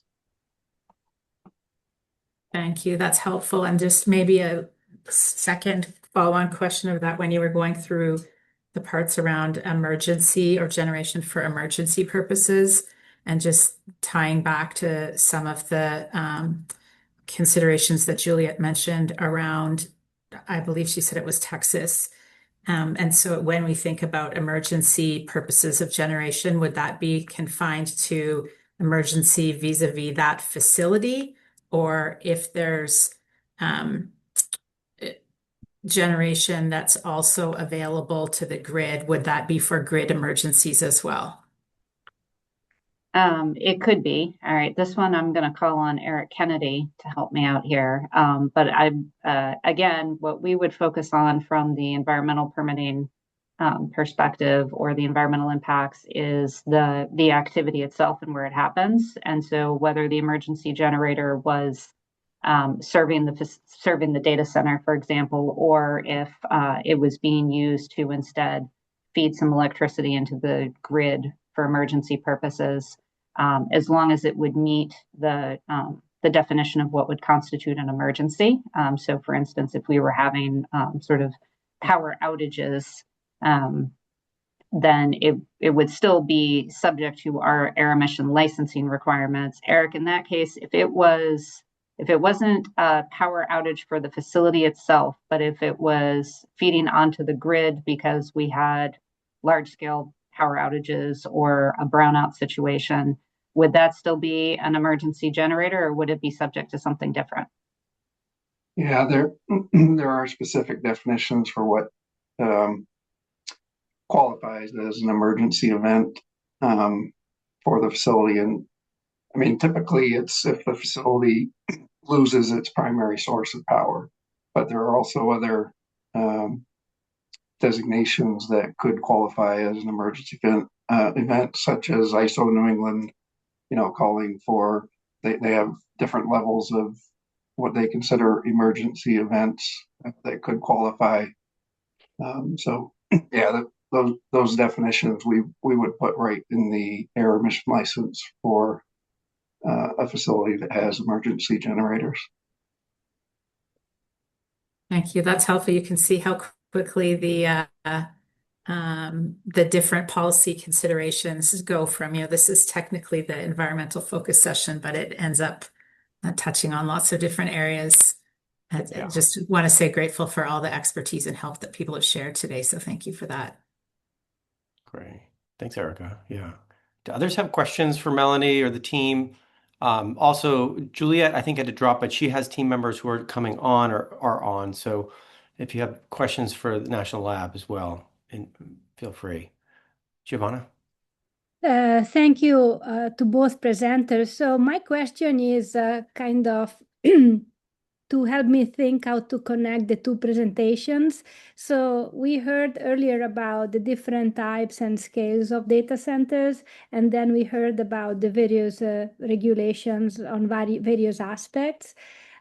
Thank you. That's helpful. And just maybe a second follow-on question of that, when you were going through the parts around emergency or generation for emergency purposes, and just tying back to some of the considerations that Juliet mentioned around, I believe she said it was Texas. And so when we think about emergency purposes of generation, would that be confined to emergency vis-a-vis that facility? Or if there's generation that's also available to the grid, would that be for grid emergencies as well? It could be. All right. This one I'm going to call on Eric Kennedy to help me out here. But again, what we would focus on from the environmental permitting perspective or the environmental impacts is the activity itself and where it happens. And so whether the emergency generator was serving the data center, for example, or if it was being used to instead feed some electricity into the grid for emergency purposes, as long as it would meet the definition of what would constitute an emergency. So, for instance, if we were having sort of power outages, then it would still be subject to our air emission licensing requirements. Eric, in that case, if it wasn't a power outage for the facility itself, but if it was feeding onto the grid because we had large scale power outages or a brownout situation, would that still be an emergency generator, or would it be subject to something different? Yeah, there are specific definitions for what qualifies as an emergency event for the facility, and I mean, typically it's if the facility loses its primary source of power, but there are also other designations that could qualify as an emergency event, such as ISO New England, calling for, they have different levels of what they consider emergency events that could qualify. So yeah, those definitions we would put right in the air emission license for a facility that has emergency generators. Thank you. That's helpful. You can see how quickly the different policy considerations go from, this is technically the environmental focus session, but it ends up touching on lots of different areas. I just want to say grateful for all the expertise and help that people have shared today. So thank you for that. Great. Thanks, Erica. Yeah. Do others have questions for Melanie or the team? Also, Juliet, I think had to drop, but she has team members who are coming on or are on. So if you have questions for the National Lab as well, and feel free. Giovanna? Thank you to both presenters. So my question is kind of to help me think how to connect the two presentations. So we heard earlier about the different types and scales of data centers, and then we heard about the various regulations on various aspects.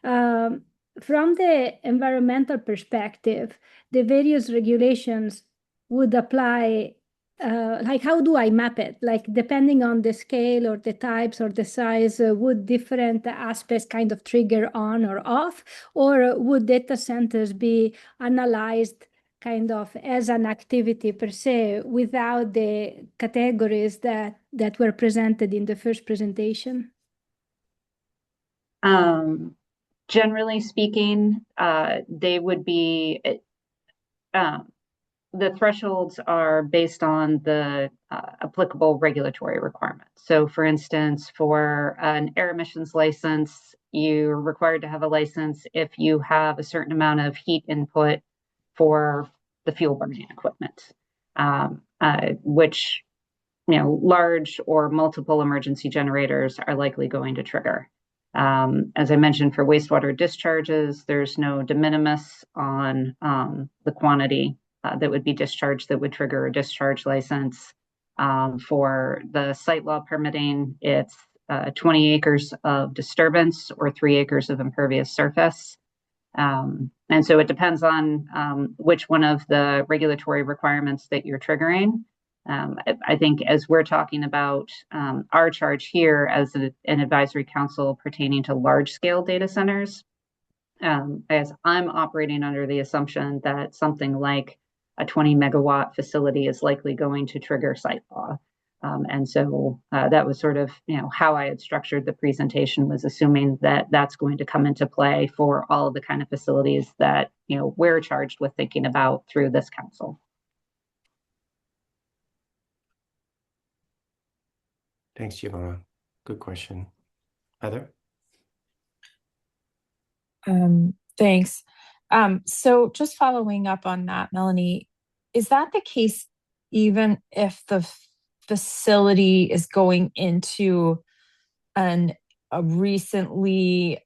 From the environmental perspective, the various regulations would apply like how do I map it? Like depending on the scale or the types or the size, would different aspects kind of trigger on or off? Or would data centers be analyzed kind of as an activity per se without the categories that were presented in the first presentation? Generally speaking, they would be the thresholds are based on the applicable regulatory requirements. So for instance, for an air emissions license, you're required to have a license if you have a certain amount of heat input for the fuel burning equipment, which, large or multiple emergency generators are likely going to trigger. As I mentioned, for wastewater discharges, there's no de minimis on the quantity that would be discharged that would trigger a discharge license. For the site law permitting, it's 20 acres of disturbance or 3 acres of impervious surface. And so it depends on which one of the regulatory requirements that you're triggering. I think as we're talking about our charge here as an advisory council pertaining to large scale data centers, as I'm operating under the assumption that something like a 20 megawatt facility is likely going to trigger site law. And so that was sort of, how I had structured the presentation, was assuming that that's going to come into play for all of the kind of facilities that, we're charged with thinking about through this council. Thanks, Giovanna. Good question. Heather? Thanks. So just following up on that, Melanie, is that the case even if the facility is going into a recently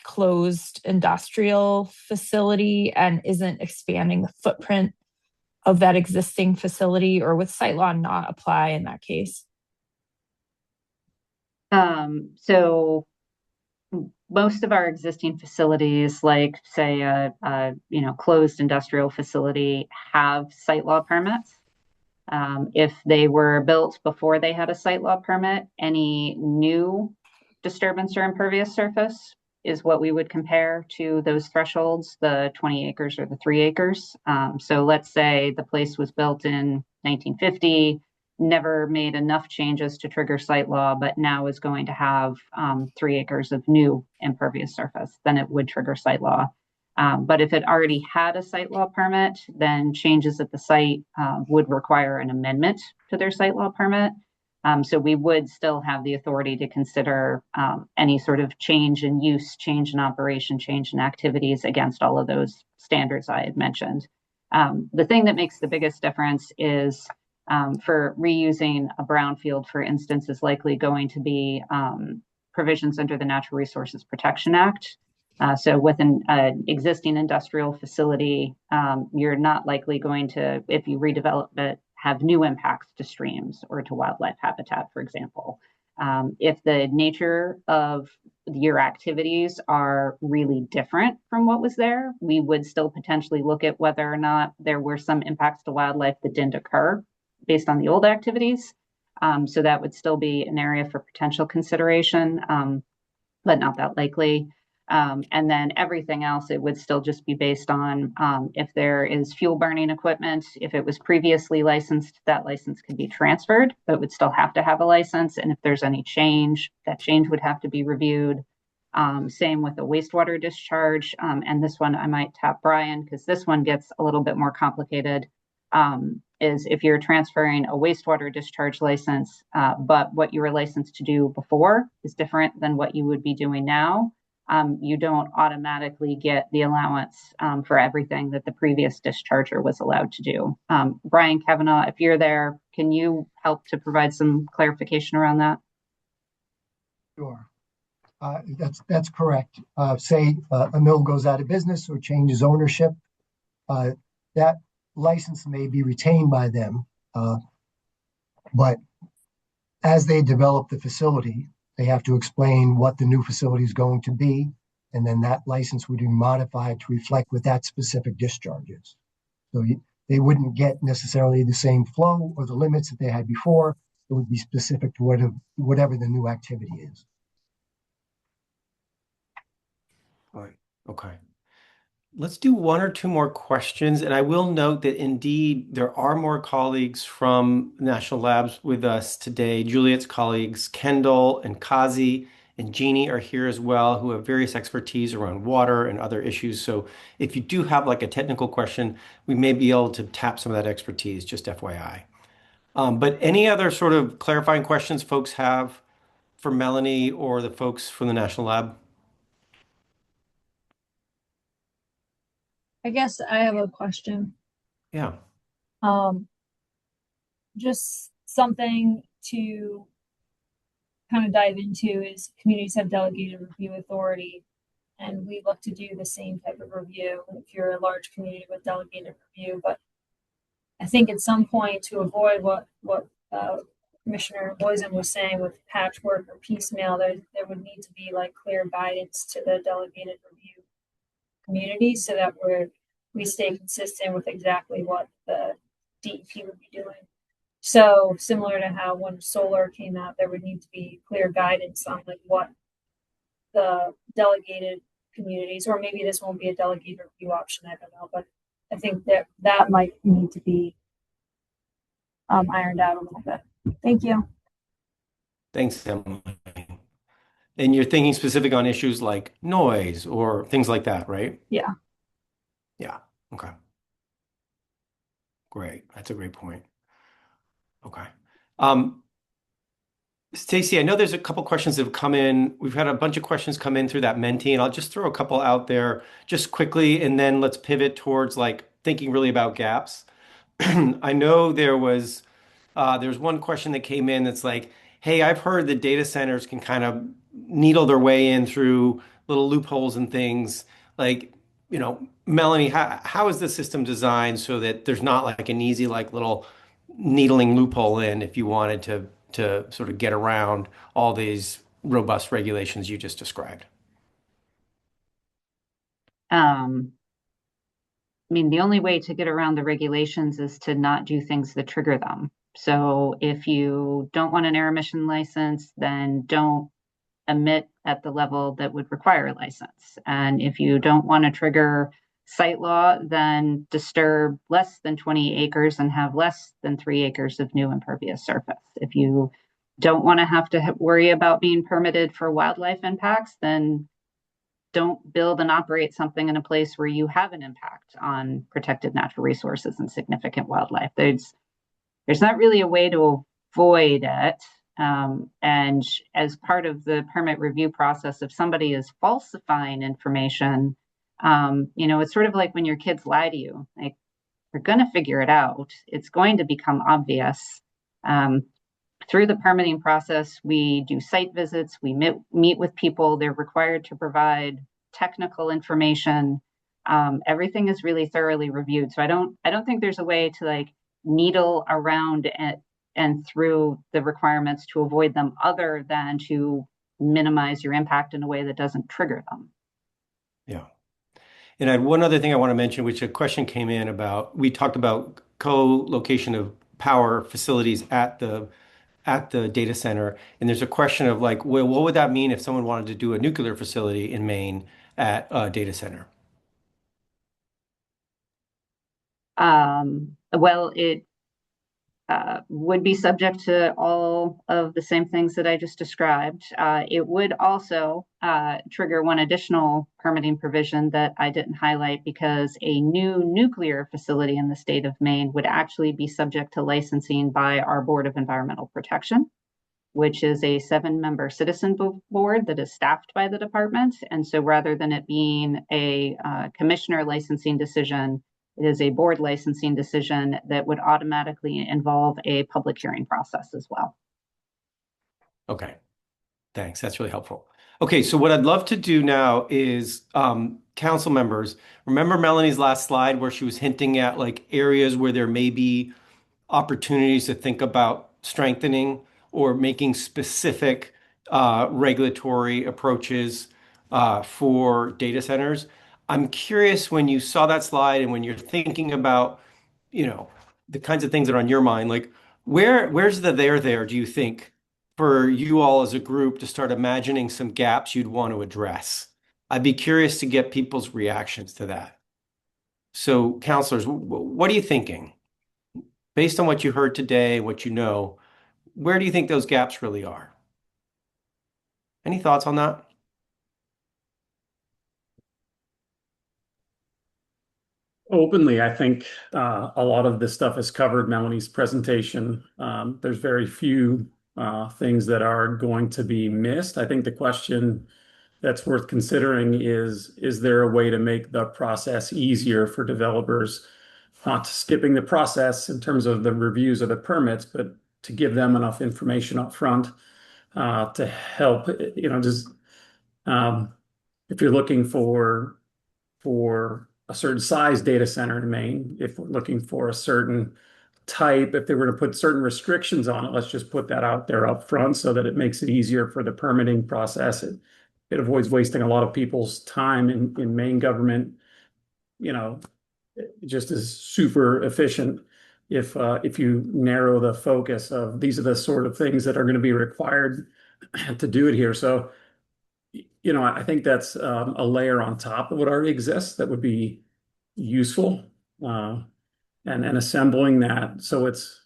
closed industrial facility and isn't expanding the footprint of that existing facility, or would site law not apply in that case? So most of our existing facilities, like say a closed industrial facility, have site law permits. If they were built before they had a site law permit, any new disturbance or impervious surface is what we would compare to those thresholds, the 20 acres or the 3 acres. So let's say the place was built in 1950, never made enough changes to trigger site law, but now is going to have 3 acres of new impervious surface, then it would trigger site law. But if it already had a site law permit, then changes at the site would require an amendment to their site law permit. So we would still have the authority to consider any sort of change in use, change in operation, change in activities against all of those standards I had mentioned. The thing that makes the biggest difference is For reusing a brownfield, for instance, is likely going to be provisions under the Natural Resources Protection Act. So with an existing industrial facility, you're not likely going to, if you redevelop it, have new impacts to streams or to wildlife habitat, for example. If the nature of your activities are really different from what was there, we would still potentially look at whether or not there were some impacts to wildlife that didn't occur based on the old activities. So that would still be an area for potential consideration, but not that likely. And then everything else, it would still just be based on if there is fuel burning equipment. If it was previously licensed, that license could be transferred, but would still have to have a license. And if there's any change, that change would have to be reviewed. Same with the wastewater discharge. And this one I might tap Brian because this one gets a little bit more complicated. Is if you're transferring a wastewater discharge license, but what you were licensed to do before is different than what you would be doing now, you don't automatically get the allowance for everything that the previous discharger was allowed to do. Brian Kavanaugh, if you're there, can you help to provide some clarification around that? Sure. That's correct. Say a mill goes out of business or changes ownership, that license may be retained by them, but as they develop the facility, they have to explain what the new facility is going to be, and then that license would be modified to reflect what that specific discharge is. So they wouldn't get necessarily the same flow or the limits that they had before. It would be specific to whatever the new activity is. Right. Okay. Let's do one or two more questions. And I will note that indeed there are more colleagues from National Labs with us today. Juliet's colleagues, Kendall and Kazi and Jeannie are here as well, who have various expertise around water and other issues. So if you do have like a technical question, we may be able to tap some of that expertise, just FYI. But any other sort of clarifying questions folks have for Melanie or the folks from the National Lab? I guess I have a question. Yeah. Just something to kind of dive into is communities have delegated review authority, and we look to do the same type of review if you're a large community with delegated review. But I think at some point, to avoid what Commissioner Boysen was saying with patchwork or piecemeal, there would need to be like clear guidance to the delegated review community so that we stay consistent with exactly what the DEP would be doing. So similar to how when solar came out, there would need to be clear guidance on like what the delegated communities, or maybe this won't be a delegated review option, I don't know, but I think that might need to be ironed out a little bit. Thank you. Thanks, Emily. And you're thinking specific on issues like noise or things like that, right? Yeah. Yeah. Okay. Great. That's a great point. Okay. Stacy, I know there's a couple questions that have come in. We've had a bunch of questions come in through that Menti, and I'll just throw a couple out there just quickly, and then let's pivot towards like thinking really about gaps. I know there's one question that came in that's like, hey, I've heard that data centers can kind of needle their way in through little loopholes and things. Like, Melanie, how is the system designed so that there's not like an easy like little needling loophole in if you wanted to sort of get around all these robust regulations you just described? I mean, the only way to get around the regulations is to not do things that trigger them. So if you don't want an air emission license, then don't emit at the level that would require a license. And if you don't want to trigger site law, then disturb less than 20 acres and have less than 3 acres of new impervious surface. If you don't want to have to worry about being permitted for wildlife impacts, then don't build and operate something in a place where you have an impact on protected natural resources and significant wildlife. There's not really a way to avoid it. And as part of the permit review process, if somebody is falsifying information, it's sort of like when your kids lie to you. Like, are going to figure it out. It's going to become obvious. Through the permitting process, we do site visits, we meet with people. They're required to provide technical information. Everything is really thoroughly reviewed. So I don't think there's a way to like needle around and through the requirements to avoid them, other than to minimize your impact in a way that doesn't trigger them. Yeah. And I had one other thing I want to mention, which a question came in about, we talked about co-location of power facilities at the data center. And there's a question of like, well, what would that mean if someone wanted to do a nuclear facility in Maine at a data center? Well, it would be subject to all of the same things that I just described. It would also trigger one additional permitting provision that I didn't highlight, because a new nuclear facility in the state of Maine would actually be subject to licensing by our Board of Environmental Protection, which is a 7-member citizen board that is staffed by the department. And so rather than it being a commissioner licensing decision, it is a board licensing decision that would automatically involve a public hearing process as well. Okay, thanks. That's really helpful. Okay, so what I'd love to do now is, council members, remember Melanie's last slide where she was hinting at like areas where there may be opportunities to think about strengthening or making specific regulatory approaches for data centers. I'm curious, when you saw that slide and when you're thinking about, the kinds of things that are on your mind, like where's the there, do you think, for you all as a group to start imagining some gaps you'd want to address? I'd be curious to get people's reactions to that. So, counselors, what are you thinking? Based on what you heard today, what you know, where do you think those gaps really are? Any thoughts on that? Openly, I think a lot of this stuff is covered Melanie's presentation. There's very few things that are going to be missed. I think the question that's worth considering is there a way to make the process easier for developers, not skipping the process in terms of the reviews of the permits, but to give them enough information up front to help, just if you're looking for a certain size data center in Maine, if we're looking for a certain type, if they were to put certain restrictions on it, let's just put that out there up front so that it makes it easier for the permitting process. It avoids wasting a lot of people's time in Maine government. It just is super efficient if you narrow the focus of these are the sort of things that are going to be required to do it here. So I think that's a layer on top of what already exists that would be useful, and assembling that so it's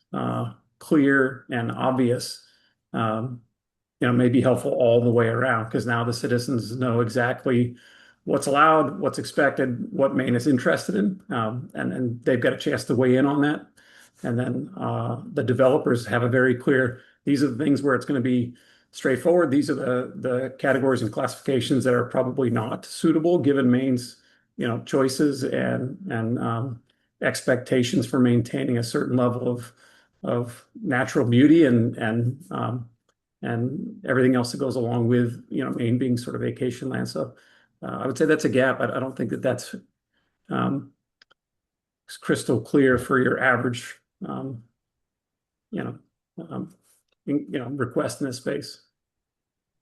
clear and obvious, may be helpful all the way around, because now the citizens know exactly what's allowed, what's expected, what Maine is interested in, and they've got a chance to weigh in on that. And then the developers have a very clear, these are the things where it's going to be straightforward. These are the categories and classifications that are probably not suitable given Maine's choices and expectations for maintaining a certain level of natural beauty and everything else that goes along with Maine being sort of vacation land. So I would say that's a gap. I don't think that's crystal clear for your average request in this space.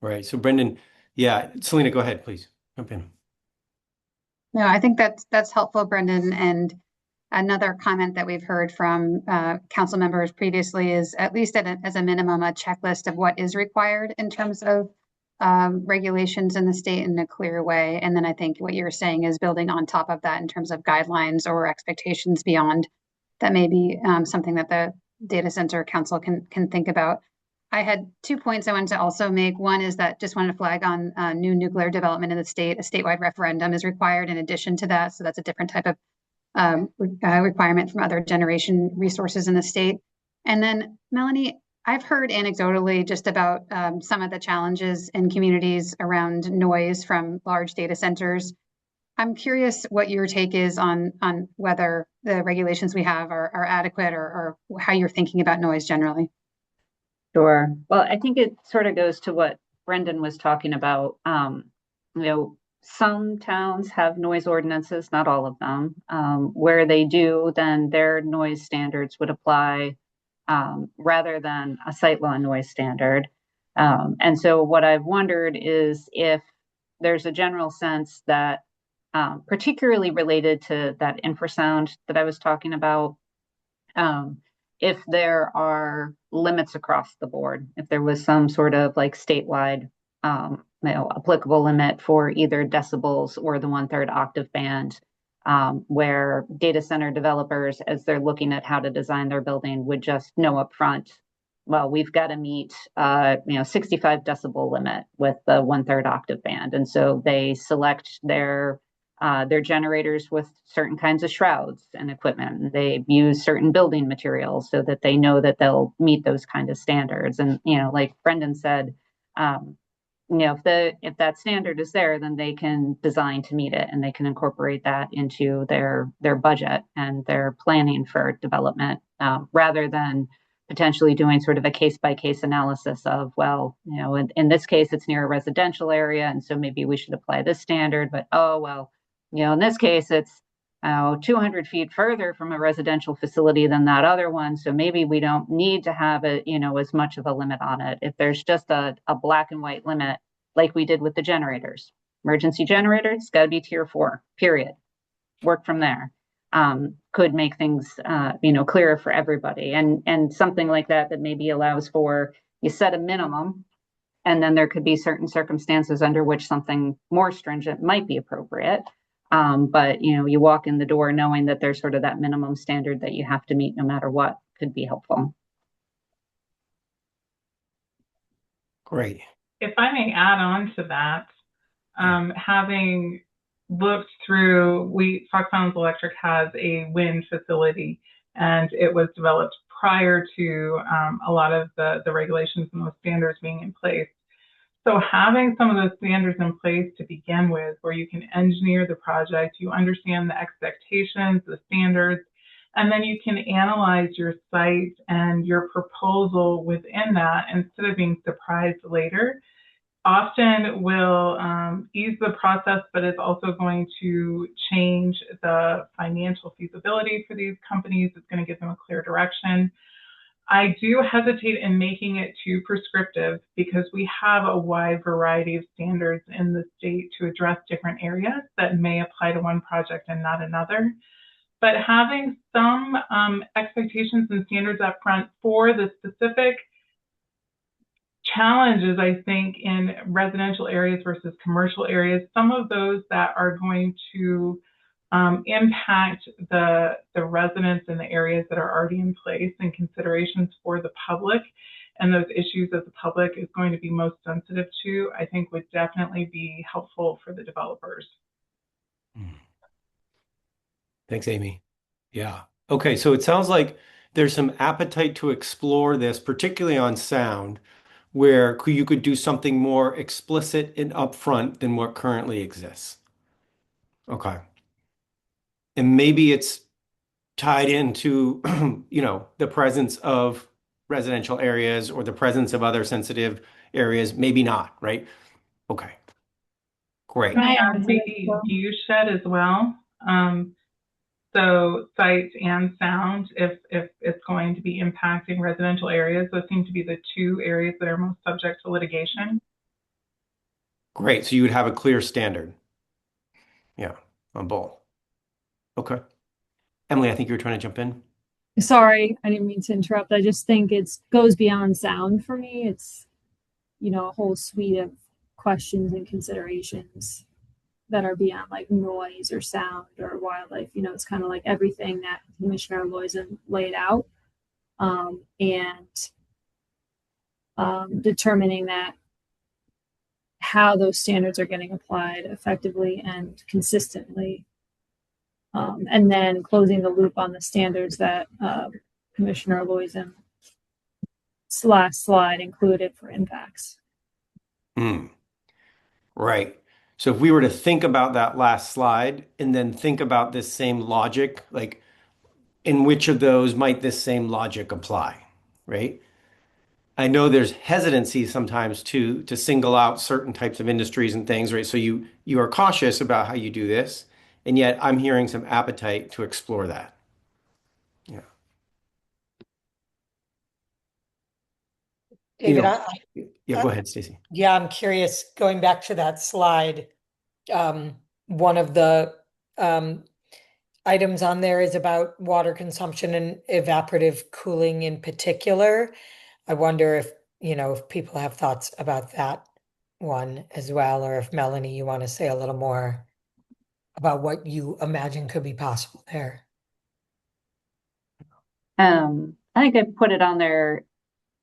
Right. So Brendan, yeah, Selena, go ahead, please jump in. No, I think that's helpful, Brendan. And another comment that we've heard from council members previously is, at least as a minimum, a checklist of what is required in terms of regulations in the state in a clear way. And then I think what you're saying is building on top of that in terms of guidelines or expectations beyond that may be something that the data center council can think about. I had 2 points I wanted to also make. One is that just wanted to flag on new nuclear development in the state. A statewide referendum is required in addition to that. So that's a different type of requirement from other generation resources in the state. And then, Melanie, I've heard anecdotally just about some of the challenges in communities around noise from large data centers. I'm curious what your take is on whether the regulations we have are adequate or how you're thinking about noise generally. Sure. Well, I think it sort of goes to what Brendan was talking about. Some towns have noise ordinances, not all of them. Where they do, then their noise standards would apply rather than a site law noise standard. And so what I've wondered is if there's a general sense that, particularly related to that infrasound that I was talking about, if there are limits across the board, if there was some sort of like statewide, applicable limit for either decibels or the 1/3 octave band, where data center developers, as they're looking at how to design their building, would just know up front, well, we've got to meet, 65 decibel limit with the 1/3 octave band. And so they select their generators with certain kinds of shrouds and equipment. They use certain building materials so that they know that they'll meet those kind of standards. And, like Brendan said, if that standard is there, then they can design to meet it and they can incorporate that into their budget and their planning for development, rather than potentially doing sort of a case by case analysis of, well, in this case, it's near a residential area. And so maybe we should apply this standard, but, oh, well, in this case, it's 200 feet further from a residential facility than that other one. So maybe we don't need to have it, as much of a limit on it. If there's just a black and white limit, like we did with the generators, emergency generators, got to be tier 4, period. Work from there. Could make things, clearer for everybody. And something like that maybe allows for, you set a minimum, and then there could be certain circumstances under which something more stringent might be appropriate. But you walk in the door knowing that there's sort of that minimum standard that you have to meet no matter what could be helpful. Great. If I may add on to that, having looked through, Fox Mountains Electric has a wind facility, and it was developed prior to a lot of the regulations and those standards being in place. So having some of those standards in place to begin with, where you can engineer the project, you understand the expectations, the standards, and then you can analyze your site and your proposal within that instead of being surprised later, often will ease the process, but it's also going to change the financial feasibility for these companies. It's going to give them a clear direction. I do hesitate in making it too prescriptive because we have a wide variety of standards in the state to address different areas that may apply to one project and not another. But having some expectations and standards up front for the specific challenges, I think, in residential areas versus commercial areas, some of those that are going to impact the residents in the areas that are already in place, and considerations for the public and those issues that the public is going to be most sensitive to, I think would definitely be helpful for the developers. Thanks, Amy. Yeah. Okay, so it sounds like there's some appetite to explore this, particularly on sound, where you could do something more explicit and upfront than what currently exists. Okay. And maybe it's tied into, the presence of residential areas or the presence of other sensitive areas. Maybe not, right? Okay. Great. Can I add the view shed as well? So sight and sound, if it's going to be impacting residential areas, those seem to be the two areas that are most subject to litigation. Great. So you would have a clear standard. Yeah, on both. Okay. Emily, I think you were trying to jump in. Sorry, I didn't mean to interrupt. I just think it goes beyond sound for me. It's, a whole suite of questions and considerations that are beyond like noise or sound or wildlife. It's kind of like everything that Commissioner Loizen laid out, and determining that how those standards are getting applied effectively and consistently, and then closing the loop on the standards that Commissioner Loizen last slide included for impacts. Right. So if we were to think about that last slide and then think about this same logic, like in which of those might this same logic apply, right? I know there's hesitancy sometimes to single out certain types of industries and things, right? So you are cautious about how you do this, and yet I'm hearing some appetite to explore that. Yeah. David, Yeah, go ahead, Stacy. yeah, I'm curious, going back to that slide, one of the items on there is about water consumption and evaporative cooling in particular. I wonder if, if people have thoughts about that one as well, or if Melanie, you want to say a little more about what you imagine could be possible there. I think I put it on there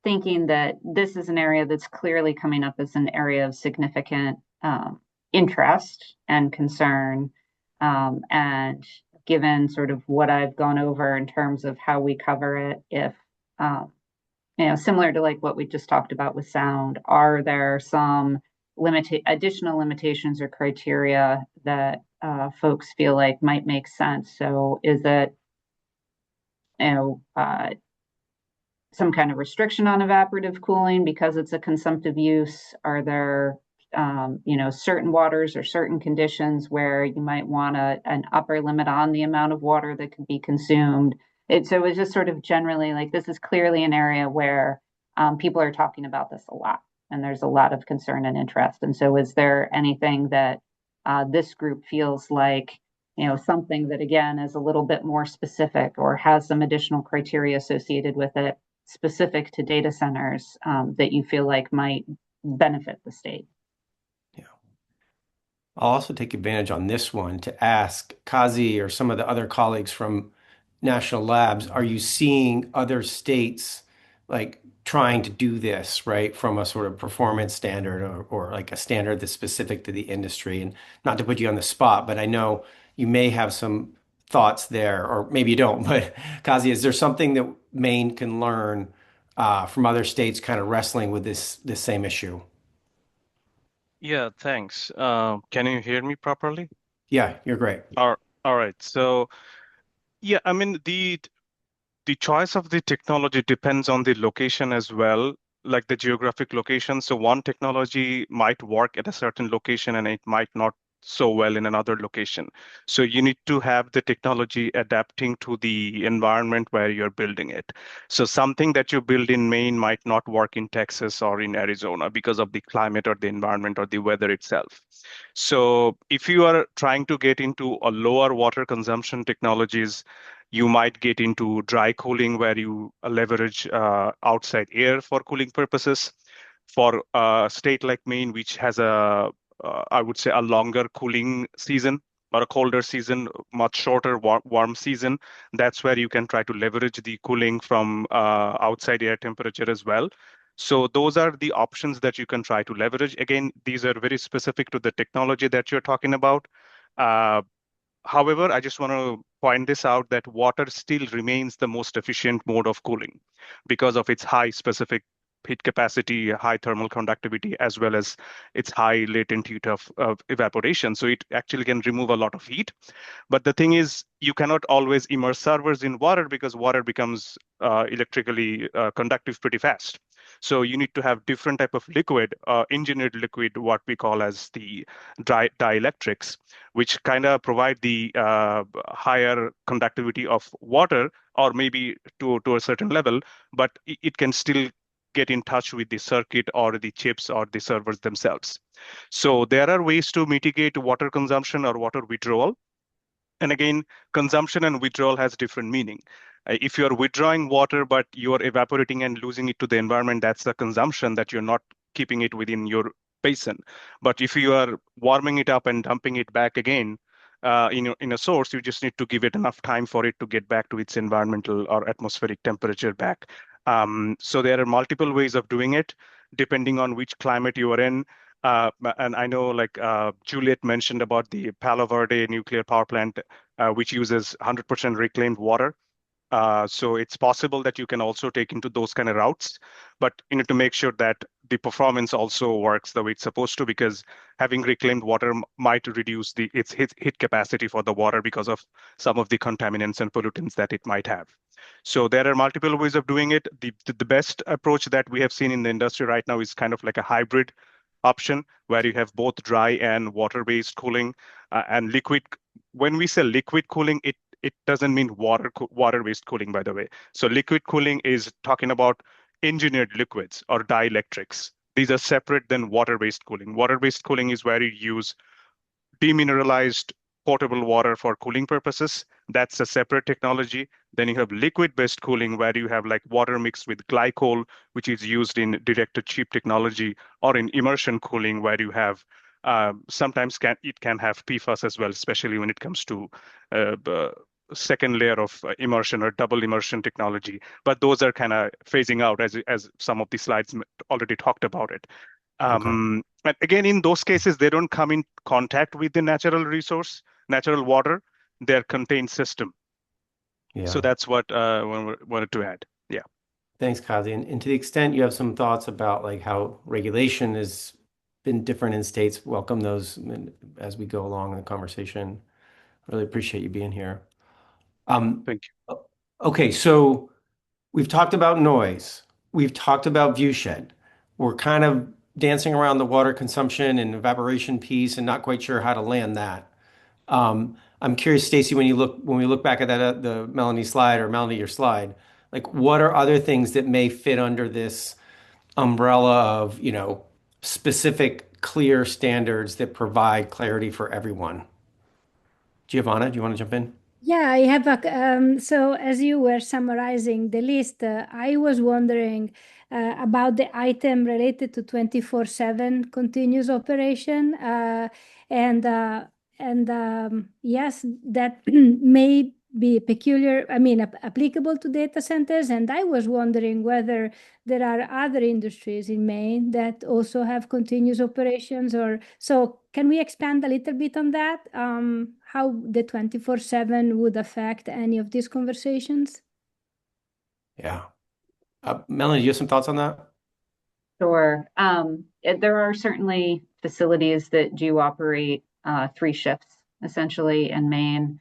thinking that this is an area that's clearly coming up as an area of significant interest and concern. And given sort of what I've gone over in terms of how we cover it, if, similar to like what we just talked about with sound, are there some additional limitations or criteria that folks feel like might make sense? So is it, some kind of restriction on evaporative cooling because it's a consumptive use? Are there, certain waters or certain conditions where you might want an upper limit on the amount of water that could be consumed? So it was just sort of generally like, this is clearly an area where people are talking about this a lot, and there's a lot of concern and interest. And so is there anything that this group feels like, something that again is a little bit more specific or has some additional criteria associated with it, specific to data centers, that you feel like might benefit the state? Yeah. I'll also take advantage on this one to ask Kazi or some of the other colleagues from national labs, are you seeing other states like trying to do this, right, from a sort of performance standard or like a standard that's specific to the industry? And not to put you on the spot, but I know you may have some thoughts there, or maybe you don't. But Kazi, is there something that Maine can learn from other states kind of wrestling with this same issue? Yeah, thanks. Can you hear me properly? Yeah, you're great. All right. So, yeah, I mean, the choice of the technology depends on the location as well, like the geographic location. So one technology might work at a certain location and it might not so well in another location. So you need to have the technology adapting to the environment where you're building it. So something that you build in Maine might not work in Texas or in Arizona because of the climate or the environment or the weather itself. So if you are trying to get into a lower water consumption technologies, you might get into dry cooling where you leverage outside air for cooling purposes. For a state like Maine, which has I would say, a longer cooling season or a colder season, much shorter warm season, that's where you can try to leverage the cooling from outside air temperature as well. So those are the options that you can try to leverage. Again, these are very specific to the technology that you're talking about. However, I just want to point this out that water still remains the most efficient mode of cooling because of its high specific heat capacity, high thermal conductivity, as well as its high latent heat of evaporation. So it actually can remove a lot of heat. But the thing is, you cannot always immerse servers in water because water becomes electrically conductive pretty fast. So you need to have different type of liquid, engineered liquid, what we call as the dielectrics, which kind of provide the higher conductivity of water, or maybe to a certain level, but it can still get in touch with the circuit or the chips or the servers themselves. So there are ways to mitigate water consumption or water withdrawal. And again, consumption and withdrawal has different meaning. If you're withdrawing water, but you're evaporating and losing it to the environment, that's the consumption that you're not keeping it within your basin. But if you are warming it up and dumping it back again in a source, you just need to give it enough time for it to get back to its environmental or atmospheric temperature back. So there are multiple ways of doing it, depending on which climate you are in. And I know, like Juliet mentioned about the Palo Verde nuclear power plant, which uses 100% reclaimed water. So it's possible that you can also take into those kind of routes, but you need to make sure that the performance also works the way it's supposed to, because having reclaimed water might reduce its hit capacity for the water because of some of the contaminants and pollutants that it might have. So there are multiple ways of doing it. The best approach that we have seen in the industry right now is kind of like a hybrid option where you have both dry and water-based cooling and liquid. When we say liquid cooling, it doesn't mean water-based cooling, by the way. So liquid cooling is talking about engineered liquids or dielectrics. These are separate than water-based cooling. Water-based cooling is where you use demineralized potable water for cooling purposes. That's a separate technology. Then you have liquid-based cooling where you have like water mixed with glycol, which is used in direct-to-chip technology, or in immersion cooling where you have sometimes it can have PFAS as well, especially when it comes to second layer of immersion or double immersion technology. But those are kind of phasing out as some of the slides already talked about it. But again, in those cases, they don't come in contact with the natural resource, natural water. They're contained system. Yeah. So that's what I wanted to add. Yeah. Thanks, Kazi. And to the extent you have some thoughts about like how regulation has been different in states, welcome those as we go along in the conversation. Really appreciate you being here. Thank you. Okay, so we've talked about noise. We've talked about view shed. We're kind of dancing around the water consumption and evaporation piece and not quite sure how to land that. I'm curious, Stacy, when we look back at that the Melanie slide or Melanie your slide, like what are other things that may fit under this umbrella of, specific clear standards that provide clarity for everyone? Giovanna, do you want to jump in? Yeah, I have so as you were summarizing the list, I was wondering about the item related to 24/7 continuous operation. And yes, that may be peculiar, applicable to data centers. And I was wondering whether there are other industries in Maine that also have continuous operations, or so can we expand a little bit on that? How the 24/7 would affect any of these conversations? Yeah. Melanie, do you have some thoughts on that? Sure. There are certainly facilities that do operate 3 shifts essentially in Maine.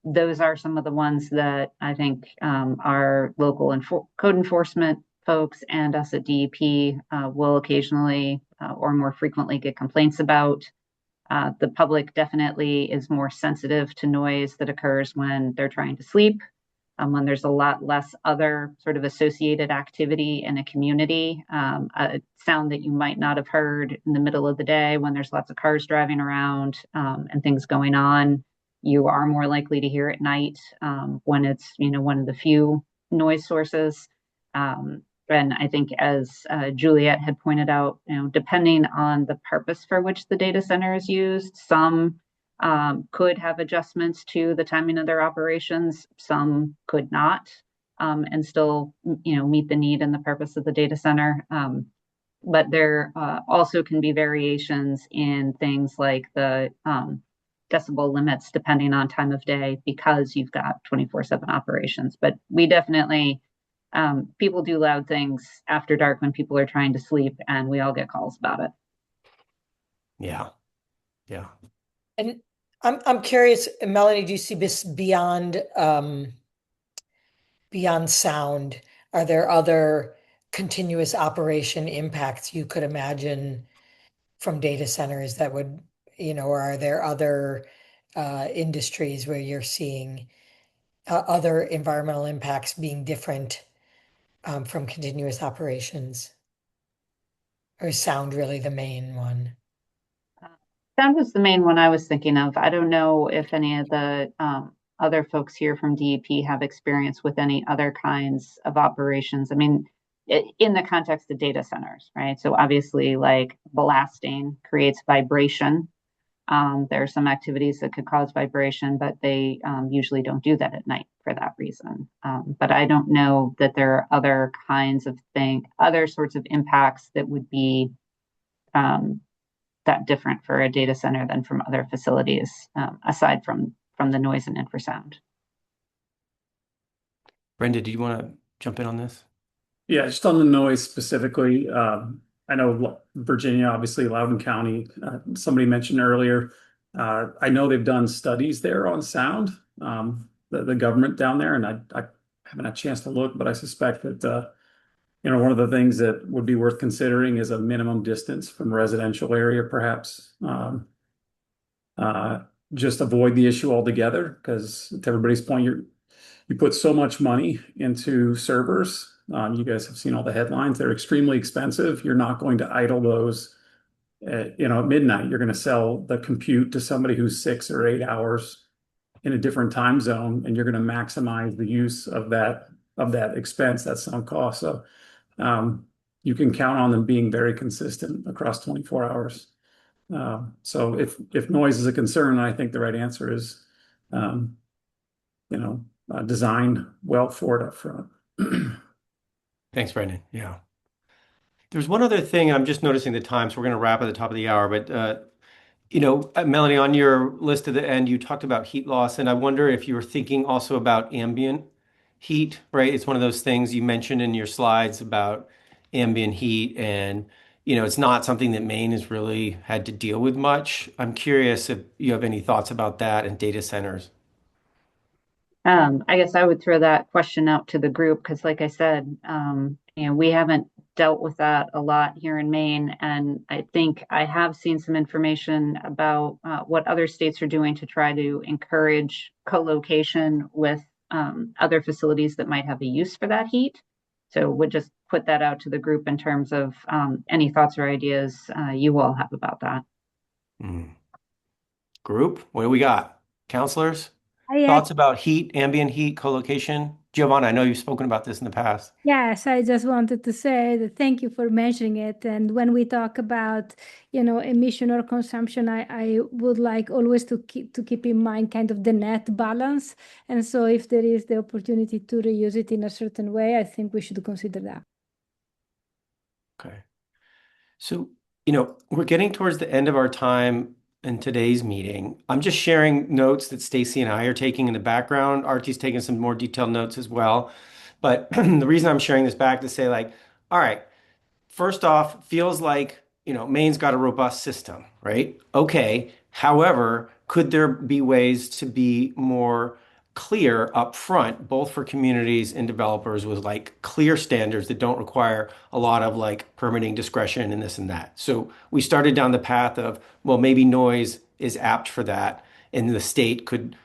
Those are some of the ones that I think our local code enforcement folks and us at DEP will occasionally or more frequently get complaints about. The public definitely is more sensitive to noise that occurs when they're trying to sleep, when there's a lot less other sort of associated activity in a community, a sound that you might not have heard in the middle of the day when there's lots of cars driving around and things going on. You are more likely to hear at night when it's, one of the few noise sources. And I think as Juliet had pointed out, depending on the purpose for which the data center is used, some could have adjustments to the timing of their operations. Some could not, and still, meet the need and the purpose of the data center. But there also can be variations in things like the decibel limits depending on time of day because you've got 24/7 operations. But we definitely, people do loud things after dark when people are trying to sleep, and we all get calls about it. Yeah. Yeah. And I'm curious, Melanie, do you see this beyond sound? Are there other continuous operation impacts you could imagine from data centers that would, or are there other industries where you're seeing other environmental impacts being different from continuous operations? Or is sound really the main one? Sound was the main one I was thinking of. I don't know if any of the other folks here from DEP have experience with any other kinds of operations. I mean, in the context of data centers, right? So obviously, like blasting creates vibration. There are some activities that could cause vibration, but they usually don't do that at night for that reason. But I don't know that there are other kinds of other sorts of impacts that would be that different for a data center than from other facilities, aside from the noise and infrasound. Brenda, do you want to jump in on this? Yeah, just on the noise specifically, I know Virginia, obviously Loudoun County, somebody mentioned earlier. I know they've done studies there on sound, the government down there, and I haven't had a chance to look, but I suspect that one of the things that would be worth considering is a minimum distance from residential area, perhaps. Just avoid the issue altogether, because to everybody's point, you put so much money into servers. You guys have seen all the headlines. They're extremely expensive. You're not going to idle those at midnight. You're going to sell the compute to somebody who's 6 or 8 hours in a different time zone, and you're going to maximize the use of that expense, that sunk cost. So you can count on them being very consistent across 24 hours. So if noise is a concern, I think the right answer is, design well for it up front. Thanks, Brendan. Yeah. There's one other thing. I'm just noticing the time, so we're going to wrap at the top of the hour. But Melanie, on your list at the end, you talked about heat loss, and I wonder if you were thinking also about ambient heat, right? It's one of those things you mentioned in your slides about ambient heat, and it's not something that Maine has really had to deal with much. I'm curious if you have any thoughts about that and data centers. I guess I would throw that question out to the group because, like I said, we haven't dealt with that a lot here in Maine, and I think I have seen some information about what other states are doing to try to encourage co-location with other facilities that might have a use for that heat. So would just put that out to the group in terms of any thoughts or ideas you all have about that. Group, what do we got? Counselors? I Thoughts about heat, ambient heat, co-location? Giovanna, I know you've spoken about this in the past. Yes, I just wanted to say that thank you for mentioning it. And when we talk about, emission or consumption, I would like always to keep in mind kind of the net balance. And so if there is the opportunity to reuse it in a certain way, I think we should consider that. Okay. So, we're getting towards the end of our time in today's meeting. I'm just sharing notes that Stacy and I are taking in the background. Artie's taking some more detailed notes as well. But the reason I'm sharing this back to say, like, all right, first off, feels like, Maine's got a robust system, right? Okay. However, could there be ways to be more clear up front, both for communities and developers with like clear standards that don't require a lot of like permitting discretion and this and that? So we started down the path of, well, maybe noise is apt for that, and the state could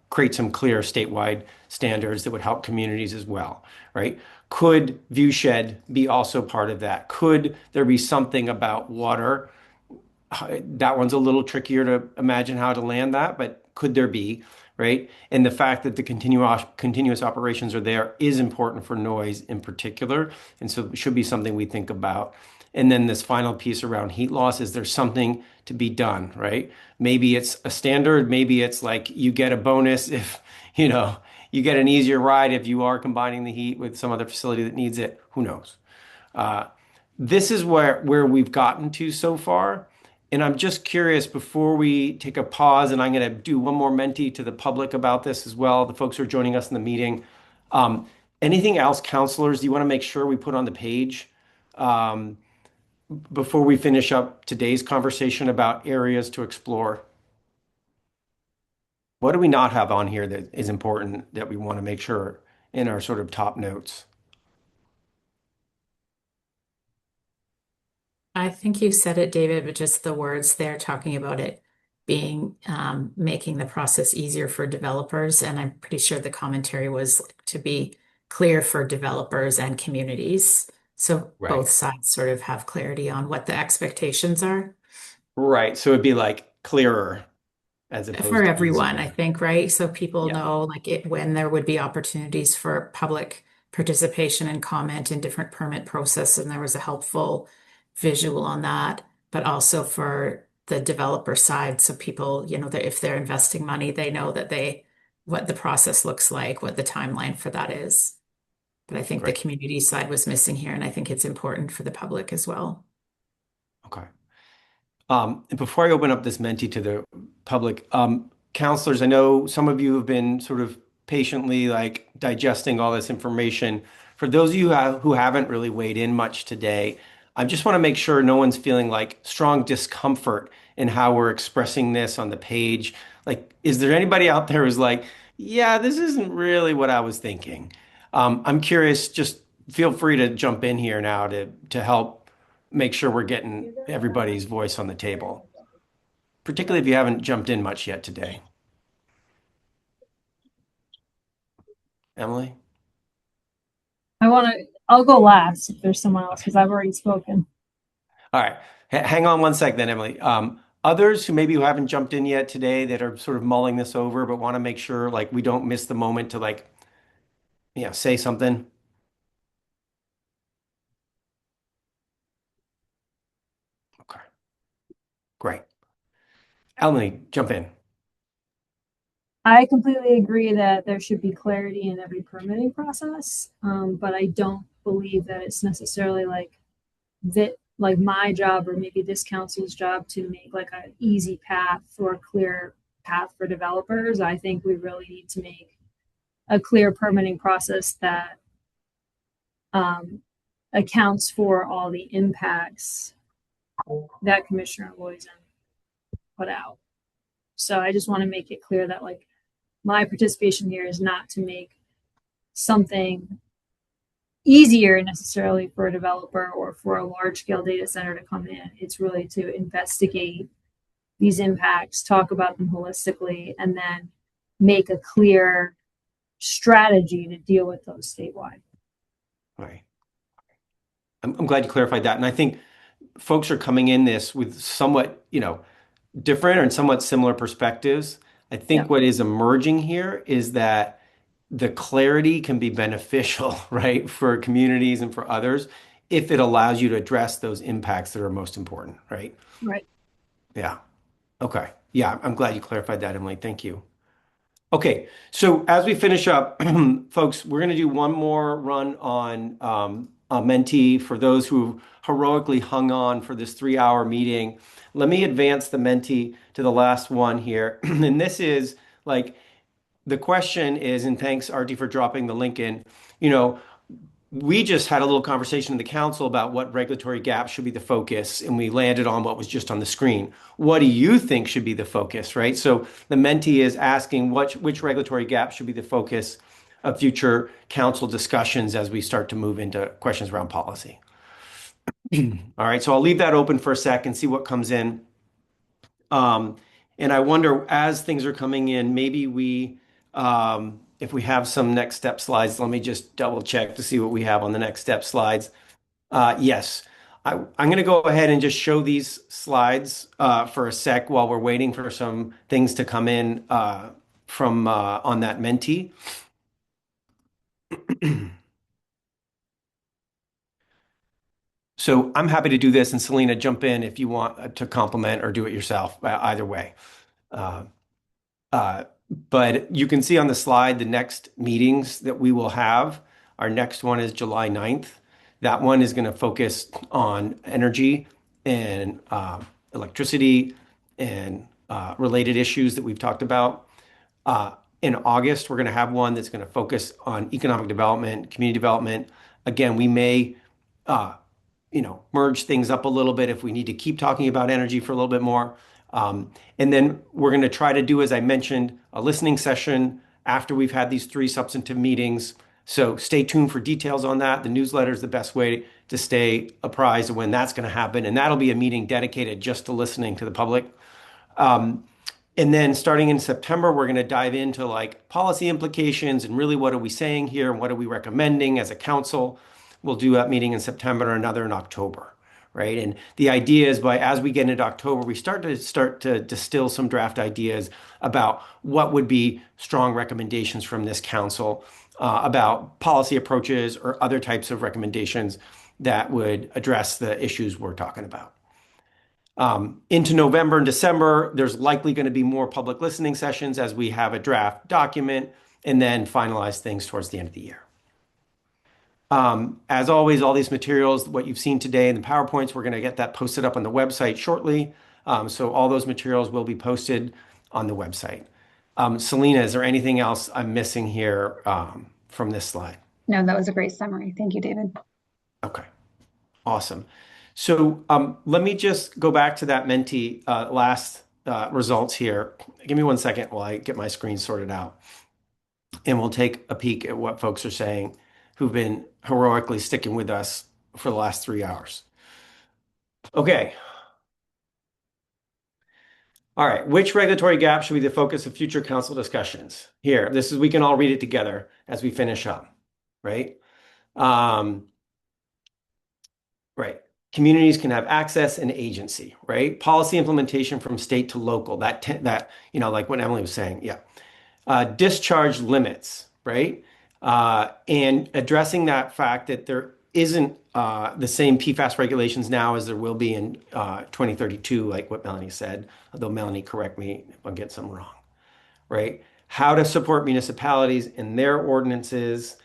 create some clear statewide standards that would help communities as well, right? Could viewshed be also part of that? Could there be something about water? That one's a little trickier to imagine how to land that, but could there be, right? And the fact that the continuous operations are there is important for noise in particular, and so it should be something we think about. And then this final piece around heat loss, is there something to be done, right? Maybe it's a standard, maybe it's like you get a bonus if, you get an easier ride if you are combining the heat with some other facility that needs it. Who knows? This is where we've gotten to so far. And I'm just curious, before we take a pause, and I'm going to do one more Menti to the public about this as well, the folks who are joining us in the meeting. Anything else, counselors, do you want to make sure we put on the page before we finish up today's conversation about areas to explore? What do we not have on here that is important that we want to make sure in our sort of top notes? I think you said it, David, but just the words there talking about it being making the process easier for developers. And I'm pretty sure the commentary was to be clear for developers and communities. So Right. both sides sort of have clarity on what the expectations are. Right. So it'd be like clearer as opposed For to everyone, I easier. think, right? So people Yeah. know like when there would be opportunities for public participation and comment in different permit process, and there was a helpful visual on that, but also for the developer side. So people, that if they're investing money, they know that what the process looks like, what the timeline for that is. But I think the Great. community side was missing here, and I think it's important for the public as well. Okay. And before I open up this Menti to the public, counselors, I know some of you have been sort of patiently like digesting all this information. For those of you who haven't really weighed in much today, I just want to make sure no one's feeling like strong discomfort in how we're expressing this on the page. Like, is there anybody out there who's like, yeah, this isn't really what I was thinking? I'm curious, just feel free to jump in here now to help make sure we're getting everybody's voice on the table, particularly if you haven't jumped in much yet today. Emily? I'll go last if there's someone else because I've already spoken. All right. Hang on one sec then, Emily. Others who haven't jumped in yet today that are sort of mulling this over but want to make sure like we don't miss the moment to like, say something. Okay. Great. Emily, jump in. I completely agree that there should be clarity in every permitting process, but I don't believe that it's necessarily like my job or maybe this council's job to make like an easy path or a clear path for developers. I think we really need to make a clear permitting process that accounts for all the impacts that Commissioner Loizen put out. So I just want to make it clear that like my participation here is not to make something easier necessarily for a developer or for a large scale data center to come in. It's really to investigate these impacts, talk about them holistically, and then make a clear strategy to deal with those statewide. Right. I'm glad you clarified that. And I think folks are coming in this with somewhat, different and somewhat similar perspectives. I think what is emerging here is that the clarity can be beneficial, right, for communities and for others if it allows you to address those impacts that are most important, right? Right. Yeah. Okay. Yeah, I'm glad you clarified that, Emily. Thank you. Okay, so as we finish up, folks, we're going to do one more run on a mentee for those who heroically hung on for this 3-hour meeting. Let me advance the mentee to the last one here. And this is like, the question is, and thanks, Artie, for dropping the link in, we just had a little conversation in the council about what regulatory gaps should be the focus, and we landed on what was just on the screen. What do you think should be the focus, right? So the mentee is asking which regulatory gap should be the focus of future council discussions as we start to move into questions around policy. All right, so I'll leave that open for a sec and see what comes in. And I wonder, as things are coming in, maybe if we have some next step slides, let me just double check to see what we have on the next step slides. Yes, I'm going to go ahead and just show these slides for a sec while we're waiting for some things to come in from on that mentee. So I'm happy to do this, and Selena, jump in if you want to complement or do it yourself, either way. But you can see on the slide the next meetings that we will have. Our next one is July 9th. That one is going to focus on energy and electricity and related issues that we've talked about. In August, we're going to have one that's going to focus on economic development, community development. Again, we may merge things up a little bit if we need to keep talking about energy for a little bit more. And then we're going to try to do, as I mentioned, a listening session after we've had these 3 substantive meetings. So stay tuned for details on that. The newsletter is the best way to stay apprised of when that's going to happen. And that'll be a meeting dedicated just to listening to the public. And then starting in September, we're going to dive into like policy implications and really what are we saying here and what are we recommending as a council. We'll do that meeting in September and another in October. Right. And the idea is as we get into October, we start to distill some draft ideas about what would be strong recommendations from this council about policy approaches or other types of recommendations that would address the issues we're talking about. Into November and December, there's likely going to be more public listening sessions as we have a draft document and then finalize things towards the end of the year. As always, all these materials, what you've seen today in the PowerPoints, we're going to get that posted up on the website shortly. So all those materials will be posted on the website. Selena, is there anything else I'm missing here from this slide? No, that was a great summary. Thank you, David. Okay, awesome. So let me just go back to that Menti last results here. Give me 1 second while I get my screen sorted out. And we'll take a peek at what folks are saying who've been heroically sticking with us for the last 3 hours. Okay. All right. Which regulatory gap should be the focus of future council discussions? Here, this is, we can all read it together as we finish up, right? Right. Communities can have access and agency, right? Policy implementation from state to local. That like what Emily was saying. Yeah. Discharge limits, right? And addressing that fact that there isn't the same PFAS regulations now as there will be in 2032, like what Melanie said, although Melanie, correct me if I get something wrong, right? How to support municipalities in their ordinances.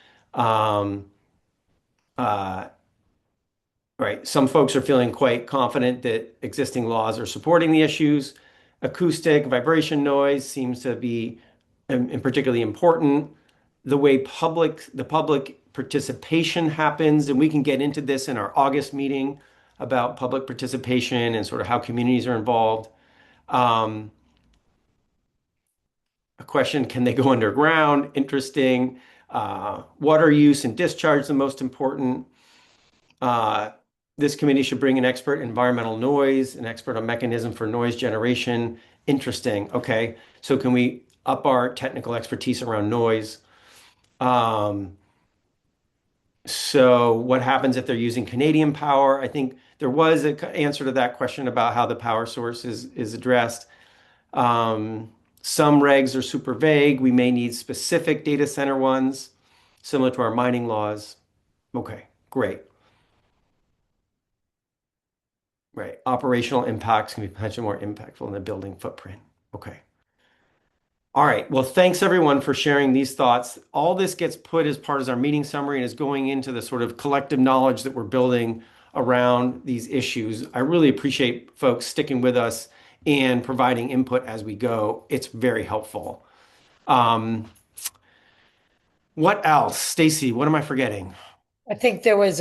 Right. Some folks are feeling quite confident that existing laws are supporting the issues. Acoustic vibration noise seems to be particularly important. The way the public participation happens, and we can get into this in our August meeting about public participation and sort of how communities are involved. A question, can they go underground? Interesting. Water use and discharge, the most important. This committee should bring an expert in environmental noise, an expert on mechanism for noise generation. Interesting. Okay. So can we up our technical expertise around noise? So what happens if they're using Canadian power? I think there was an answer to that question about how the power source is addressed. Some regs are super vague. We may need specific data center ones, similar to our mining laws. Okay, great. Right. Operational impacts can be potentially more impactful in the building footprint. Okay. All right. Well, thanks everyone for sharing these thoughts. All this gets put as part of our meeting summary and is going into the sort of collective knowledge that we're building around these issues. I really appreciate folks sticking with us and providing input as we go. It's very helpful. What else? Stacy, what am I forgetting? I think there was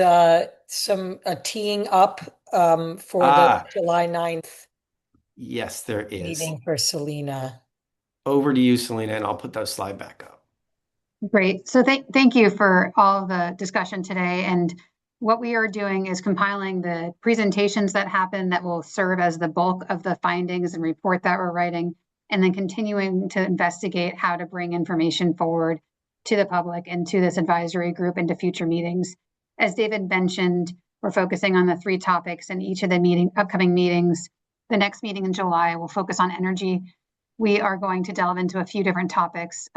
some teeing up for the July 9th Yes, there is. meeting for Selena. Over to you, Selena, and I'll put that slide back up. Great. So thank you for all the discussion today. And what we are doing is compiling the presentations that happen that will serve as the bulk of the findings and report that we're writing, and then continuing to investigate how to bring information forward to the public and to this advisory group into future meetings. As David mentioned, we're focusing on the 3 topics in each of the upcoming meetings. The next meeting in July will focus on energy. We are going to delve into a few different topics.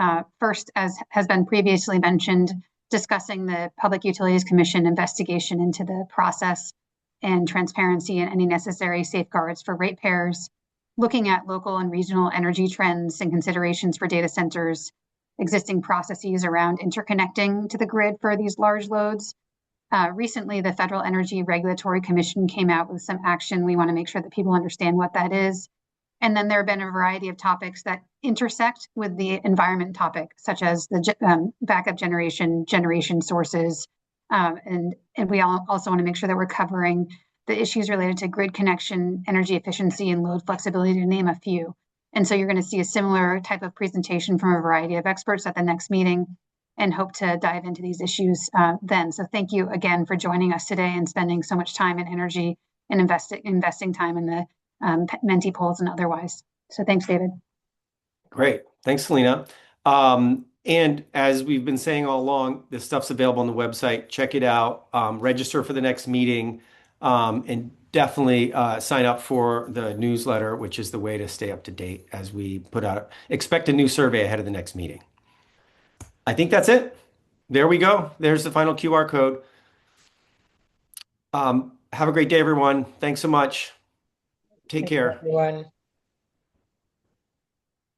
First, as has been previously mentioned, discussing the Public Utilities Commission investigation into the process and transparency and any necessary safeguards for ratepayers, looking at local and regional energy trends and considerations for data centers, existing processes around interconnecting to the grid for these large loads. Recently, the Federal Energy Regulatory Commission came out with some action. We want to make sure that people understand what that is. And then there have been a variety of topics that intersect with the environment topic, such as the backup generation sources. And we also want to make sure that we're covering the issues related to grid connection, energy efficiency, and load flexibility, to name a few. And so you're going to see a similar type of presentation from a variety of experts at the next meeting, and hope to dive into these issues then. So thank you again for joining us today and spending so much time and energy and investing time in the Menti polls and otherwise. So thanks, David. Great. Thanks, Selena. And as we've been saying all along, this stuff's available on the website. Check it out. Register for the next meeting, and definitely sign up for the newsletter, which is the way to stay up to date as we put out. Expect a new survey ahead of the next meeting. I think that's it. There we go. There's the final QR code. Have a great day, everyone. Thanks so much. Take care. Everyone.